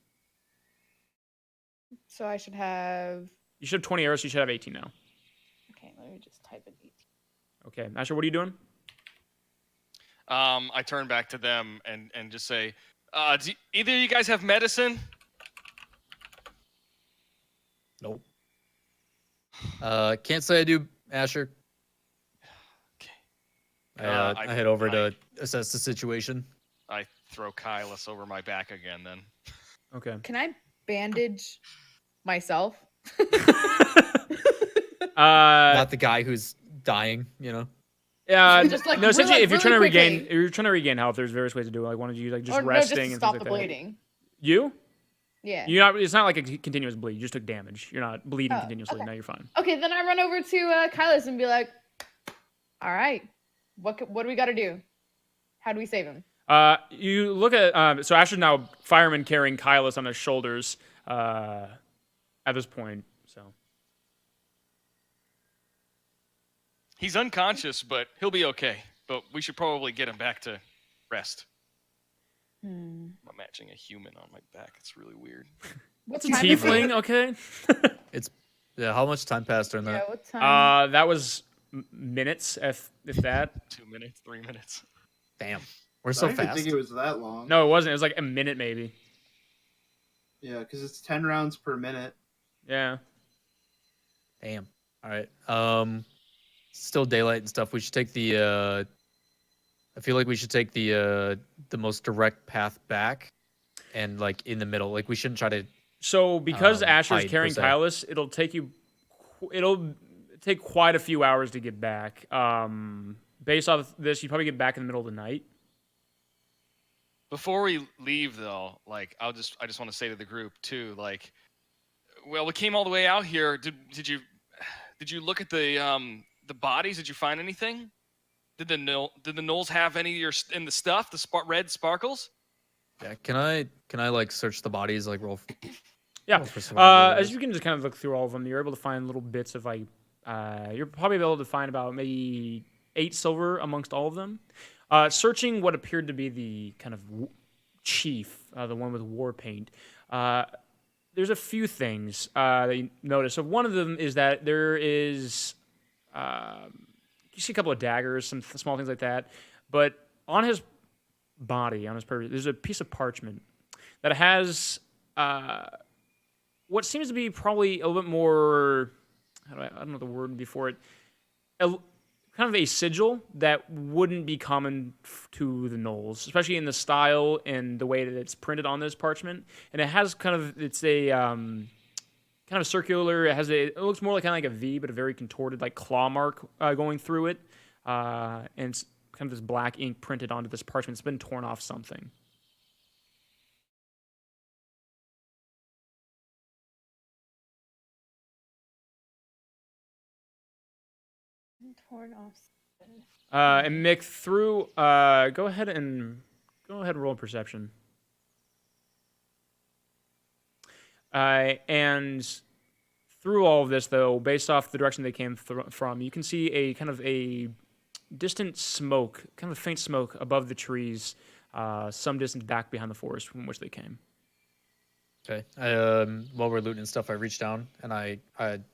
So I should have. You should have 20 arrows. So you should have 18 now. Okay, let me just type in 18. Okay, Asher, what are you doing? I turn back to them and just say, do either of you guys have medicine? Nope. Can't say I do, Asher. Okay. I head over to assess the situation. I throw Kylus over my back again then. Okay. Can I bandage myself? Not the guy who's dying, you know. Just, like, no. Essentially, really- if you're trying to really regain, quickly. if you're trying to regain health, there's various ways to do it. Like one of you, like just Or no, resting just to and stop things the like that. bleeding. You? Yeah. You're not. It's not like a continuous bleed. You just took damage. You're not bleeding Oh, continuously. okay. Now you're fine. Okay, then I run over to Kylus and be like, "All right, what do we got to do? How do we save him?" You look at so Asher's now fireman carrying Kylus on his shoulders at this point. So He's unconscious, but he'll be okay. But we should probably get him back to rest. I'm imagining a human on my back. It's really weird. What it's a time is it? tiefling, okay? Yeah, how much time passed during Yeah, that? what time? That was minutes, if that. 2 minutes, 3 minutes. Damn. We're I so didn't fast. think it was that long. No, it wasn't. It was like a minute maybe. Yeah, because it's 10 rounds per minute. Yeah. Damn. All right. Still daylight and stuff. We should take the. I feel like we should take the most direct path back, and like in the middle. Like we shouldn't try to. So because Asher's hide, carrying per se. Kylus, it'll take quite a few hours to get back. Based off of this, you probably get back in the middle of the night. Before we leave, though, like I just want to say to the group too, like, well, we came all the way out here. Did you look at the bodies? Did you find anything? Did the gnolls have any of your in the stuff? The red sparkles? Yeah. Can I like search the bodies? Like roll. Yeah. roll for survival, As you can just kind of look through all of them, you're able to find little bits of like, you're probably able to find about maybe 8 silver amongst all of them. Searching what appeared to be the kind of chief, the one with war paint, there's a few things that you notice. So one of them is that there is You see a couple of daggers, some small things like that. But on his body, on his person, there's a piece of parchment that has what seems to be probably a little bit more. I don't know the word before it. Kind of a sigil that wouldn't be common to the gnolls, especially in the style and the way that it's printed on this parchment. And it has it's a kind of circular. It looks more like kind of like a V, but a very contorted like claw mark going through it. And it's kind of this black ink printed onto this parchment. It's been torn off something. Torn off. And Mick, go ahead and roll perception. And through all of this, though, based off the direction they came from, you can see a kind of a distant smoke, kind of a faint smoke above the trees, some distance back behind the forest from which they came. Okay. While we're looting and stuff, I reach down and I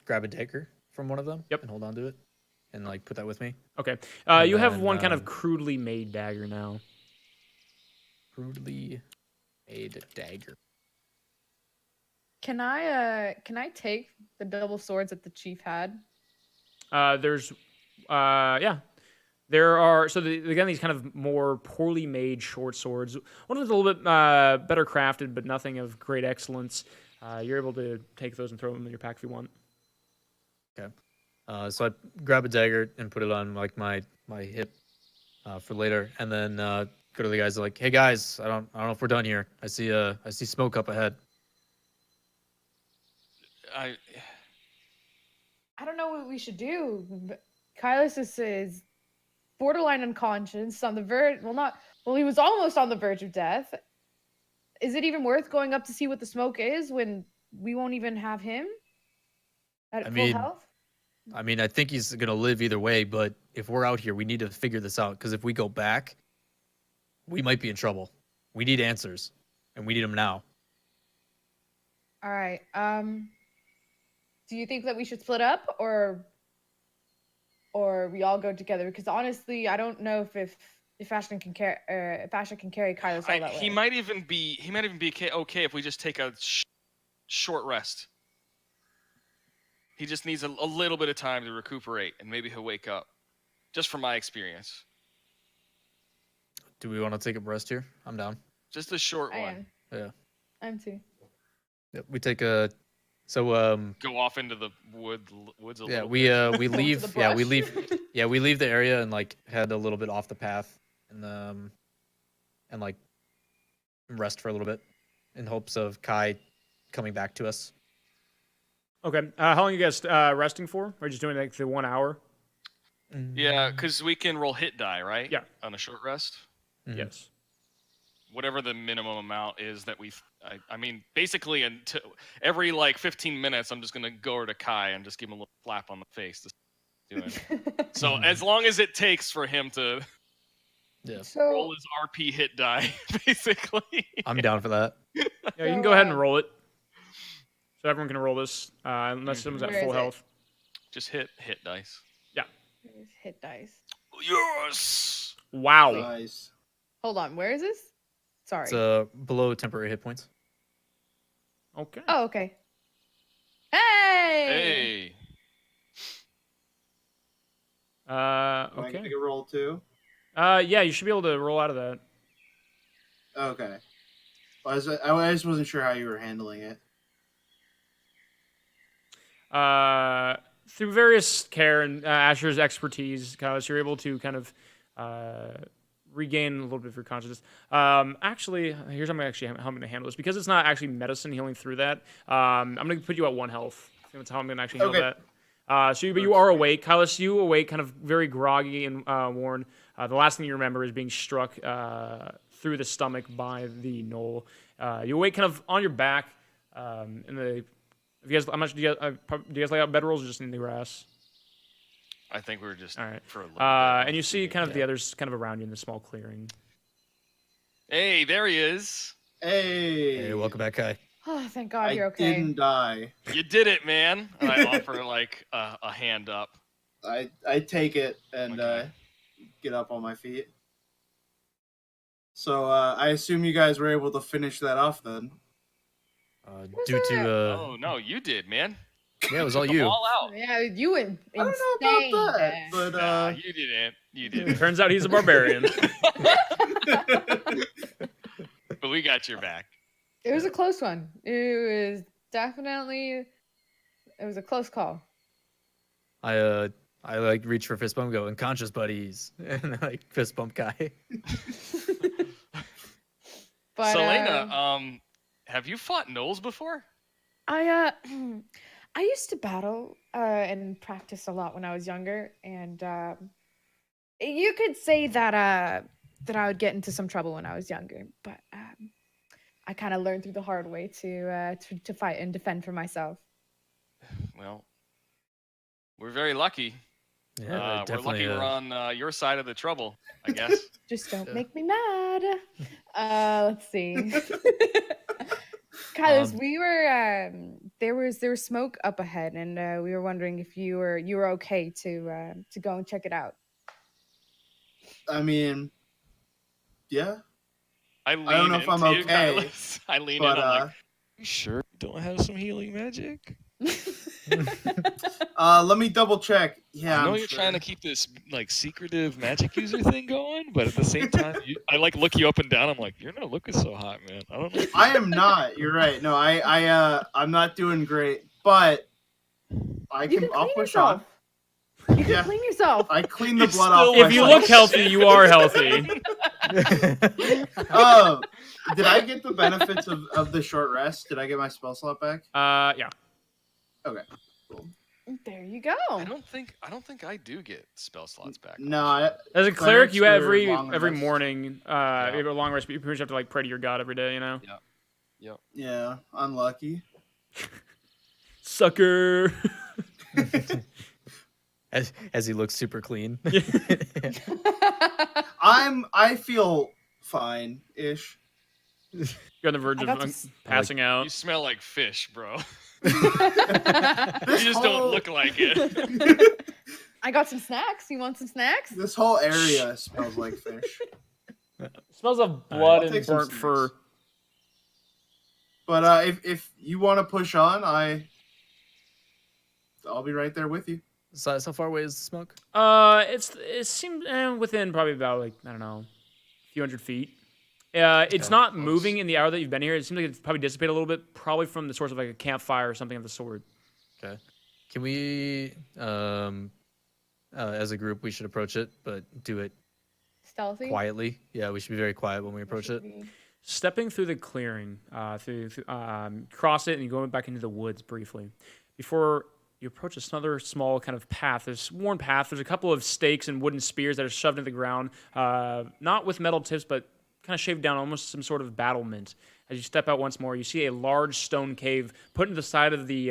grab a dagger from one of them. Yep. And hold on to it. And like put that with me. Okay. And You have then, one kind of crudely made dagger now. Crudely made dagger. Can I take the double swords that the chief had? There are again these kind of more poorly made short swords. One of them's a little bit better crafted, but nothing of great excellence. You're able to take those and throw them in your pack if you want. Okay. So I grab a dagger and put it on like my hip for later, and then go to the guys like, "Hey guys, I don't know if we're done here. I see smoke up ahead." I don't know what we should do. Kylus is borderline unconscious, on the verge. He was almost on the verge of death. Is it even worth going up to see what the smoke is when we won't even have him at full health? I mean, I think he's gonna live either way, but if we're out here, we need to figure this out. Because if we go back, we might be in trouble. We need answers, and we need them now. All right. Do you think that we should split up, or we all go together? Because honestly, I don't know if Ashton can carry Kylus all that way. He might even be okay if we just take a short rest. He just needs a little bit of time to recuperate, and maybe he'll wake up. Just from my experience. Do we want to take a rest here? I'm down. Just a short one. Yeah. I'm too. Yep. We take a. So go off into the woods a yeah, little we bit. we leave. Yeah, we leave. Yeah, we leave the area and like head a little bit off the path, and like rest for a little bit, in hopes of Kai coming back to us. Okay. How long are you guys resting for? Or just doing like the 1 hour? Yeah, because we can roll hit die, right? Yeah. On a short rest? Mm-hmm. Yes. Whatever the minimum amount is that I mean, basically, until every like 15 minutes, I'm just going to go over to Kai and just give him a little slap on the face. So as long as it takes for him to roll his RP hit die, basically. I'm down for that. Yeah, you can go ahead and roll it. So everyone can roll this, unless someone's at full health. Just hit dice. Yeah. Hit dice. Yes! Wow. Nice. Hold on, where is this? Sorry. It's below temporary hit points. Okay. Oh, okay. Hey! Hey! Am I Okay. gonna get a roll too? Yeah, you should be able to roll out of that. Okay. Well, I just wasn't sure how you were handling it. Through various care and Asher's expertise, Kylus, you're able to kind of regain a little bit of your consciousness. Actually, here's how I'm going to handle this. Because it's not actually medicine healing through that, I'm going to put you at 1 health. I think that's how I'm going to actually handle that. But you are awake. Kylus, you awake kind of very groggy and worn. The last thing you remember is being struck through the stomach by the gnoll. You awake kind of on your back in the... Do you guys lay out bedrolls or just in the grass? I think we were just all right. For a little bit. And you see kind of the others kind of around you in the small clearing. Hey, there he is. Hey, welcome back, Kai. Oh, thank God you're okay. I didn't die. You did it, man. And I offer like a hand up. I take it and Okay. get up on my feet. So I assume you guys were able to finish that off then. Due to Oh no, you did, man. yeah, it was Took all 'em you. all out. Yeah, you went I don't know insane. about that, but Nah, you didn't. You didn't. Turns out he's a barbarian. But we got your back. It was a close one. It was definitely. It was a close call. I like reach for fist bump, go unconscious buddies, and I, like fist bump guy. But Selena, have you fought gnolls before? I I used to battle and practice a lot when I was younger, and you could say that that I would get into some trouble when I was younger, but I kind of learned through the hard way to fight and defend for myself. Well, we're very lucky. Yeah, We're lucky definitely. we're on your side of the trouble, I guess. Just don't Yeah. make me mad. Let's see. Because we were there was smoke up ahead, and we were wondering if you were okay to go and check it out. I mean, yeah. I don't know if I'm into you, okay, Kylos. I lean But in. I'm like, you sure you don't have some healing magic? let me double check. Yeah, I know I'm you're sure. trying to keep this like secretive magic user thing going, but at the same time, I like look you up and down. I'm like, you're not looking so hot, man. I don't know. I am not. You're right. No, I'm not doing great, but You can I'll clean push yourself. on. You can Yeah. clean yourself. I clean the It's blood off. still- If you my look face. healthy, you are healthy. Oh, did I get the benefits of the short rest? Did I get my spell slot back? Yeah. Okay, cool. There you go. I don't think I do get spell slots back. No, As a cleric, you Clerics are every long every rest. morning, you have a long rest, but you pretty much have to like pray to your god every day, you know? yeah, unlucky. Sucker. as he looks super clean. I feel fine-ish. You're on the verge I of got some passing out. You smell like fish, bro. This You just don't whole- look like it. I got some snacks. You want some snacks? This whole area smells like fish. Smells of I'll blood take and some burnt fur. snacks. But if you want to push on, I'll be right there with you. So how far away is the smoke? It seems within probably about like I don't know, a few hundred feet. It's Oh, not close. moving in the hour that you've been here. It seems like it's probably dissipated a little bit, probably from the source of like a campfire or something of the sort. Okay. Can we, as a group, we should approach it, but do it Stealthy. quietly. Yeah, we should be very quiet when we approach it. Stepping through the clearing, cross it, and you go back into the woods briefly. Before you approach another small kind of path, this worn path. There's a couple of stakes and wooden spears that are shoved into the ground, not with metal tips, but kind of shaved down, almost some sort of battlement. As you step out once more, you see a large stone cave put into the side of the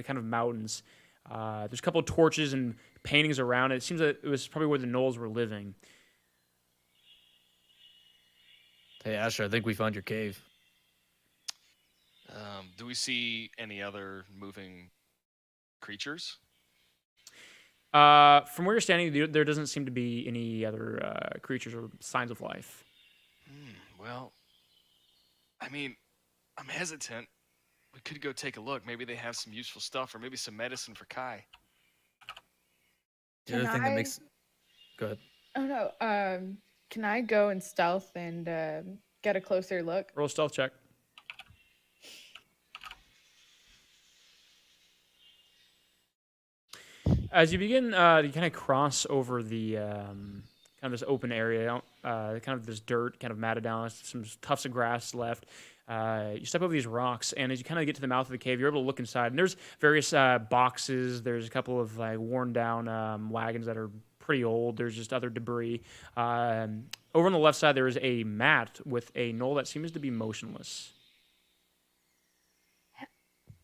kind of mountains. There's a couple of torches and paintings around it. It seems that it was probably where the gnolls were living. Hey, Asher, I think we found your cave. Do we see any other moving creatures? From where you're standing, there doesn't seem to be any other creatures or signs of life. Well, I mean, I'm hesitant. We could go take a look. Maybe they have some useful stuff, or maybe some medicine for Kai. The other Can thing that I- makes. Go ahead. Oh no. Can I go in stealth and get a closer look? Roll a stealth check. As you begin, you kind of cross over the kind of this open area, kind of this dirt, kind of matted down, some tufts of grass left. You step over these rocks, and as you kind of get to the mouth of the cave, you're able to look inside. And there's various boxes. There's a couple of like worn down wagons that are pretty old. There's just other debris. Over on the left side, there is a mat with a gnoll that seems to be motionless.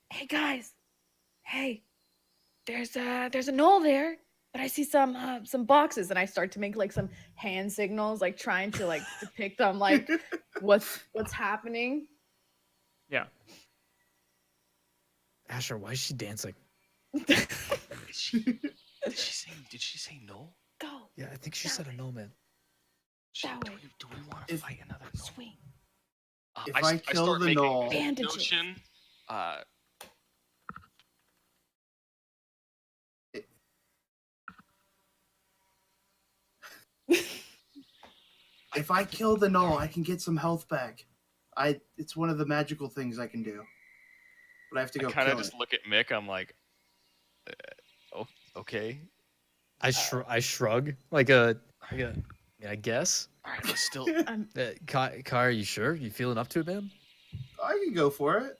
Hey guys. Hey. There's a gnoll there, but I see some boxes, and I start to make like some hand signals, like trying to like depict them, like what's happening. Yeah. Asher, why is she dancing? Did she say no? Go. Yeah, I think she That said a way. no, man. That Do way. we want to If- fight another no? Swing. If I kill start the making knoll- Bandages. notion. If I kill the knoll, I can get some health back. It's one of the magical things I can do. But I have to go kind kill of just it. look at Mick. I'm like, oh, okay. I shrug like a yeah, I guess. All right, let's still. Kai, are you sure? You feeling up to it, man? I can go for it.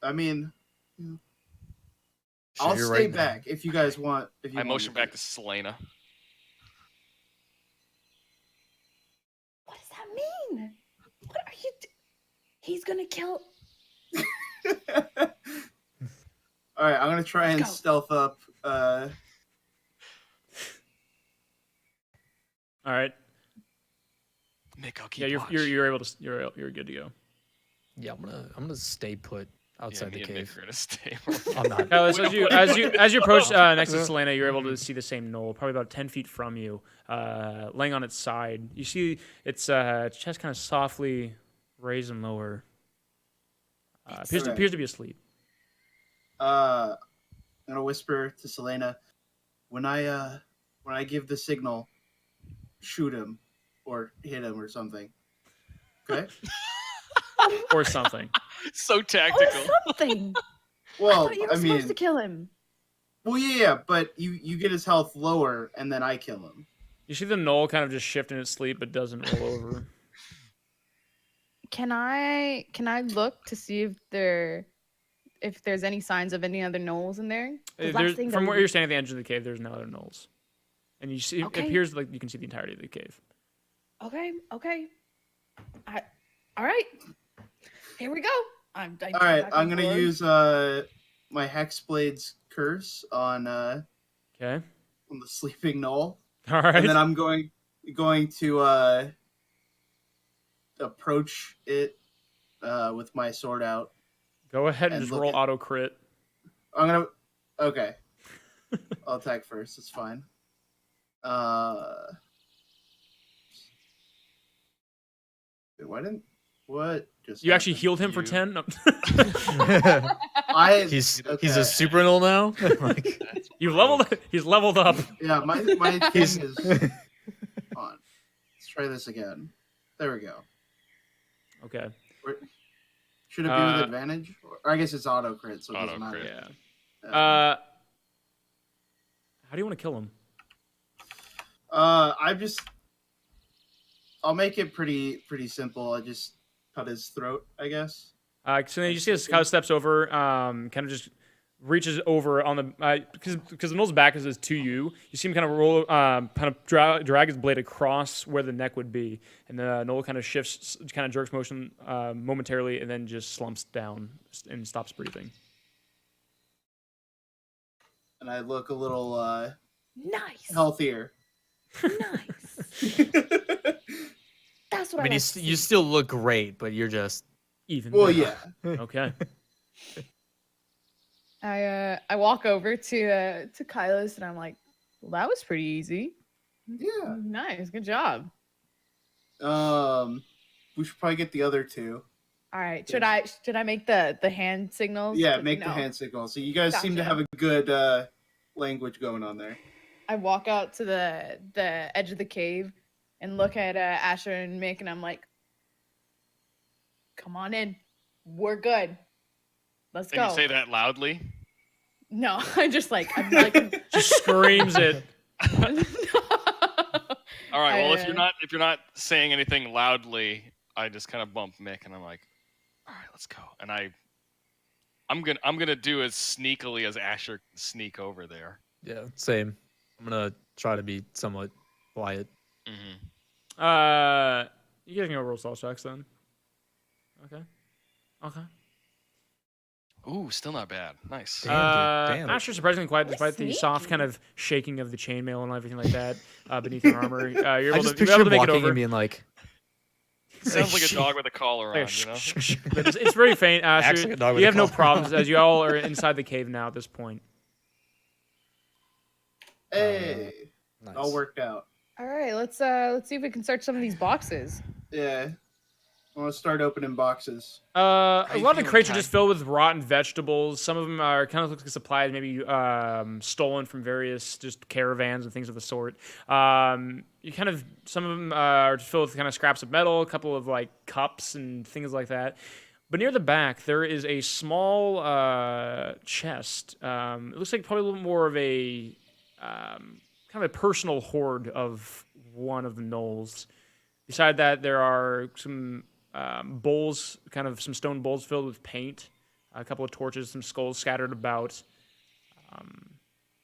I mean, Sure I'll you're stay right, man. back if you guys want. If you I want motion me back to Selena. What does that mean? What are you? He's gonna kill. All right, I'm gonna try and Let's go. stealth up. All right. Mick, I'll keep Yeah, watch. you're able to you're good to go. Yeah, I'm gonna stay put outside me the and Mick cave. are gonna stay. I'm not. Kylus, as you approach next to Selena, you're able to see the same knoll, probably about 10 feet from you, laying on its side. You see its chest kind of softly raise and lower. Appears to be asleep. I'm gonna whisper to Selena, when I give the signal, shoot him or hit him or something. Okay. Or something. So Or tactical. something. I Well, thought you were I supposed mean, to kill him. well, yeah, but you get his health lower and then I kill him. You see the knoll kind of just shift in its sleep, but doesn't roll over. Can I look to see if there's any signs of any other gnolls in there? 'Cause last thing From that where we- you're standing at the edge of the cave, there's no other knolls. And you see, Okay. it appears like you can see the entirety of the cave. Okay. All right. Here we go. All right, I'm gonna use my Hexblade's curse on Okay. the sleeping knoll, All right. and then I'm going to approach it with my sword out. Go ahead and and just look roll at- auto crit. Okay. I'll attack first. It's fine. Wait, why didn't what just? You actually happened? healed him for You- 10? No. he's okay. a super null now. Like, He's leveled up. Yeah, my thing He's- is on. Let's try this again. There we go. Okay. Should it be with advantage? Or I guess it's auto crit, so it doesn't Auto matter. crit. Yeah. Uh, How do you want to kill him? I'll make it pretty simple. I just cut his throat, I guess. So then you see as Kyle steps over, kind of just reaches over on the because the knoll's back is to you. You see him kind of roll, kind of drag his blade across where the neck would be, and the knoll kind of shifts, kind of jerks motion momentarily, and then just slumps down and stops breathing. And I look a little Nice. healthier. Nice. That's what I mean, like to you see. still look great, but you're just Even. Well, better. yeah. Okay. I walk over to Kylus and I'm like, well, that was pretty easy. Yeah. Nice, good job. We should probably get the other two. All right, should I make the hand signals? Yeah, Like, make the hand signal. So you guys seem to Gotcha. have a good language going on there. I walk out to the edge of the cave and look at Asher and Mick, and I'm like, "Come on in, we're good. Let's And go." you say that loudly. No, I'm like, Just screams it. All right. Well, I, if you're not saying anything loudly, I just kind of bump Mick, and I'm like, all right, let's go. And I'm gonna do as sneakily as Asher can sneak over there. yeah, same. I'm gonna try to be somewhat quiet. Mm-hmm. You guys can go roll stealth checks then. Okay. Ooh, still not bad. Nice. Damn it. Asher's surprisingly quiet despite the soft sneaky. kind of shaking of the chainmail and everything like that beneath your armor. You're I able just to, you're picture able him to make it walking over. and being like, Sounds like a dog with a collar on, Like, you know? but it's very faint, Acts Asher. like a dog with You a have no collar. problems as you all are inside the cave now at this point. Hey, Nice. all worked out. All right, let's see if we can search some of these boxes. Yeah, I want to start opening boxes. A you lot of the feeling, crates are Kai? just filled with rotten vegetables. Some of them are kind of look like supplies, maybe stolen from various just caravans and things of the sort. Some of them are just filled with kind of scraps of metal, a couple of like cups and things like that. But near the back, there is a small chest. It looks like probably a little more of a kind of a personal hoard of one of the gnolls. Beside that, there are some bowls, kind of some stone bowls filled with paint, a couple of torches, some skulls scattered about,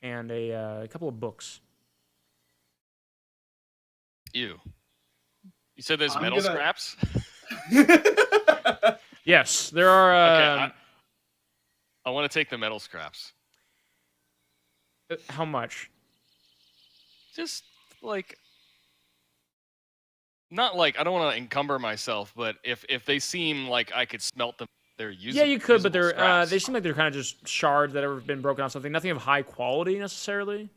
and a couple of books. Ew. You said there's I'm metal gonna- scraps? Yes, there are. Okay, I want to take the metal scraps. How much? Just like, not like I don't want to encumber myself, but if they seem like I could smelt them, they're usable. Yeah, you could, but usable they're scraps. they seem like they're kind of just shards that have been broken off something. Nothing of high quality necessarily.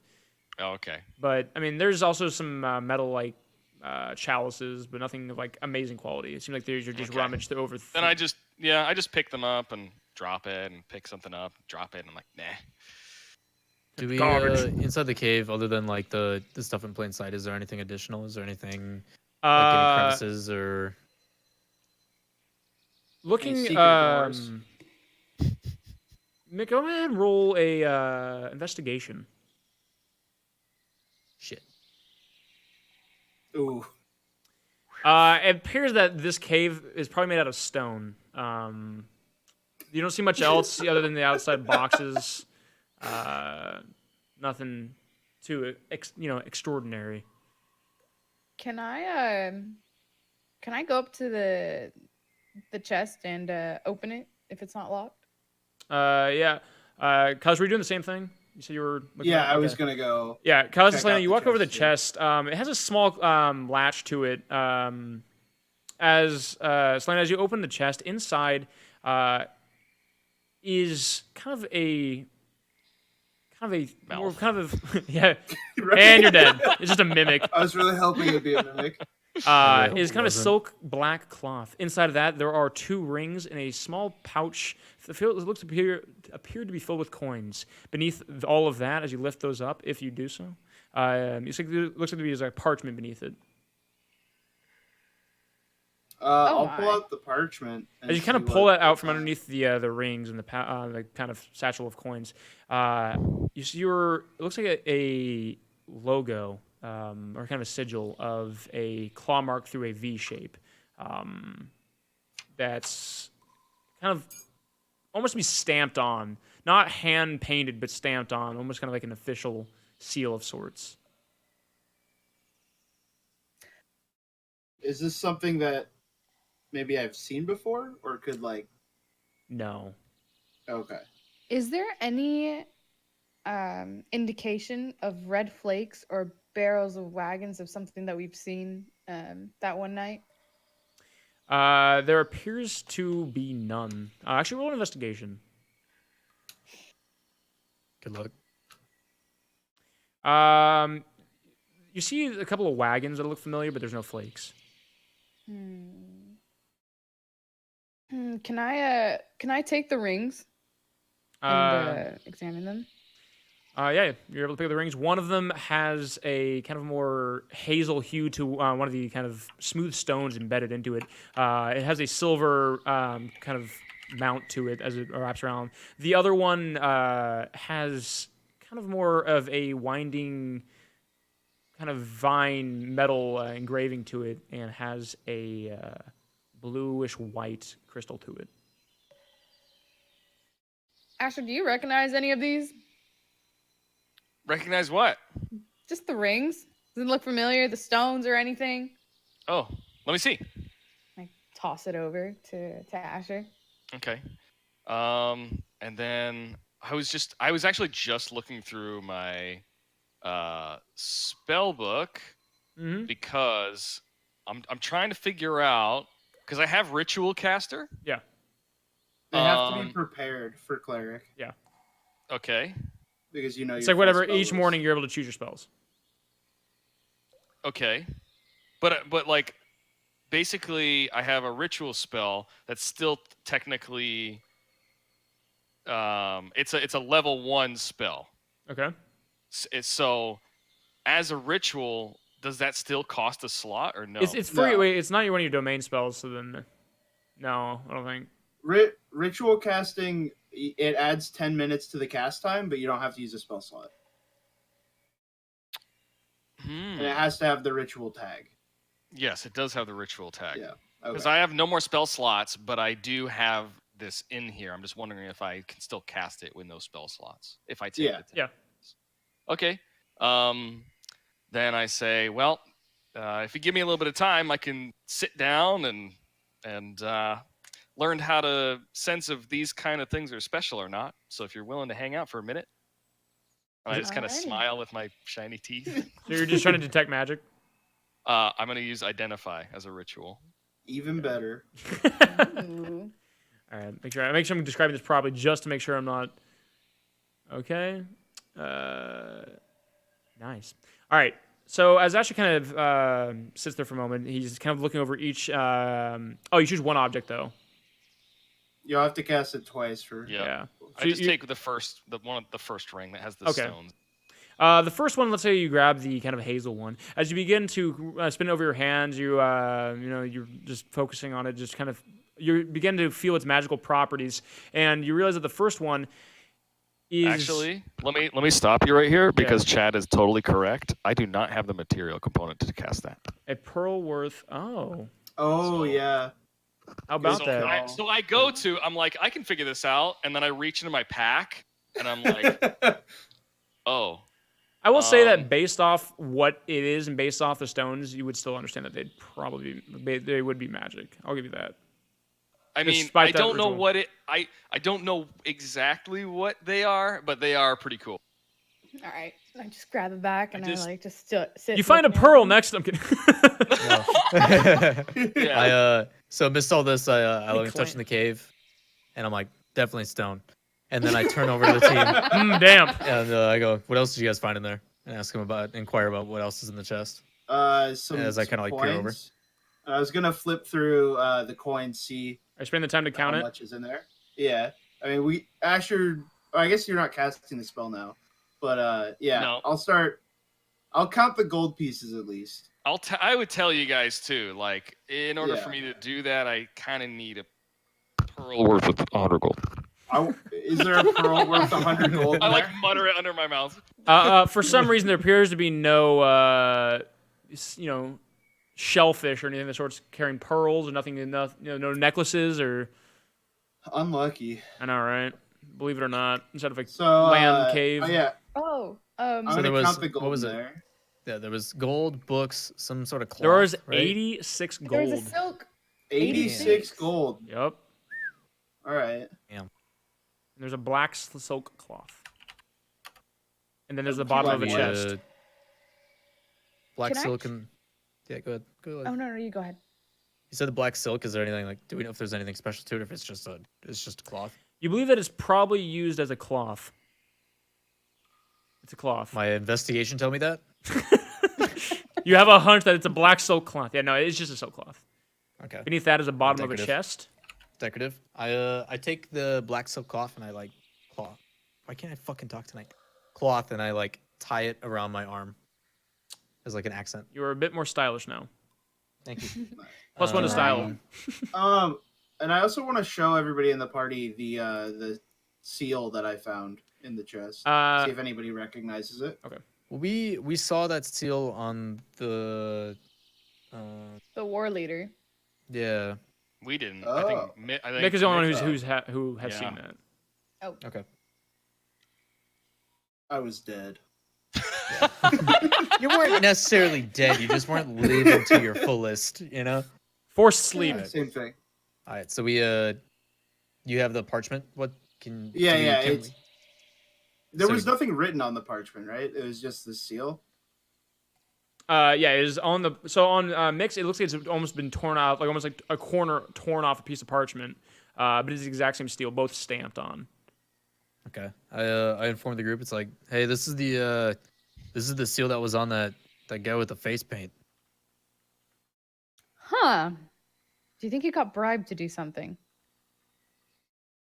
Oh, okay. But I mean, there's also some metal like chalices, but nothing of like amazing quality. It seems like they're just Okay. rummaged over. Then I just pick them up and drop it, and pick something up, drop it, and I'm like, nah. Do we Garbage. inside the cave, other than like the stuff in plain sight? Is there anything additional? Is there anything like any Uh, crevices or? looking. Any secret doors? Mick, go ahead and roll a investigation. Shit. Ooh, It appears that this cave is probably made out of stone. You don't see much else other than the outside boxes. Nothing too extraordinary. Can I go up to the chest and open it if it's not locked? Yeah. Cuz, were you doing the same thing? You said you were looking yeah, at- I was okay. gonna go. Yeah, Cuz, check Selena, out you the walk over the chest, chest. It has a small latch to it. Selena, as you open the chest, inside is kind of a Mouth. yeah, Right? and you're dead. It's just a mimic. I was really hoping it'd be a mimic. I hope Is it kind of wasn't. silk black cloth. Inside of that, there are 2 rings in a small pouch. It looks appear to be filled with coins. Beneath all of that, as you lift those up, if you do so, it looks like there's a parchment beneath it. I'll pull my. out the parchment. and As you kind of see pull what that out we from find. underneath the rings and the kind of satchel of coins, you see it looks like a logo or kind of a sigil of a claw mark through a V shape. That's kind of almost to be stamped on, not hand painted, but stamped on, almost kind of like an official seal of sorts. Is this something that maybe I've seen before, or could like? No. Okay. Is there any indication of red flakes or barrels of wagons of something that we've seen that one night? There appears to be none. Actually, roll an investigation. Good luck. You see a couple of wagons that look familiar, but there's no flakes. Can I take the rings and examine them? Yeah, you're able to pick up the rings. One of them has a kind of more hazel hue to one of the kind of smooth stones embedded into it. It has a silver kind of mount to it as it wraps around. The other one has kind of more of a winding kind of vine metal engraving to it and has a bluish white crystal to it. Asher, do you recognize any of these? Recognize what? Just the rings? Does it look familiar? The stones or anything? Oh, let me see. I toss it over to Asher. Okay. And then I was actually just looking through my spell book Mm-hmm. because I'm trying to figure out, because I have ritual caster. Yeah. They have to be Um, prepared for cleric. Okay. because you know It's your like whatever. full spell Each list. morning you're able to choose your spells. Okay, but like basically, I have a ritual spell that's still technically it's a level 1 spell. Okay. So as a ritual, does that still cost a slot or no? It's free. No. Wait, it's not one of your domain spells. So then, no, I don't think. Ritual casting, it adds 10 minutes to the cast time, but you don't have to use a spell slot. And it has to have the ritual tag. Yes, it does have the ritual tag. Yeah. Because Okay. I have no more spell slots, but I do have this in here. I'm just wondering if I can still cast it with no spell slots. If I take Yeah. the 10 Yeah. Okay. Then I say, well, if you give me a little bit of time, I can sit down and learn how to sense if these kind of things are special or not. So if you're willing to hang out for a minute, and I just kind of Alrighty. smile with my shiny teeth. So you're just trying to detect magic. I'm going to use Identify as a ritual. Even better. Ooh. All right, make sure I'm describing this properly, just to make sure I'm not. Okay. Nice. All right. So as Asher kind of sits there for a moment, he's kind of looking over each. Oh, you choose one object though. You'll have to cast it twice for. Yeah. So I just take the first ring that has the Okay. stones. The first one, let's say you grab the kind of hazel one. As you begin to spin it over your hands, you're just focusing on it, just kind of you begin to feel its magical properties, and you realize that the first one is Actually, let me stop you right here because Chad is totally correct. I do not have the material component to cast that. a pearl worth. Oh, Oh, yeah. how about So that? I go to, I'm like, I can figure this out, and then I reach into my pack, and I'm like, oh. I will say that based off what it is and based off the stones, you would still understand that they would be magic. I'll give you that. I mean, Despite I that don't know ritual. what I don't know exactly what they are, but they are pretty cool. All right. I just grab it back and I just sit. You find a looking at pearl them. next. I'm kidding. Yeah. So amidst all this, I Hey, look touching Clint. the cave, and I'm like, definitely stone. And then I turn over to the team, Damp. and I go, "What else did you guys find in there?" And inquire about what else is in the chest. Some As I kinda, like, peer over. coins. I was gonna flip through the coins, see I spend the time to count how it. much is in there. Yeah, I mean, Asher. I guess you're not casting the spell now, but yeah, No. I'll count the gold pieces at least. I would tell you guys too. Like, in order Yeah. for me to do that, I kind of need a pearl worth of 100 gold. Is there a pearl worth 100 gold? In I like there? mutter it under my mouth. For some reason, there appears to be no, shellfish or anything of the sorts carrying pearls or nothing. No necklaces or. Unlucky. I know, right? Believe it or not, instead of a So land cave. Oh yeah, Oh. I'm So gonna there was- count the gold what was in it? there. Yeah, there was gold, books, some sort of cloth. There was right? 86 There was a gold. silk. 86 gold. Yep. All right. And there's a black silk cloth. And then there's the bottom of a Black chest. Black Can I silk and yeah, go ahead. Go ahead. Oh no, you go ahead. You said the black silk. Is there anything like? Do we know if there's anything special to it? Or if it's just a cloth? You believe that it's probably used as a cloth. It's a cloth. My investigation tell me that. You have a hunch that it's a black silk cloth. Yeah, no, it's just a silk cloth. Okay. Beneath that is the bottom of a Decorative. chest. Decorative. I take the black silk cloth and I like cloth. Why can't I fucking talk tonight? Cloth and I like tie it around my arm as like an accent. You're a bit more stylish now. Thank you. Plus one to style. And I also want to show everybody in the party the seal that I found in the chest. See if anybody recognizes it. We saw that seal on the The war leader. yeah. We didn't. Oh. I think Nick is the only one Nick- who has Yeah. seen that. Okay. I was dead. You weren't necessarily dead. You just weren't living to your fullest. You know. Forced sleep. Same thing. All right. So we you have the parchment. What can? Yeah, do we- yeah. can It's, we- there So- was nothing written on the parchment, right? It was just the seal. Yeah, it is on the on Mix. It looks like it's almost been torn out, like almost like a corner torn off a piece of parchment. But it's the exact same steel, both stamped on. Okay. I informed the group. It's like, hey, this is the seal that was on that guy with the face paint. Huh. Do you think he got bribed to do something?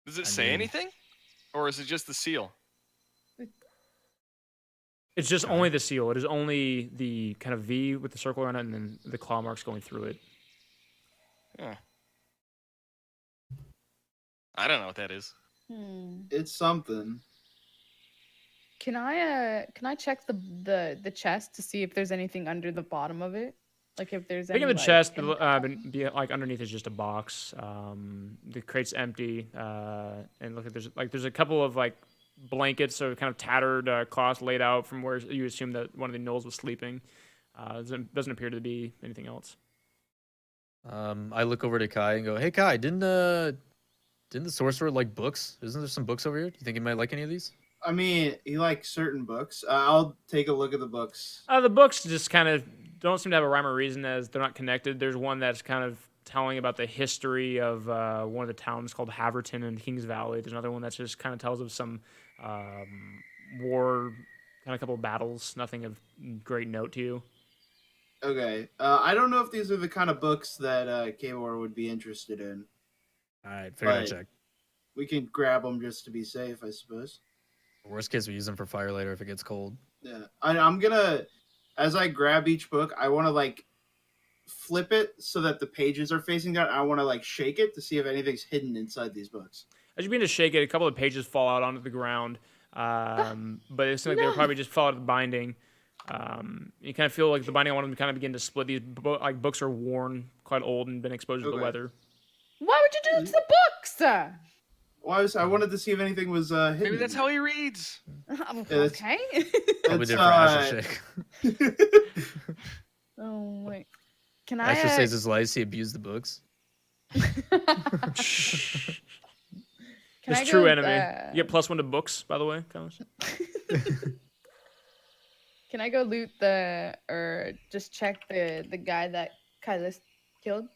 Does it I say mean- anything? Or is it just the seal? It's just Okay. only the seal. It is only the kind of V with the circle around it and then the claw marks going through it. Huh. I don't know what that is. It's something. Can I check the chest to see if there's anything under the bottom of it? Like if there's Picking any, the like, chest, chemicals? underneath is just a box. The crate's empty, and look at there's a couple of like blankets, so kind of tattered cloths laid out from where you assume that one of the gnolls was sleeping. Doesn't appear to be anything else. I look over to Kai and go, "Hey Kai, didn't the sorcerer like books? Isn't there some books over here? Do you think he might like any of these?" I mean, he likes certain books. I'll take a look at the books. The books just kind of don't seem to have a rhyme or reason, as they're not connected. There's one that's kind of telling about the history of one of the towns called Haverton in Kings Valley. There's another one that just kind of tells of some war, kind of a couple of battles. Nothing of great note to you. Okay. I don't know if these are the kind of books that Kmore would be interested in. All right, figured I'd Right. check. We can grab them just to be safe, I suppose. Worst case, we use them for fire later if it gets cold. Yeah. I'm gonna, as I grab each book, I want to like flip it so that the pages are facing down. I want to like shake it to see if anything's hidden inside these books. As you begin to shake it, a couple of pages fall out onto the ground, but it seems like they were probably just fall out of the binding. You kind of feel like the binding on one of them kind of begin to split. These books are worn, quite old, and been exposed to the Okay. weather. Why would you do it to the books? Well, I wanted to see if anything was hidden. Maybe that's how he reads. it's- Okay. Probably It's, did for Asher shake. Oh wait. Can I? Asher says his lies. He abused the books. Can His I true go, enemy. You get +1 to books, by the way, Connors. Can I go loot or just check the guy that Kylis killed?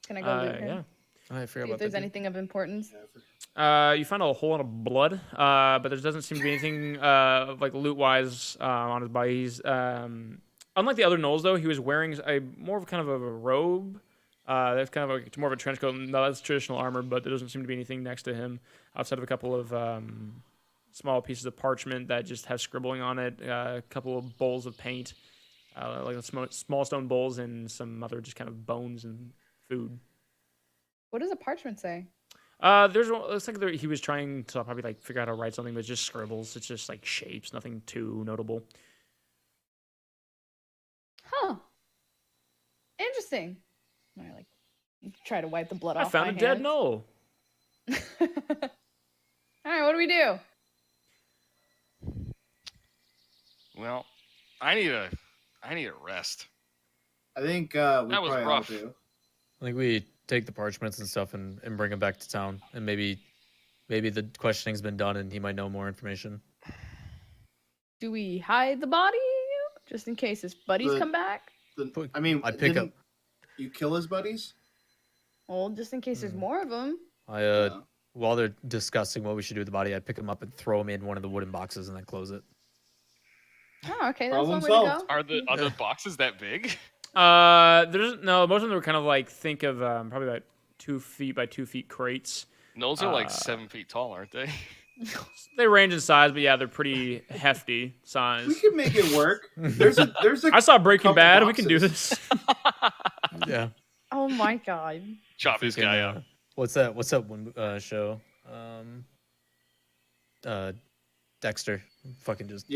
Can I go loot him? Yeah. Oh, I forgot See about if there's that. anything of importance. You find a whole lot of blood, but there doesn't seem to be anything like loot-wise on his body. He's unlike the other gnolls, though. He was wearing more of kind of a robe. That's kind of it's more of a trench coat. No, that's traditional armor, but there doesn't seem to be anything next to him outside of a couple of small pieces of parchment that just have scribbling on it. A couple of bowls of paint, like small stone bowls, and some other just kind of bones and food. What does the parchment say? There's one, looks like he was trying to probably like figure out how to write something, but it's just scribbles. It's just like shapes, nothing too notable. Huh. Interesting. I like try to wipe the blood I off. found a my dead hands. gnoll. All right, what do we do? Well, I need a rest. I think we That was probably all rough. do. I think we take the parchments and stuff and bring them back to town, and maybe the questioning's been done and he might know more information. Do we hide the body just in case his buddies The- come back? I mean, I pick didn't you kill his buddies? Well, just in case there's Hmm. more of them. Yeah. While they're discussing what we should do with the body, I pick him up and throw him in one of the wooden boxes and then close it. Oh, okay, that's Problem one way to solved. go. Are the other boxes that big? There's no. Most of them were kind of like think of probably about 2 feet by 2 feet crates. Those are like Uh, 7 feet tall, aren't they? They range in size, but yeah, they're pretty hefty size. We can make it work. There's a I saw Breaking couple Bad. We can do boxes. this. Yeah. Oh my god. Chop this guy up. What's that one show? Dexter. Fucking just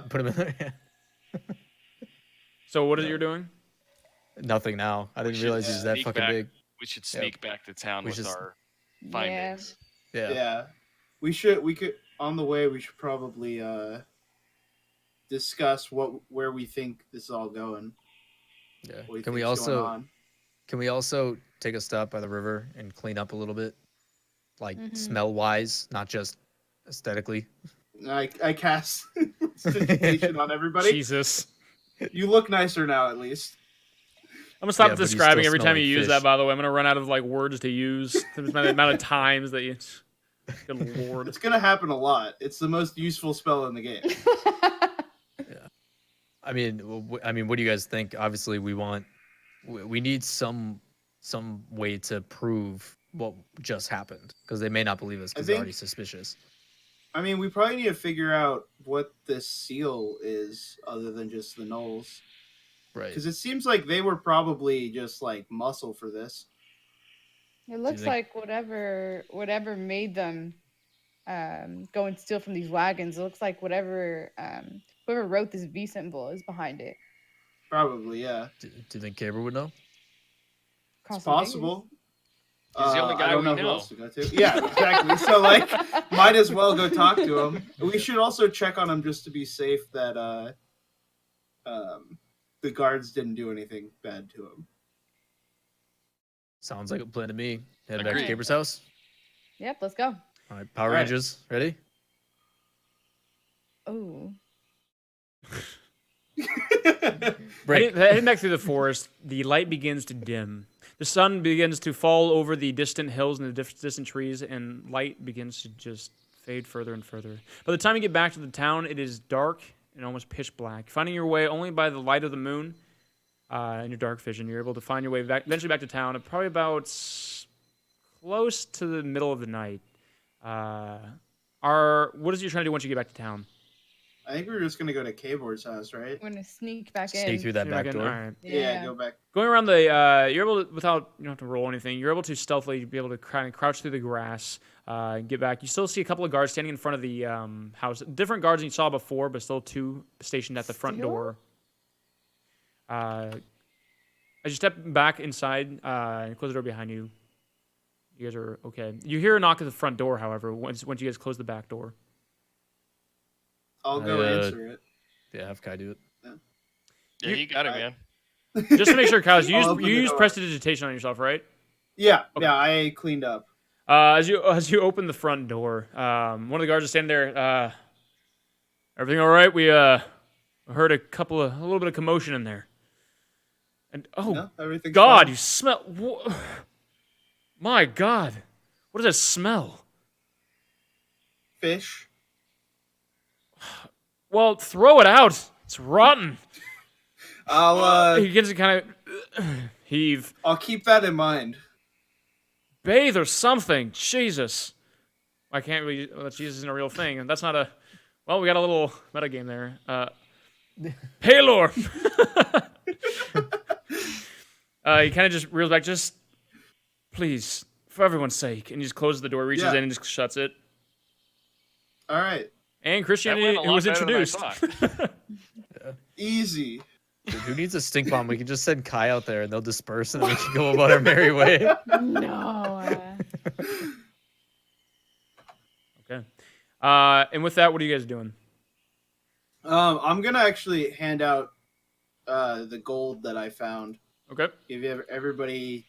put him in there. So what is it you're doing? Nothing now. I didn't should realize he was that sneak fucking back. big. We should sneak back to town We with should- our findings. Yeah. Yeah. We could on the way we should probably discuss where we think this is all going. Yeah. What Can we think's going also on. take a stop by the river and clean up a little bit? Like Mhm. smell wise, not just aesthetically. I cast prestidigitation on everybody. Jesus. You look nicer now, at least. I'm gonna stop Yeah, but you describing still every smell time like you use fish. that. By the way, I'm gonna run out of like words to use. The amount of times that you. Good lord. It's gonna happen a lot. It's the most useful spell in the game. I mean, what do you guys think? Obviously, we need some way to prove what just happened because they may not believe us because they're already suspicious. I mean, we probably need to figure out what this seal is other than just the gnolls. Right. Because it seems like they were probably just like muscle for this. It looks like whatever made them go and steal from these wagons. It looks like whoever wrote this V symbol is behind it. Probably, yeah. Do you think Caber would know? It's possible. He's the only guy I don't we know know. who else to go to. Yeah, exactly. So like, might as well go talk to him. We should also check on him just to be safe that the guards didn't do anything bad to him. Sounds like a plan to me. Head back to Agreed. Caber's house. Yep, let's go. All right, Power All right. Rangers, ready? Oh. Break. Heading back through the forest, the light begins to dim. The sun begins to fall over the distant hills and the distant trees, and light begins to just fade further and further. By the time you get back to the town, it is dark and almost pitch black. Finding your way only by the light of the moon and your dark vision, you're able to find your way eventually back to town at probably about close to the middle of the night. What is you trying to do once you get back to town? I think we were just gonna go to K-Board's house, right? We're gonna sneak back in. Sneak through that back All door. right. Yeah, go back. Going around the, you're able to, without, you don't have to roll anything, you're able to stealthily be able to kind of crouch through the grass and get back. You still see a couple of guards standing in front of the house. Different guards than you saw before, but still two stationed at the front door. As you step back inside and close the door behind you, you guys are okay. You hear a knock at the front door, however, once you guys close the back door. I'll go answer it. Yeah, have Kai do it. Yeah, you got it, man. Just to make sure, Kyle, you I'll use open prestidigitation on yourself, right? Yeah, Okay. yeah, I cleaned up. As you open the front door, one of the guards is standing there. Everything all right? We heard a little bit of commotion in there. And No, everything's God, fine. you smell. My God, what does that smell? Fish. Well, throw it out. It's rotten. I'll He gets to kind of heave. I'll keep that in mind. Bathe or something. Jesus. I can't really. Well, Jesus isn't a real thing, and that's not a. Well, we got a little meta game there. Paylor. He kind of just reels back. Just please, for everyone's sake, and he just closes the door, reaches in, and just shuts it. All right. And That Christianity went a lot was better than I introduced. thought. Easy. Dude, who needs a stink bomb? We can just send Kai out there and they'll disperse and we can go about our merry way. No. Okay. And with that, what are you guys doing? I'm gonna actually hand out the gold that I found. Okay. Give everybody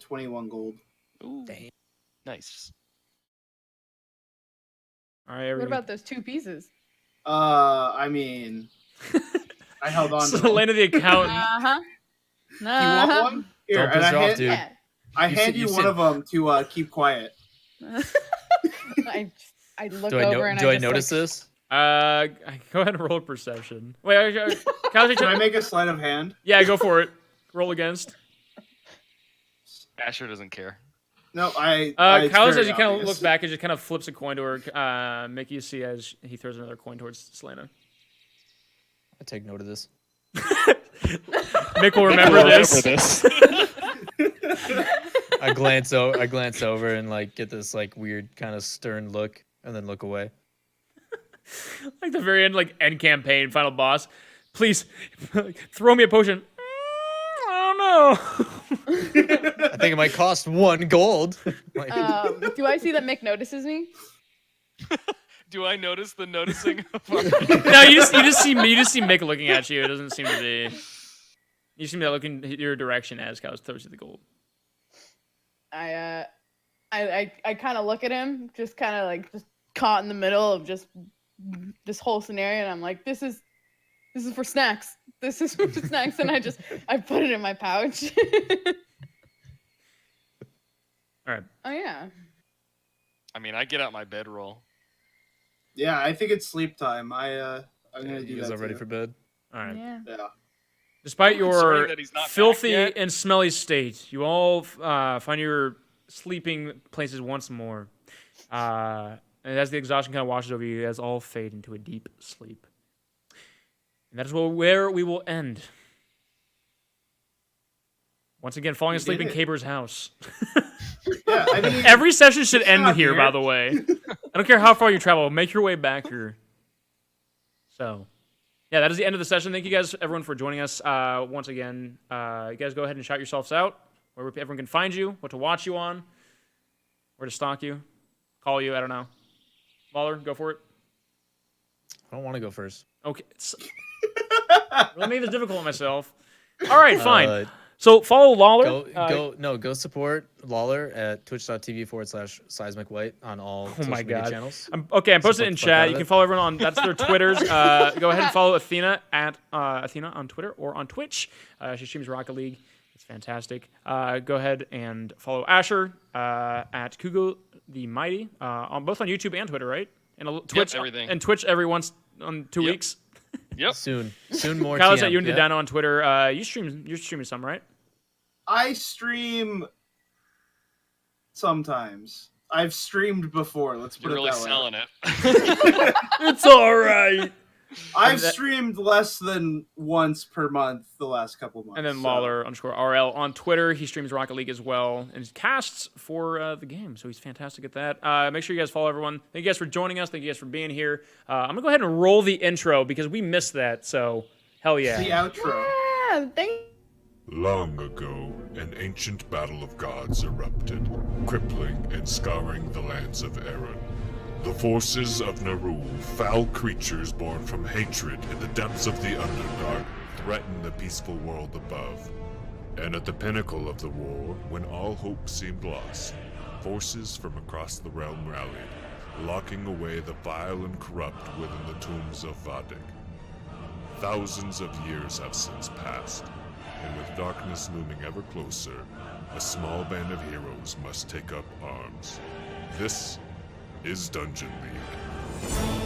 21 gold. Ooh, Dang. nice. All right. What about those two pieces? I mean, I held on to them. Selena the accountant? Uh-huh. You want one? Here, Don't and piss her off, hand, dude. Yeah. I You hand sit- you you one sit- of them to keep quiet. I look Do I, over and do I just, notice like, this? Go ahead and roll a perception. Wait, Kyle, Can I make a sleight of hand? yeah, go for it. Roll against. Asher doesn't care. No, it's Kyle very says he kind of obvious. looks back and just kind of flips a coin to her. Make you see as he throws another coin towards Selena. I take note of this. Mick will remember this. I glance over and like get this like weird kind of stern look and then look away. Like the very end, like end campaign, final boss. Please, throw me a potion. I don't know. I think it might cost 1 gold. Like, do I see that Mick notices me? Do I notice the noticing of our... No, you just see Mick looking at you. It doesn't seem to be. You seem to be looking your direction as Kyle throws you the gold. I kind of look at him, just kind of like just caught in the middle of just this whole scenario, and I'm like, this is for snacks. This is for snacks, and I put it in my pouch. All right. Oh yeah. I mean, I get out my bedroll. Yeah, I think it's sleep time. I'm gonna do You guys that are ready too. for bed? All right. Yeah. Yeah. Despite Concerning your that he's not back filthy yet. and smelly state, you all find your sleeping places once more. And as the exhaustion kind of washes over you, you guys all fade into a deep sleep. And that is where we will end. Once again, falling We asleep did in it. Caber's house. Yeah, I mean, Every session should It's end not here, here. by the way. I don't care how far you travel. Make your way back here. So, yeah, that is the end of the session. Thank you guys, everyone, for joining us once again. You guys go ahead and shout yourselves out, where everyone can find you, what to watch you on, where to stalk you, call you, I don't know. Lawler, go for it. I don't want to go first. Okay. Let me make this difficult on myself. All right, fine. Uh, So follow Lawler. Go support Lawler at twitch.tv/seismicwhite on all social my media God. channels. I'm posting it in Support the fuck out chat. of You it. can follow everyone on, that's their Twitters. Go ahead and follow Athena at Athena on Twitter or on Twitch. She streams Rocket League. It's fantastic. Go ahead and follow Asher at Kugo the Mighty, both on YouTube and Twitter, right? And Twitch, everything. And Twitch every once on 2 weeks. Yep. Soon more. Kyle's TM, at Unity yeah? Dino on Twitter. You're streaming some, right? I stream sometimes. I've streamed before. Let's put You're really it that way. selling it. It's all right. I've streamed less than once per month the last couple months. And then so- Lawler_RL on Twitter. He streams Rocket League as well and casts for the game, so he's fantastic at that. Make sure you guys follow everyone. Thank you guys for joining us. Thank you guys for being here. I'm going to go ahead and roll the intro because we missed that, so hell yeah. The outro. Yeah, thank Long ago, an ancient battle of gods erupted, crippling and scouring the lands of Erin. The forces of Nerul, foul creatures born from hatred in the depths of the Underdark, threatened the peaceful world above. And at the pinnacle of the war, when all hope seemed lost, forces from across the realm rallied, locking away the vile and corrupt within the tombs of Vadik. Thousands of years have since passed, and with darkness looming ever closer, a small band of heroes must take up arms. This is Dungeon League.